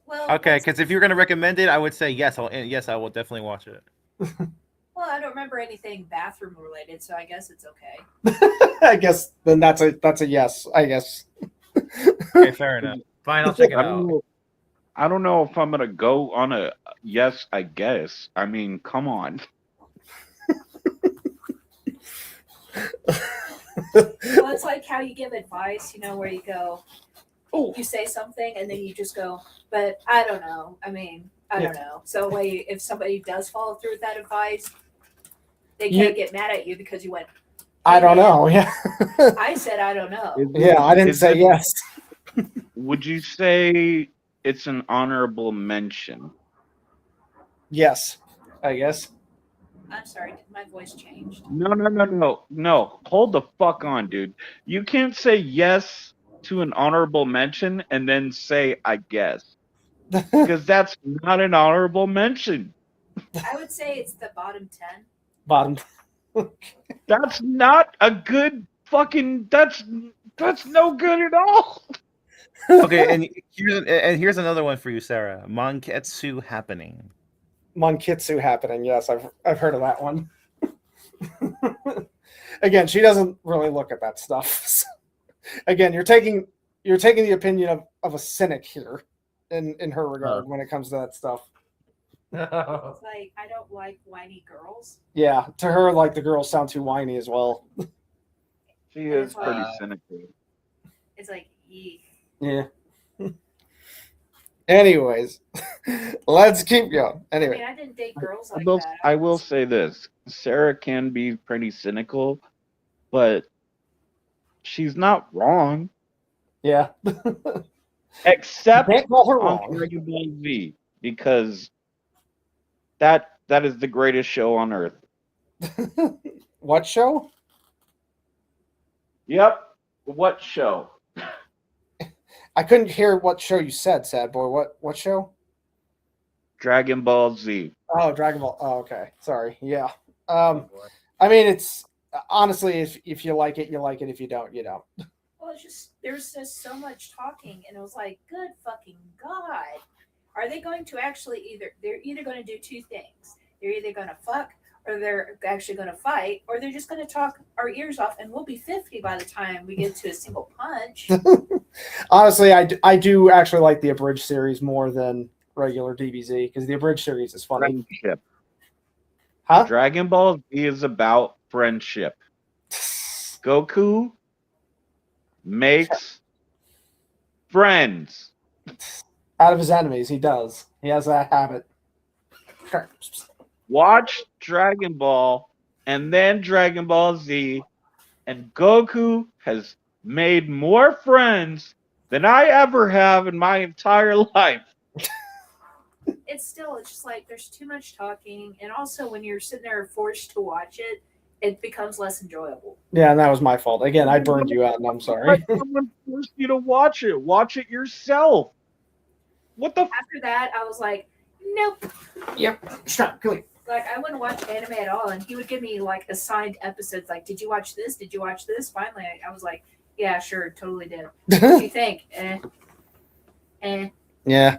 Well, Okay, that's- because if you're gonna recommend it, I would say yes. I will definitely watch it. well, I don't remember anything bathroom related, so I guess it's okay. I guess then that's a yes, I guess. Okay, fair enough. Fine, I'll check it I don't out. know. I don't know if I'm gonna go on a yes. I guess. I mean, come on. Well, it's like how you give advice, where you go, Oh, you say something and then you just go, but I don't know. I mean, I don't know. So if somebody does follow through with that advice, they can't get mad at you because you went, I don't know. Yeah. I said I don't know. Yeah, I didn't say yes. Would you say it's an honorable mention? Yes, I guess. I'm sorry, did my voice changed? No. Hold the fuck on, dude. You can't say yes to an honorable mention and then say I guess, because that's not an honorable mention. I would say it's the bottom 10. Bottom. That's not a good fucking. That's no good at all. Okay, and here's another one for you, Sarah. Monketsu Happening. Monkitsu happening. Yes, I've heard of that one. Again, she doesn't really look at that stuff. So, again, you're taking the opinion of a cynic here in her regard when it comes to that stuff. It's like, I don't like whiny girls. Yeah, to her, like the girls sound too whiny as well. She is It's pretty like- cynical. It's like, eek. Yeah. Anyways, let's keep going. I Anyway, mean, I didn't date girls like Although that. I will say this, Sarah can be pretty cynical, but she's not wrong. yeah. Except Can't call her on wrong. Dragon Ball Z, because that That is the greatest show on earth. What show? Yep. What show? I couldn't hear what show you said, sad boy. What show? Dragon Ball Z. Oh, Dragon Ball. Oh, okay. Sorry. Yeah. I mean, it's honestly, if you like it, you like it. If you don't, you don't. Well, it's just there's just so much talking, and it was like, good fucking god, are they going to actually they're either going to do two things? They're either going to fuck, or they're actually going to fight, or they're just going to talk our ears off, and we'll be 50 by the time we get to a single punch. Honestly, I do actually like the abridged series more than regular DBZ because the abridged series is funny. Friendship. Huh? Dragon Ball Z is about friendship. Goku makes friends. Out of his enemies, he does. He has that habit. Watch Dragon Ball and then Dragon Ball Z, and Goku has made more friends than I ever have in my entire life. It's just like there's too much talking, and also when you're sitting there forced to watch it, it becomes less enjoyable. Yeah, and that was my fault. Again, I burned you out, and I'm sorry. Someone forced you to watch it. Watch it yourself. What the? After that, I was like, nope. Yep. Stop. Go. Like I wouldn't watch anime at all, and he would give me like assigned episodes. Like, did you watch this? Did you watch this? Finally, I was like, yeah, sure, totally did. What do you think? Yeah.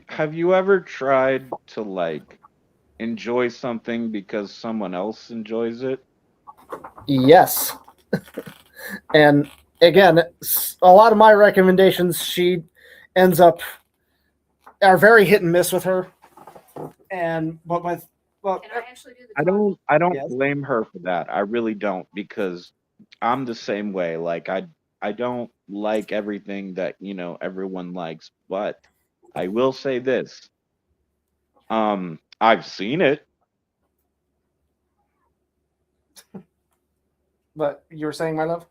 Have you ever tried to like enjoy something because someone else enjoys it? Yes. And again, a lot of my recommendations, she ends up are very hit and miss with her. And but with well, Can I actually do the I don't Yes. blame her for that. I really don't, because I'm the same way. Like I don't like everything that, everyone likes, but I will say this. I've seen it. but you were saying, my love?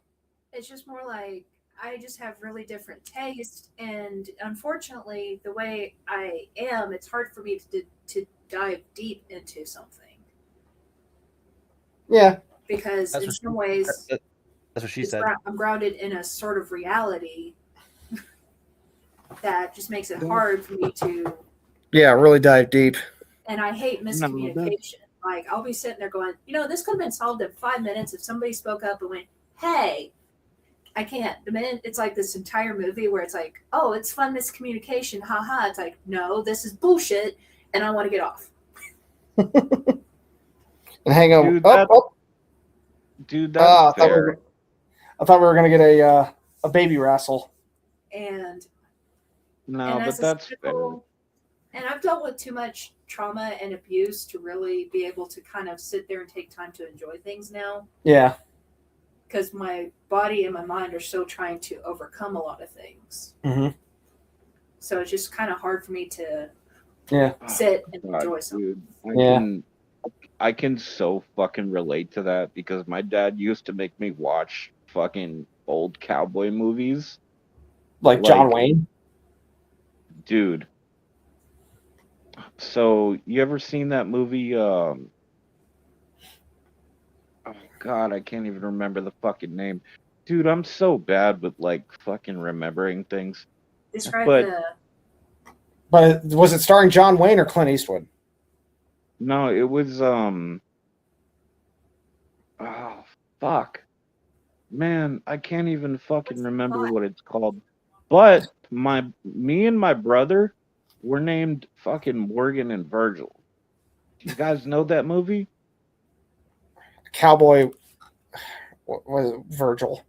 It's just more like I just have really different taste, and unfortunately, the way I am, it's hard for me to dive deep into something Yeah. because That's in what some ways That's what she said. I'm grounded in a sort of reality that just makes it hard for me to. Yeah, really dive deep. And I hate No, miscommunication. Like I'll be sitting there going, this could have been solved in 5 minutes if somebody spoke up and went, "Hey." I can't. The minute it's like this entire movie where it's like, oh, it's fun miscommunication, haha. It's like, no, this is bullshit, and I want to get off. And hang on. Dude, Dude, that's I fair. thought we were gonna get a baby wrestle. And No, and but as a that's fair. cynical, and I've dealt with too much trauma and abuse to really be able to kind of sit there and take time to enjoy things now, Yeah. because my body and my mind are still trying to overcome a lot of things. Mm-hmm. So it's just kind of hard for me to Yeah. sit and God, enjoy something. dude, I can so fucking relate to that, because my dad used to make me watch fucking old cowboy movies. Like John Like- Wayne. Dude. So you ever seen that movie? Oh God, I can't even remember the fucking name. Dude, I'm so bad with like fucking remembering things. Describe But- the. But was it starring John Wayne or Clint Eastwood? No, it was oh fuck. Man, I can't even fucking What's the remember plot? what it's called. But me and my brother were named fucking Morgan and Virgil. Do you guys know that movie? Cowboy. What was it? Virgil?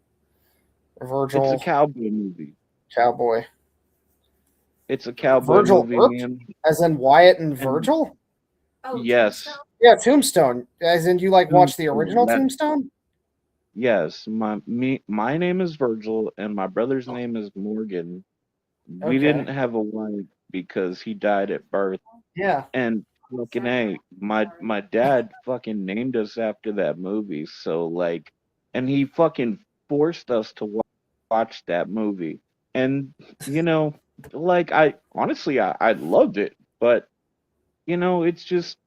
Virgil. It's a cowboy movie. Cowboy. It's a cowboy Virgil movie, Earp? man. As in Wyatt and Virgil? Oh, Yes. Tombstone? Yeah, Tombstone. As in you like watch the original That- Tombstone? Yes, my name is Virgil and my brother's name is Morgan. We Okay. didn't have a wife because he died at birth. Yeah. And fucking A, my dad fucking named us after that movie. So like, and he fucking forced us to watch that movie. And like, I honestly I loved it, but it's just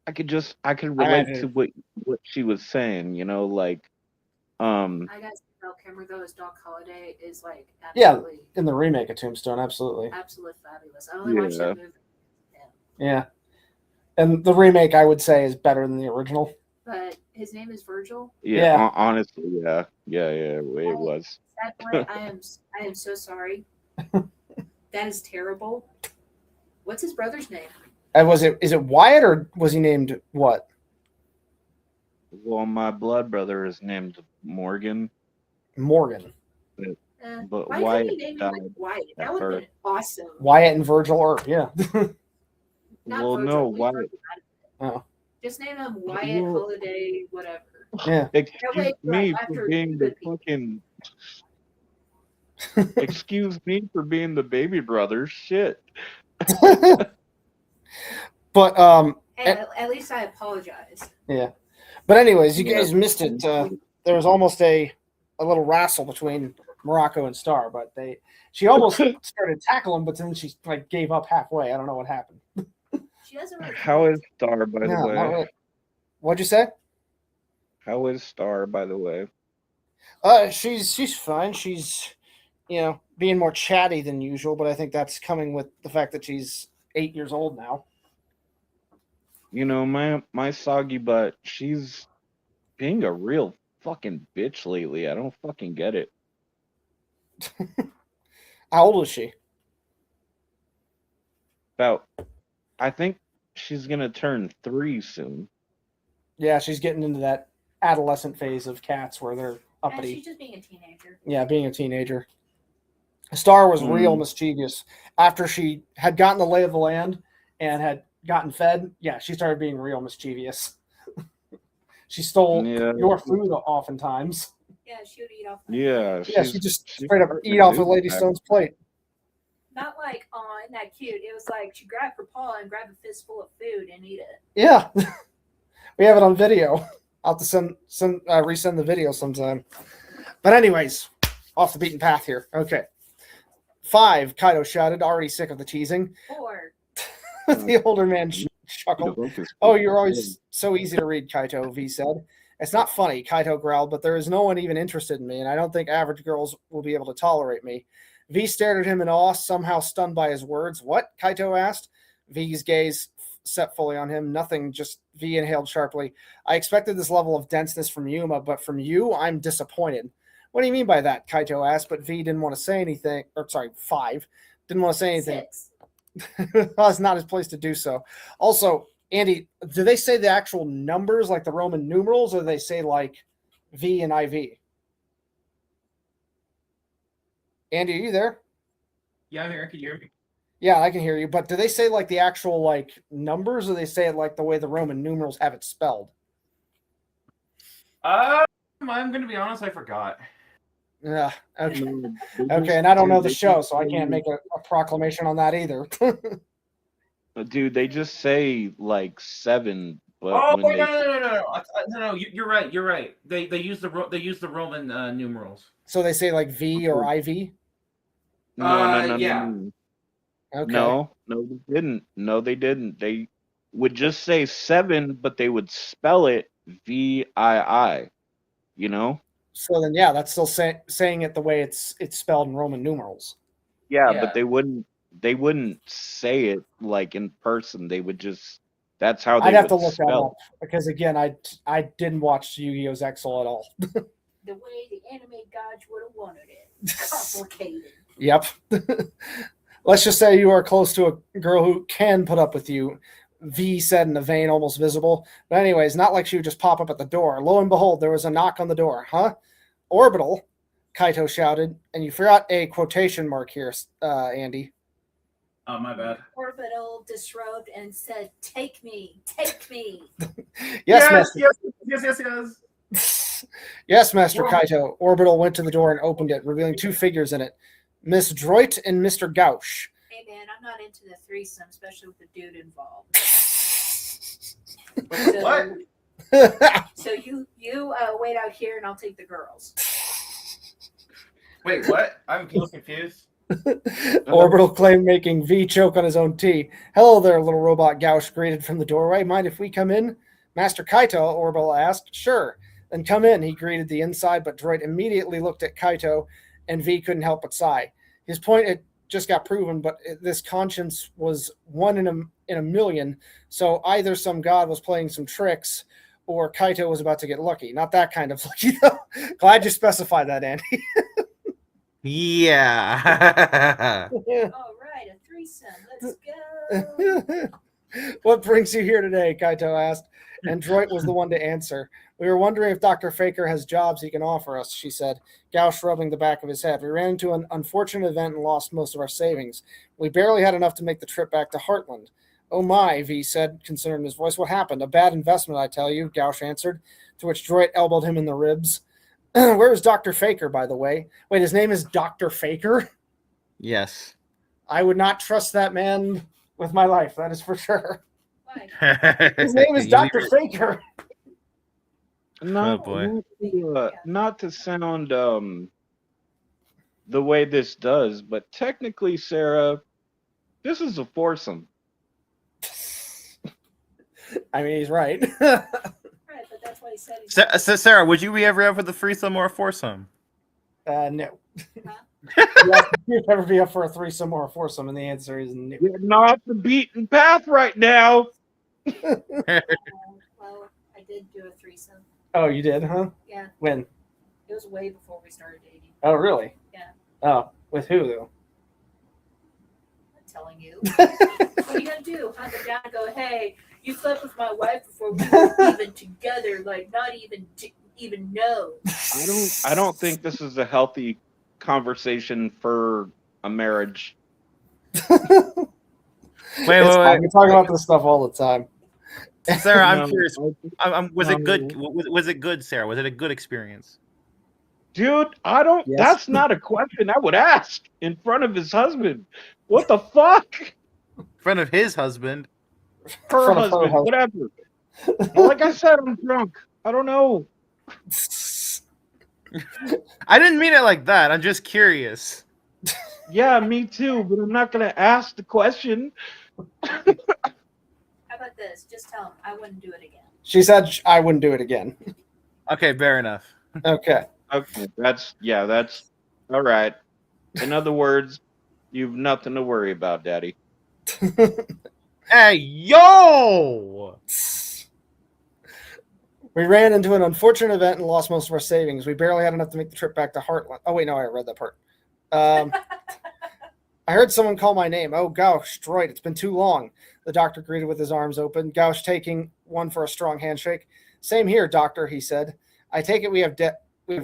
I could relate to imagine- what she was saying. Like um I guess Val Kilmer though as Doc Holliday is like Yeah. absolutely, In the remake of Tombstone, absolutely. absolutely fabulous. I only watched that movie. Yeah. And the remake, I would say, is better than the original. But his name is Virgil. Yeah. honestly, yeah. It was. That boy, I am so sorry. That is terrible. What's his brother's name? Is it Wyatt or was he named what? Well, my blood brother is named Morgan, Morgan. but Why Wyatt couldn't he name him like died Wyatt? at That would have birth. been awesome. Wyatt and Virgil, or yeah. Not Well, Virgil, no, leave Wyatt. Virgil out of it. Oh. Just name him Wyatt Well- Holiday, whatever. Yeah. Excuse wait, me right, for after being the good people. fucking. Excuse me for being the baby brother. Shit. But Hey, at least I apologize. but anyways, you Yeah. guys missed it. There was almost a little wrestle between Morocco and Star, but she almost started tackling, but then she like gave up halfway. I don't know what happened. She doesn't really. How is Star, by the No, not way? really. What'd you say? How is Star, by the way? She's fine. She's being more chatty than usual, but I think that's coming with the fact that she's 8 years old now. My soggy butt, she's being a real fucking bitch lately. I don't fucking get it. How old is she? I think she's gonna turn 3 soon. Yeah, she's getting into that adolescent phase of cats where they're Yeah, uppity. she's just being a teenager. Yeah, being a teenager. Star was real Mm. mischievous after she had gotten the lay of the land and had gotten fed. Yeah, she started being real mischievous. She stole Yeah. your food oftentimes. Yeah, she would eat off. Yeah, Yeah, she just straight up eat off of Lady Stone's plate. Not like, oh, isn't that cute? It was like she grabbed her paw and grabbed a fistful of food and eat it. Yeah, we have it on video. I'll have to resend the video sometime. But anyways, off the beaten path here. Okay. 5, Kaido shouted, already sick of the teasing. 4. The older man chuckled. Oh, you're always so easy to read, Kaito, V said. It's not funny, Kaito growled, but there is no one even interested in me, and I don't think average girls will be able to tolerate me. V stared at him in awe, somehow stunned by his words. What? Kaito asked. V's gaze set fully on him. Nothing, just V inhaled sharply. I expected this level of denseness from Yuma, but from you, I'm disappointed. What do you mean by that? Kaito asked, but V didn't want to say anything. 5 didn't want to say anything. 6. Well, it's not his place to do so. Also, Andy, do they say the actual numbers like the Roman numerals, or do they say like V and IV? Andy, are you there? Yeah, I'm here. Can you hear me? Yeah, I can hear you. But do they say like the actual like numbers, or they say it like the way the Roman numerals have it spelled? I'm gonna be honest. I forgot. Yeah. Okay. Okay, and I don't know the show, so I can't make a proclamation on that either. Dude, they just say like 7, but Oh when wait, they no. You're right. You're right. They use the Roman numerals. So they say like V or IV? no, yeah. Okay. No, they didn't. No, they didn't. They would just say 7, but they would spell it VII. You know? So then, yeah, that's still saying it the way it's spelled in Roman numerals. Yeah, Yeah. but they wouldn't say it like in person. They would just. That's how they I'd have would to look that spell up because again, I didn't watch Yu-Gi-Oh's Exile at all. The way the anime gods would have wanted it. Complicated. Yep. Let's just say you are close to a girl who can put up with you. V said in a vein almost visible. But anyways, not like she would just pop up at the door. Lo and behold, there was a knock on the door. Huh? Orbital, Kaito shouted. And you forgot a quotation mark here, Andy. Oh, my bad. Orbital disrobed and said, "Take me, take me." Yes, Master. Yes. Yes, Master Kaito. Orbital went to the door and opened it, revealing 2 figures in it. Miss Droit and Mr. Gauch. Hey man, I'm not into the threesome, especially with the dude involved. What? So you wait out here, and I'll take the girls. Wait, what? I'm a little confused. Orbital claim making V choke on his own tea. Hello there, little robot, Gauss greeted from the doorway. Mind if we come in? Master Kaito, Orbital asked. Sure. Then come in, he greeted the inside, but Droid immediately looked at Kaito, and V couldn't help but sigh. His point had just got proven, but this conscience was one in a million, so either some god was playing some tricks, or Kaito was about to get lucky. Not that kind of lucky, though. Glad you specified that, Andy. Yeah. All right, a threesome. Let's go. What brings you here today? Kaito asked, and Droid was the one to answer. We were wondering if Dr. Faker has jobs he can offer us, she said, Gauss rubbing the back of his head. We ran into an unfortunate event and lost most of our savings. We barely had enough to make the trip back to Heartland. Oh my, V said, considering his voice. What happened? A bad investment, I tell you, Gauss answered, to which Droid elbowed him in the ribs. Where is Dr. Faker, by the way? Wait, his name is Dr. Faker? Yes. I would not trust that man with my life, that is for sure. Why? His name is Dr. Faker. No, Oh, boy. not to sound the way this does, but technically, Sarah, this is a foursome. I mean, he's right. Right, but that's what he said. Sarah, would you be ever up for the threesome or a foursome? No. Huh? You'd never be up for a threesome or a foursome, and the answer is no. You're not the beaten path right now. Well, I did do a threesome. Oh, you did, huh? Yeah, When? it was way before we started dating. Oh, really? Yeah. Oh, with who, though? I'm not telling you. What are you gonna do? Hunt them down and go, hey, you slept with my wife before we were even together, like not even know. I don't think this is a healthy conversation for a marriage. Wait. We talk about this stuff all the time. Sarah, I'm No, curious. Was no. it good? Was it good, Sarah? Was it a good experience? Dude, I don't. Yes. That's not a question I would ask in front of his husband. What the fuck? In front of his husband. Her Front of her husband, husband. whatever. Like I said, I'm drunk. I don't know. I didn't mean it like that. I'm just curious. Yeah, me too, but I'm not gonna ask the question. How about this? Just tell him I wouldn't do it again. She said I wouldn't do it again. Okay, fair enough. Okay. Okay, that's all right. In other words, you've nothing to worry about, Daddy. Hey, yo! We ran into an unfortunate event and lost most of our savings. We barely had enough to make the trip back to Heartland. Oh, wait, no, I read that part. I heard someone call my name. Oh, gosh, Droid, it's been too long. The doctor greeted with his arms open, Gauss taking one for a strong handshake. Same here, doctor, he said. I take it we have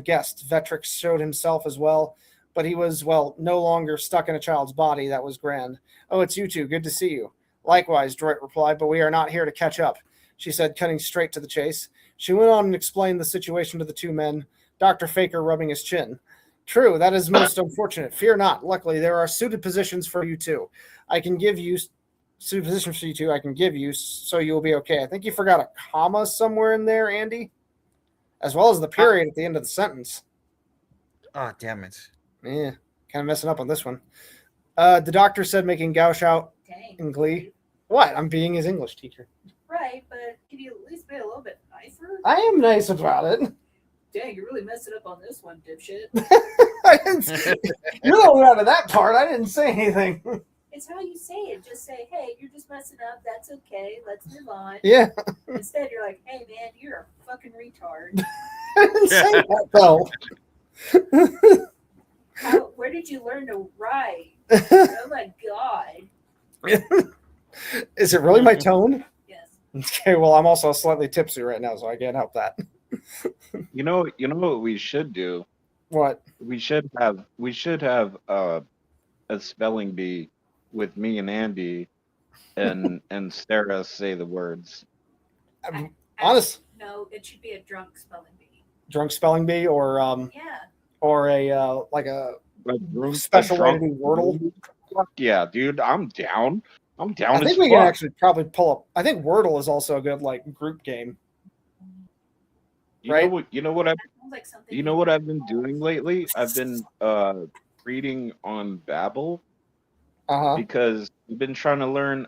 guests. Vetrix showed himself as well, but he was, well, no longer stuck in a child's body. That was grand. Oh, it's you two. Good to see you. Likewise, Droid replied, but we are not here to catch up, she said, cutting straight to the chase. She went on and explained the situation to the two men, Dr. Faker rubbing his chin. True, that is most unfortunate. Fear not. Luckily, there are suited positions for you two. I can give you suited positions for you two. I can give you, so you will be okay. I think you forgot a comma somewhere in there, Andy, as well as the period at the end of the sentence. Oh, damn it. Yeah, kind of messing up on this one. The doctor said, making Gauss out Dang. in glee. What? I'm being his English teacher. Right, but can you at least be a little bit nicer? I am nice about it. Dang, you really messed it up on this one, dipshit. I didn't say, you're the one out of that part. I didn't say anything. It's how you say it. Just say, hey, you're just messing up. That's okay. Let's move on. Yeah, Instead, you're like, hey, man, you're a fucking retard. I didn't say that though. Where did you learn to write? Oh my god. Is it really my tone? Yes. Okay, well, I'm also slightly tipsy right now, so I can't help that. You know what we should do? What? We should have a spelling bee with me and Andy, and Sarah say the words. Honest, No, it should be a drunk spelling bee. drunk spelling bee, or Yeah. a like a Like, special way to drunk- do Wordle. Fuck yeah, dude, I'm down. I'm down. I think as we can fuck. actually probably pull up. I think Wordle is also a good like group game. You right? know what? You know what I've That sounds like something. You know what I've been doing lately? I've been reading on Babbel Uh-huh. because I've been trying to learn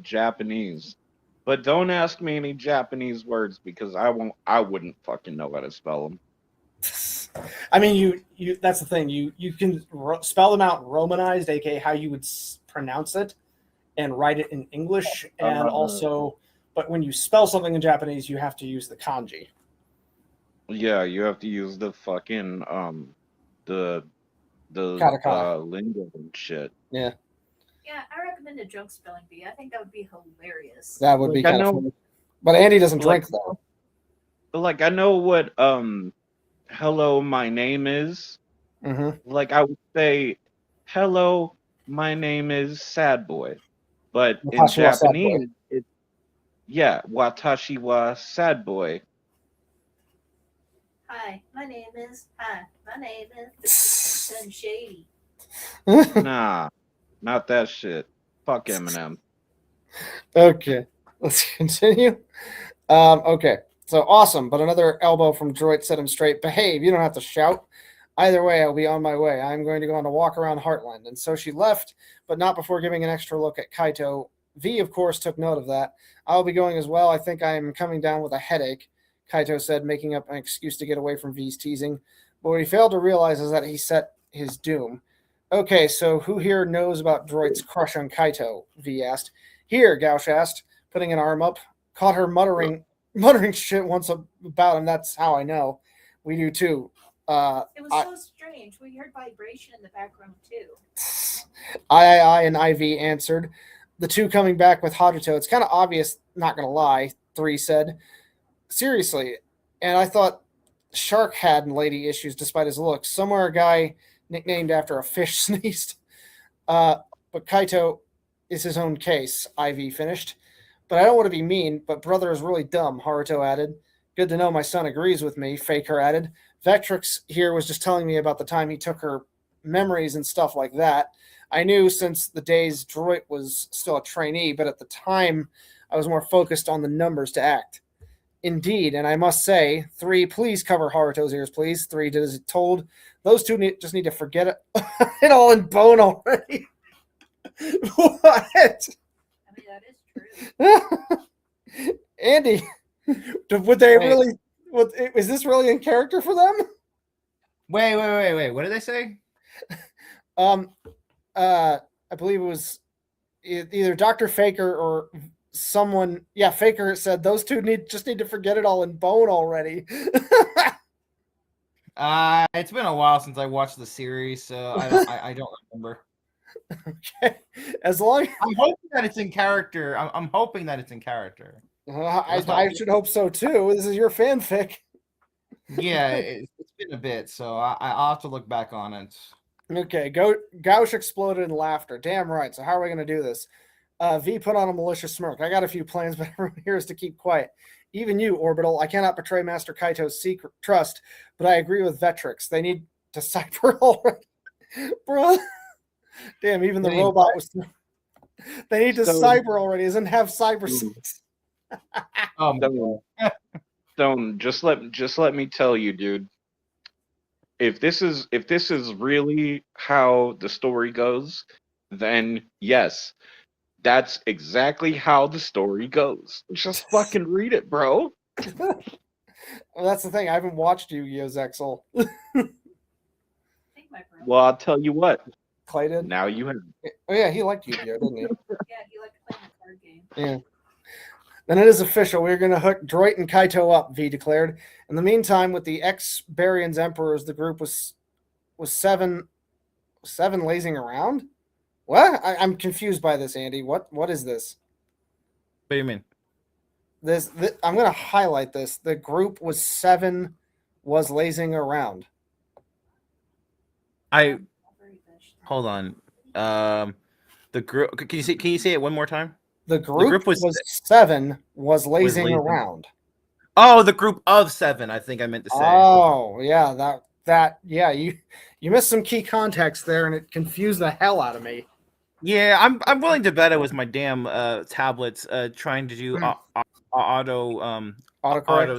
Japanese. But don't ask me any Japanese words because I wouldn't fucking know how to spell them. I mean, you that's the thing. You can spell them out romanized, aka how you would pronounce it, and write it in English, and also, but when you spell something in Japanese, you have to use the kanji. Yeah, you have to use the fucking the Katakana. lingo and shit. Yeah, Yeah, I recommend a joke spelling bee. I think that would be hilarious. that would be Like, I kind of know- funny. But Andy doesn't like- drink though. But like I know what hello my name is. Mm-hmm. Like I would say hello my name is Sad Boy. But in Watashi wa Sad Japanese it's watashi wa sad boy. Hi, my name is Sun Shady. Nah, not that shit. Fuck Eminem. Okay, let's continue. Okay, so awesome, but another elbow from Droid set him straight. Behave, you don't have to shout. Either way, I'll be on my way. I'm going to go on a walk around Heartland. And so she left, but not before giving an extra look at Kaito. V, of course, took note of that. I'll be going as well. I think I'm coming down with a headache, Kaito said, making up an excuse to get away from V's teasing. But what he failed to realize is that he set his doom. Okay, so who here knows about Droid's crush on Kaito? V asked. Here, Gauch asked, putting an arm up. Caught her muttering shit once about him. That's how I know. We do too. It was so strange. We heard vibration in the background too. I and IV answered. The two coming back with Haruto. It's kind of obvious, not going to lie, 3 said. Seriously. And I thought Shark had lady issues despite his looks. Somewhere a guy nicknamed after a fish sneezed. But Kaito is his own case, IV finished. But I don't want to be mean, but brother is really dumb, Haruto added. Good to know my son agrees with me, Faker added. Vectrix here was just telling me about the time he took her memories and stuff like that. I knew since the days Droid was still a trainee, but at the time I was more focused on the numbers to act. Indeed, and I must say, 3, please cover Haruto's ears, please. 3 did as told. Those two just need to forget it all in bone already. What? I mean, that is true. Andy, would they really? Is this really in character for them? Wait. What did they say? I believe it was either Dr. Faker or someone. Yeah, Faker said those two just need to forget it all in bone already. It's been a while since I watched the series, so I don't remember. Okay, as long I'm hoping that it's in character. I'm hoping that it's in character. I should hope so too. This is your fanfic. Yeah, it's been a bit, so I'll have to look back on it. Okay, Gauch exploded in laughter. Damn right. So how are we going to do this? V put on a malicious smirk. I got a few plans, but everyone here is to keep quiet. Even you, Orbital. I cannot betray Master Kaito's secret trust, but I agree with Vectrix. They need to cyber already. Bro. Damn, even the robot was... They need to cyber already. Doesn't have cyber sex. Stone, just let me tell you, dude. If this is really how the story goes, then yes, that's exactly how the story goes. Just fucking read it, bro. Well, that's the thing. I haven't watched Yu-Gi-Oh! Zexal. Well, I'll tell you what. Clay did? Now you have. Oh, yeah, he liked Yu-Gi-Oh! Didn't he? Yeah, he liked playing the card game. Yeah. Then it is official. We're going to hook Droid and Kaito up, V declared. In the meantime, with the ex-Barians Emperors, the group was seven lazing around? What? I'm confused by this, Andy. What is this? What do you mean? This I'm going to highlight this. The group was lazing around. Hold on. The group. Can you say it one more time? The group was 7 was lazing around. Oh, the group of 7. I think I meant to say. Oh, yeah, that yeah. You missed some key context there, and it confused the hell out of me. Yeah, I'm willing to bet it was my damn tablets trying to do auto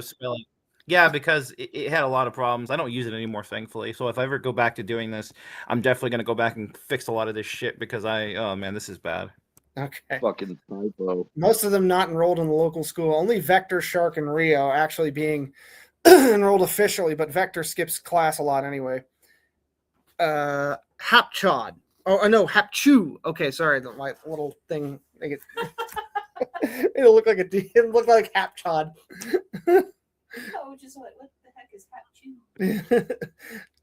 spelling. Yeah, because it had a lot of problems. I don't use it anymore, thankfully. So if I ever go back to doing this, I'm definitely gonna go back and fix a lot of this shit because oh man, this is bad. Okay. Fucking typo. Most of them not enrolled in the local school. Only Vector, Shark, and Rio actually being enrolled officially, but Vector skips class a lot anyway. Hapchod. Oh, no, Hapchu. Okay, sorry, my little thing. It'll look like it'll look like Hapchod. Oh, just what the heck is Hapchu?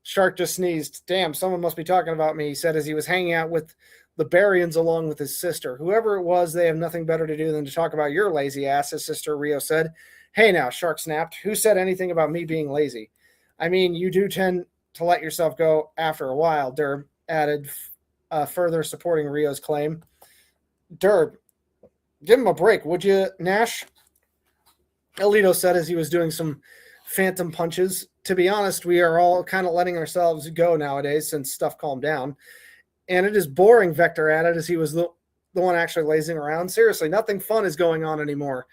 Shark just sneezed. Damn, someone must be talking about me, he said as he was hanging out with the Barians along with his sister. Whoever it was, they have nothing better to do than to talk about your lazy ass, his sister Rio said. Hey now, Shark snapped. Who said anything about me being lazy? I mean, you do tend to let yourself go after a while, Derb added, further supporting Rio's claim. Derb, give him a break, would you, Nash? Alito said as he was doing some phantom punches. To be honest, we are all kind of letting ourselves go nowadays since stuff calmed down. And it is boring, Vector added as he was the one actually lazing around. Seriously, nothing fun is going on anymore.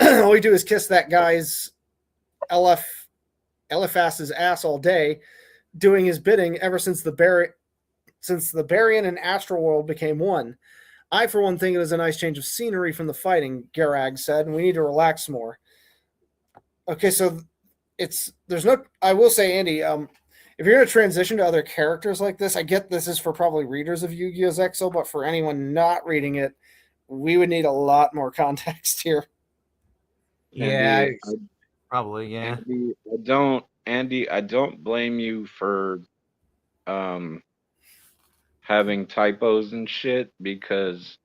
All we do is kiss that guy's LFAS's ass all day, doing his bidding ever since the Barian and Astral World became one. I, for one, think it is a nice change of scenery from the fighting, Garag said, and we need to relax more. Okay, so I will say, Andy, if you're going to transition to other characters like this, I get this is for probably readers of Yu-Gi-Oh! Exo, but for anyone not reading it, we would need a lot more context here. Yeah, probably. Yeah. Andy, I don't blame you for having typos and shit, because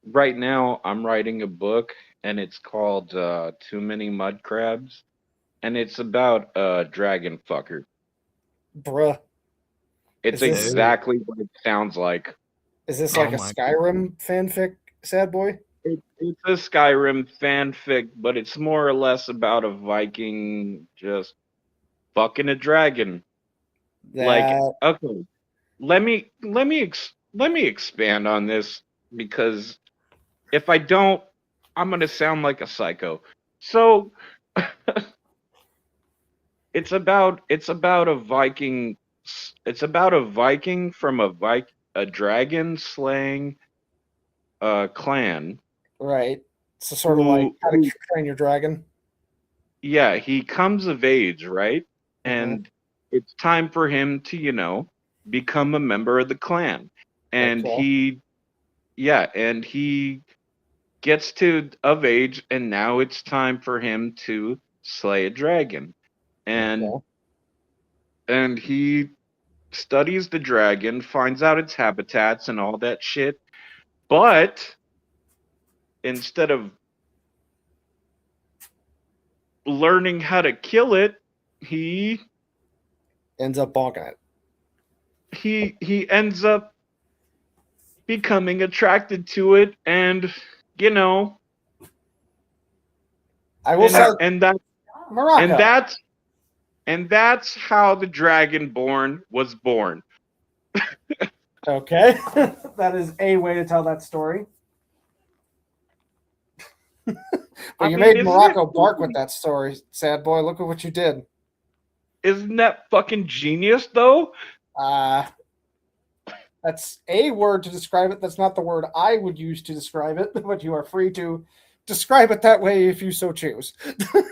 right now I'm writing a book and it's called Too Many Mud Crabs, and it's about a dragon fucker. Bruh. It's Is this- exactly what it sounds like. Is this Oh like a my Skyrim fanfic, sad boy? It's a Skyrim fanfic, but it's more or less about a Viking just fucking a dragon. Like, okay, let me expand on this, because if I don't, I'm gonna sound like a psycho. So it's about a Viking. It's about a Viking from a dragon slaying clan. Right. So sort of like How to Train Your Dragon. Yeah, he comes of age, right? And it's time for him to, become a member of the clan. And cool. he gets of age, and now it's time for him to slay a dragon. And he studies the dragon, finds out its habitats and all that shit. But instead of learning how to kill it, he ends up bonking it. He ends up becoming attracted to it, and I will say, Oh, that's how the Dragonborn was born. Okay. That is a way to tell that story. But you made Morocco bark with that story, sad boy. Look at what you did. Isn't that fucking genius, though? That's a word to describe it. That's not the word I would use to describe it, but you are free to describe it that way if you so choose. How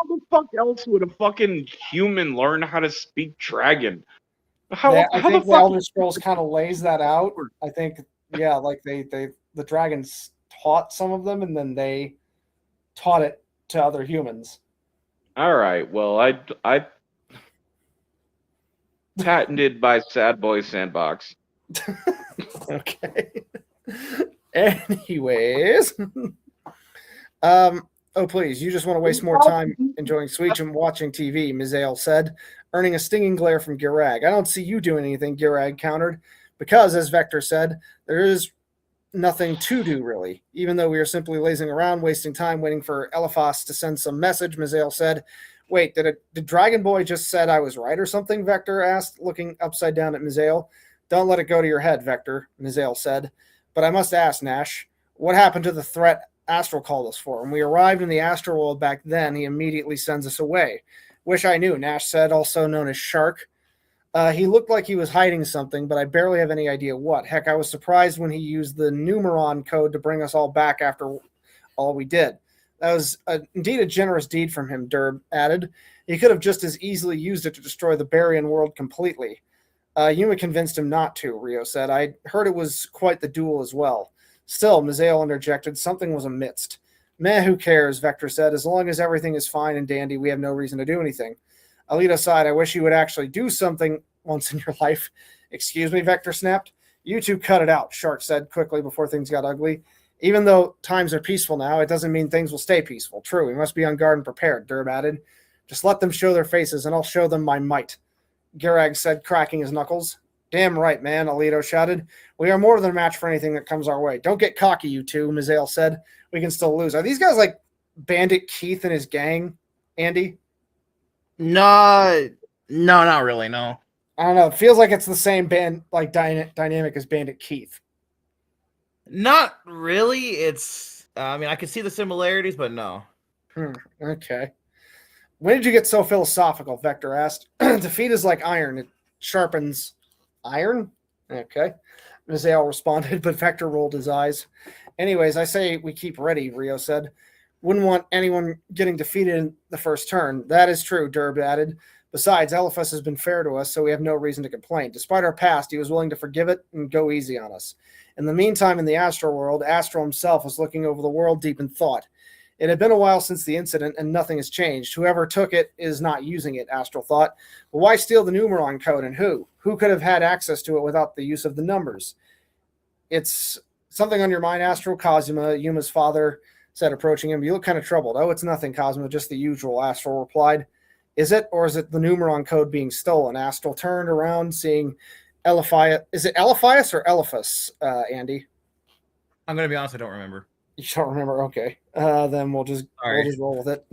the fuck else would a fucking human learn how to speak dragon? I think the Elder Scrolls kind of lays that out. I think, like the dragons taught some of them, and then they taught it to other humans. All right. Well, I patented by Sad Boy Sandbox. Okay. Anyways, oh please, you just want to waste more time enjoying Switch and watching TV, Mizael said, earning a stinging glare from Girag. I don't see you doing anything, Girag countered, because, as Vector said, there is nothing to do, really. Even though we are simply lazing around, wasting time waiting for Eliphas to send some message, Mizael said. Wait, did Dragon Boy just said I was right or something? Vector asked, looking upside down at Mizael. Don't let it go to your head, Vector, Mizael said. But I must ask, Nash, what happened to the threat Astral called us for. When we arrived in the astral world back then, he immediately sends us away. Wish I knew, Nash said, also known as Shark. He looked like he was hiding something, but I barely have any idea what. Heck, I was surprised when he used the Numeron code to bring us all back after all we did. That was indeed a generous deed from him, Derb added. He could have just as easily used it to destroy the Barian world completely. Yuma convinced him not to, Rio said. I heard it was quite the duel as well. Still, Mizael interjected, something was amidst. Meh, who cares, Vector said. As long as everything is fine and dandy, we have no reason to do anything. Alito sighed, I wish you would actually do something once in your life. Excuse me, Vector snapped. You two cut it out, Shark said quickly before things got ugly. Even though times are peaceful now, it doesn't mean things will stay peaceful. True, we must be on guard and prepared, Derb added. Just let them show their faces, and I'll show them my might, Garag said, cracking his knuckles. Damn right, man, Alito shouted. We are more than a match for anything that comes our way. Don't get cocky, you two, Mizael said. We can still lose. Are these guys like Bandit Keith and his gang, Andy? No, not really. No. I don't know. It feels like it's the same band, like dynamic as Bandit Keith. Not really. It's. I mean, I can see the similarities, but no. Okay. When did you get so philosophical? Vector asked. Defeat is like iron. It sharpens iron? Okay. Mizael responded, but Vector rolled his eyes. Anyways, I say we keep ready, Rio said. Wouldn't want anyone getting defeated in the first turn. That is true, Derb added. Besides, Eliphas has been fair to us, so we have no reason to complain. Despite our past, he was willing to forgive it and go easy on us. In the meantime, in the astral world, Astral himself was looking over the world deep in thought. It had been a while since the incident, and nothing has changed. Whoever took it is not using it, Astral thought. But why steal the Numeron code, and who? Who could have had access to it without the use of the numbers? It's something on your mind, Astral, Kazuma, Yuma's father said, approaching him. You look kind of troubled. Oh, it's nothing, Kazuma, just the usual, Astral replied. Is it, or is it the Numeron code being stolen? Astral turned around, seeing Eliphas. Is it Eliphas or Eliphas, Andy? I'm going to be honest, I don't remember. You don't remember? Okay. Then we'll just roll with it.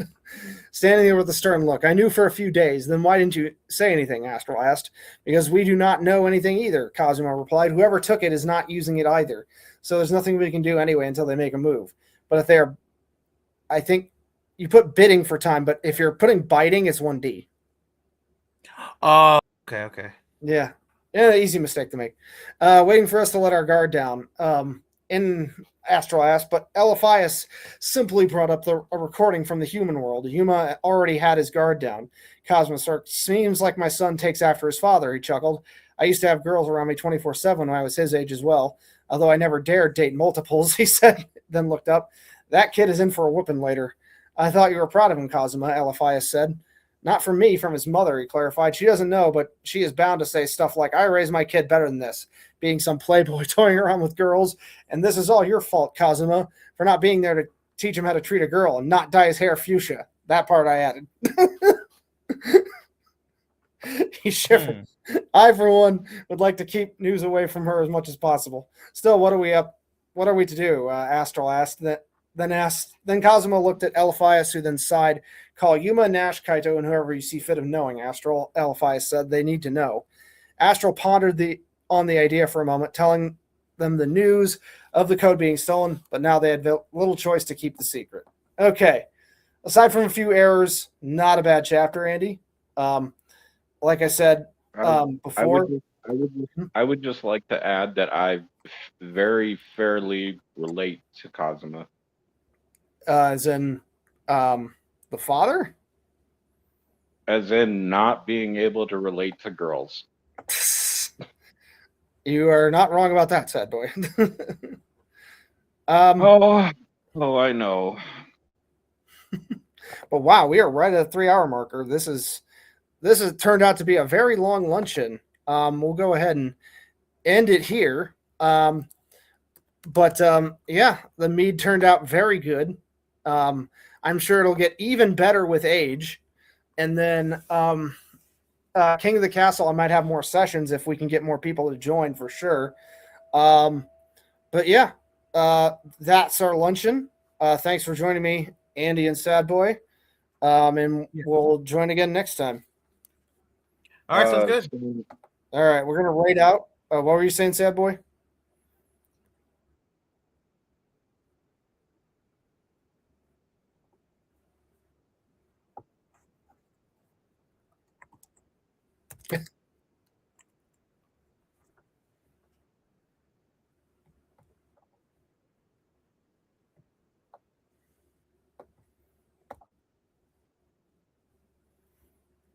Standing there with a stern look. I knew for a few days. Then why didn't you say anything? Astral asked. Because we do not know anything either, Kazuma replied. Whoever took it is not using it either. So there's nothing we can do anyway until they make a move. But if they're, I think you put bidding for time, but if you're putting biting, it's 1D. Oh, okay. Yeah, easy mistake to make. Waiting for us to let our guard down. In Astral asked, but Eliphas simply brought up a recording from the human world. Yuma already had his guard down. Cosmo Cirque, seems like my son takes after his father, he chuckled. I used to have girls around me 24/7 when I was his age as well, although I never dared date multiples, he said, then looked up. That kid is in for a whooping later. I thought you were proud of him, Kazuma, Eliphas said. Not from me, from his mother, he clarified. She doesn't know, but she is bound to say stuff like, I raised my kid better than this, being some playboy toying around with girls, and this is all your fault, Kazuma, for not being there to teach him how to treat a girl and not dye his hair fuchsia. That part I added. He shivered. I, for one, would like to keep news away from her as much as possible. Still, what are we to do? Astral asked. Then Kazuma looked at Eliphas, who then sighed. Call Yuma, Nash, Kaito, and whoever you see fit of knowing, Astral, Eliphas said. They need to know. Astral pondered on the idea for a moment, telling them the news of the code being stolen, but now they had little choice to keep the secret. Okay. Aside from a few errors, not a bad chapter, Andy. Like I said before. I would just like to add that I very fairly relate to Kazuma. As in the father? As in not being able to relate to girls. You are not wrong about that, sad boy. Oh, I know. But wow, we are right at the 3-hour marker. This has turned out to be a very long luncheon. We'll go ahead and end it here. Yeah, the mead turned out very good. I'm sure it'll get even better with age. And then King of the Castle, I might have more sessions if we can get more people to join for sure. But yeah, that's our luncheon. Thanks for joining me, Andy and Sad Boy. And we'll join again next time. All right, sounds good. All right, we're going to rate out. What were you saying, Sad Boy?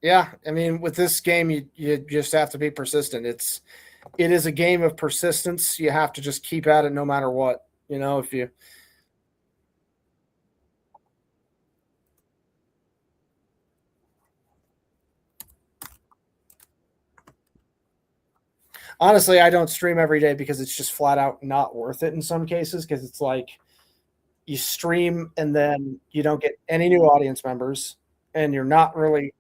Yeah, I mean, with this game, you just have to be persistent. It is a game of persistence. You have to just keep at it no matter what. You know, if you honestly, I don't stream every day because it's just flat out not worth it in some cases because it's like you stream and then you don't get any new audience members and you're not really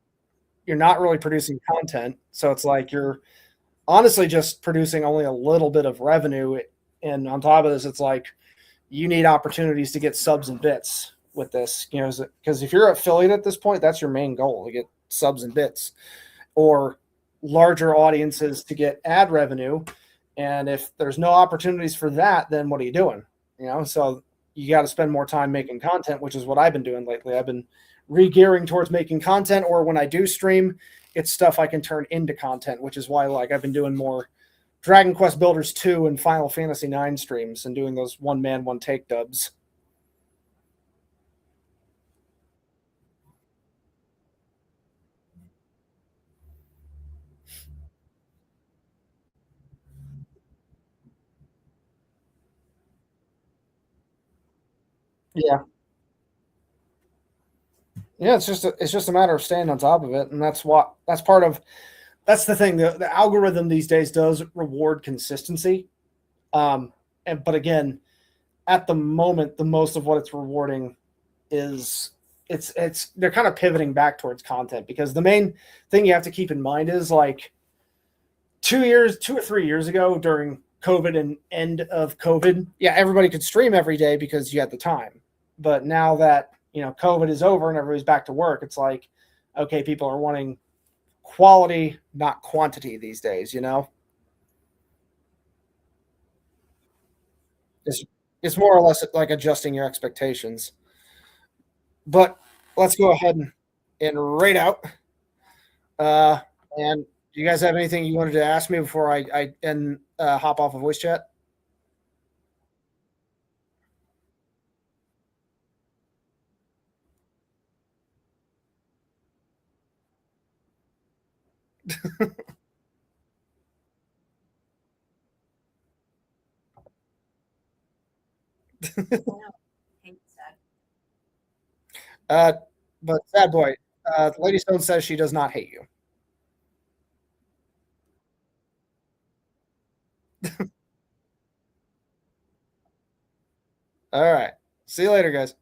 producing content. So it's like you're honestly just producing only a little bit of revenue. And on top of this, it's like you need opportunities to get subs and bits with this, you know, because if you're affiliate at this point, that's your main goal to get subs and bits or larger audiences to get ad revenue. And if there's no opportunities for that, then what are you doing? You know, so you got to spend more time making content, which is what I've been doing lately. I've been re-gearing towards making content, or when I do stream, it's stuff I can turn into content, which is why like I've been doing more Dragon Quest Builders 2 and Final Fantasy 9 streams and doing those one man, one take dubs. Yeah. Yeah, it's just a matter of staying on top of it, and that's the thing. The algorithm these days does reward consistency, but again, at the moment, the most of what it's rewarding is it's they're kind of pivoting back towards content because the main thing you have to keep in mind is like 2 or 3 years ago during COVID and end of COVID, yeah, everybody could stream every day because you had the time. But now that COVID is over and everybody's back to work, it's like, okay, people are wanting quality, not quantity these days. It's it's more or less like adjusting your expectations. But let's go ahead and rate out. Uh, and do you guys have anything you wanted to ask me before I hop off of voice chat? Uh, but sad boy, Lady Stone says she does not hate you. All right. See you later, guys.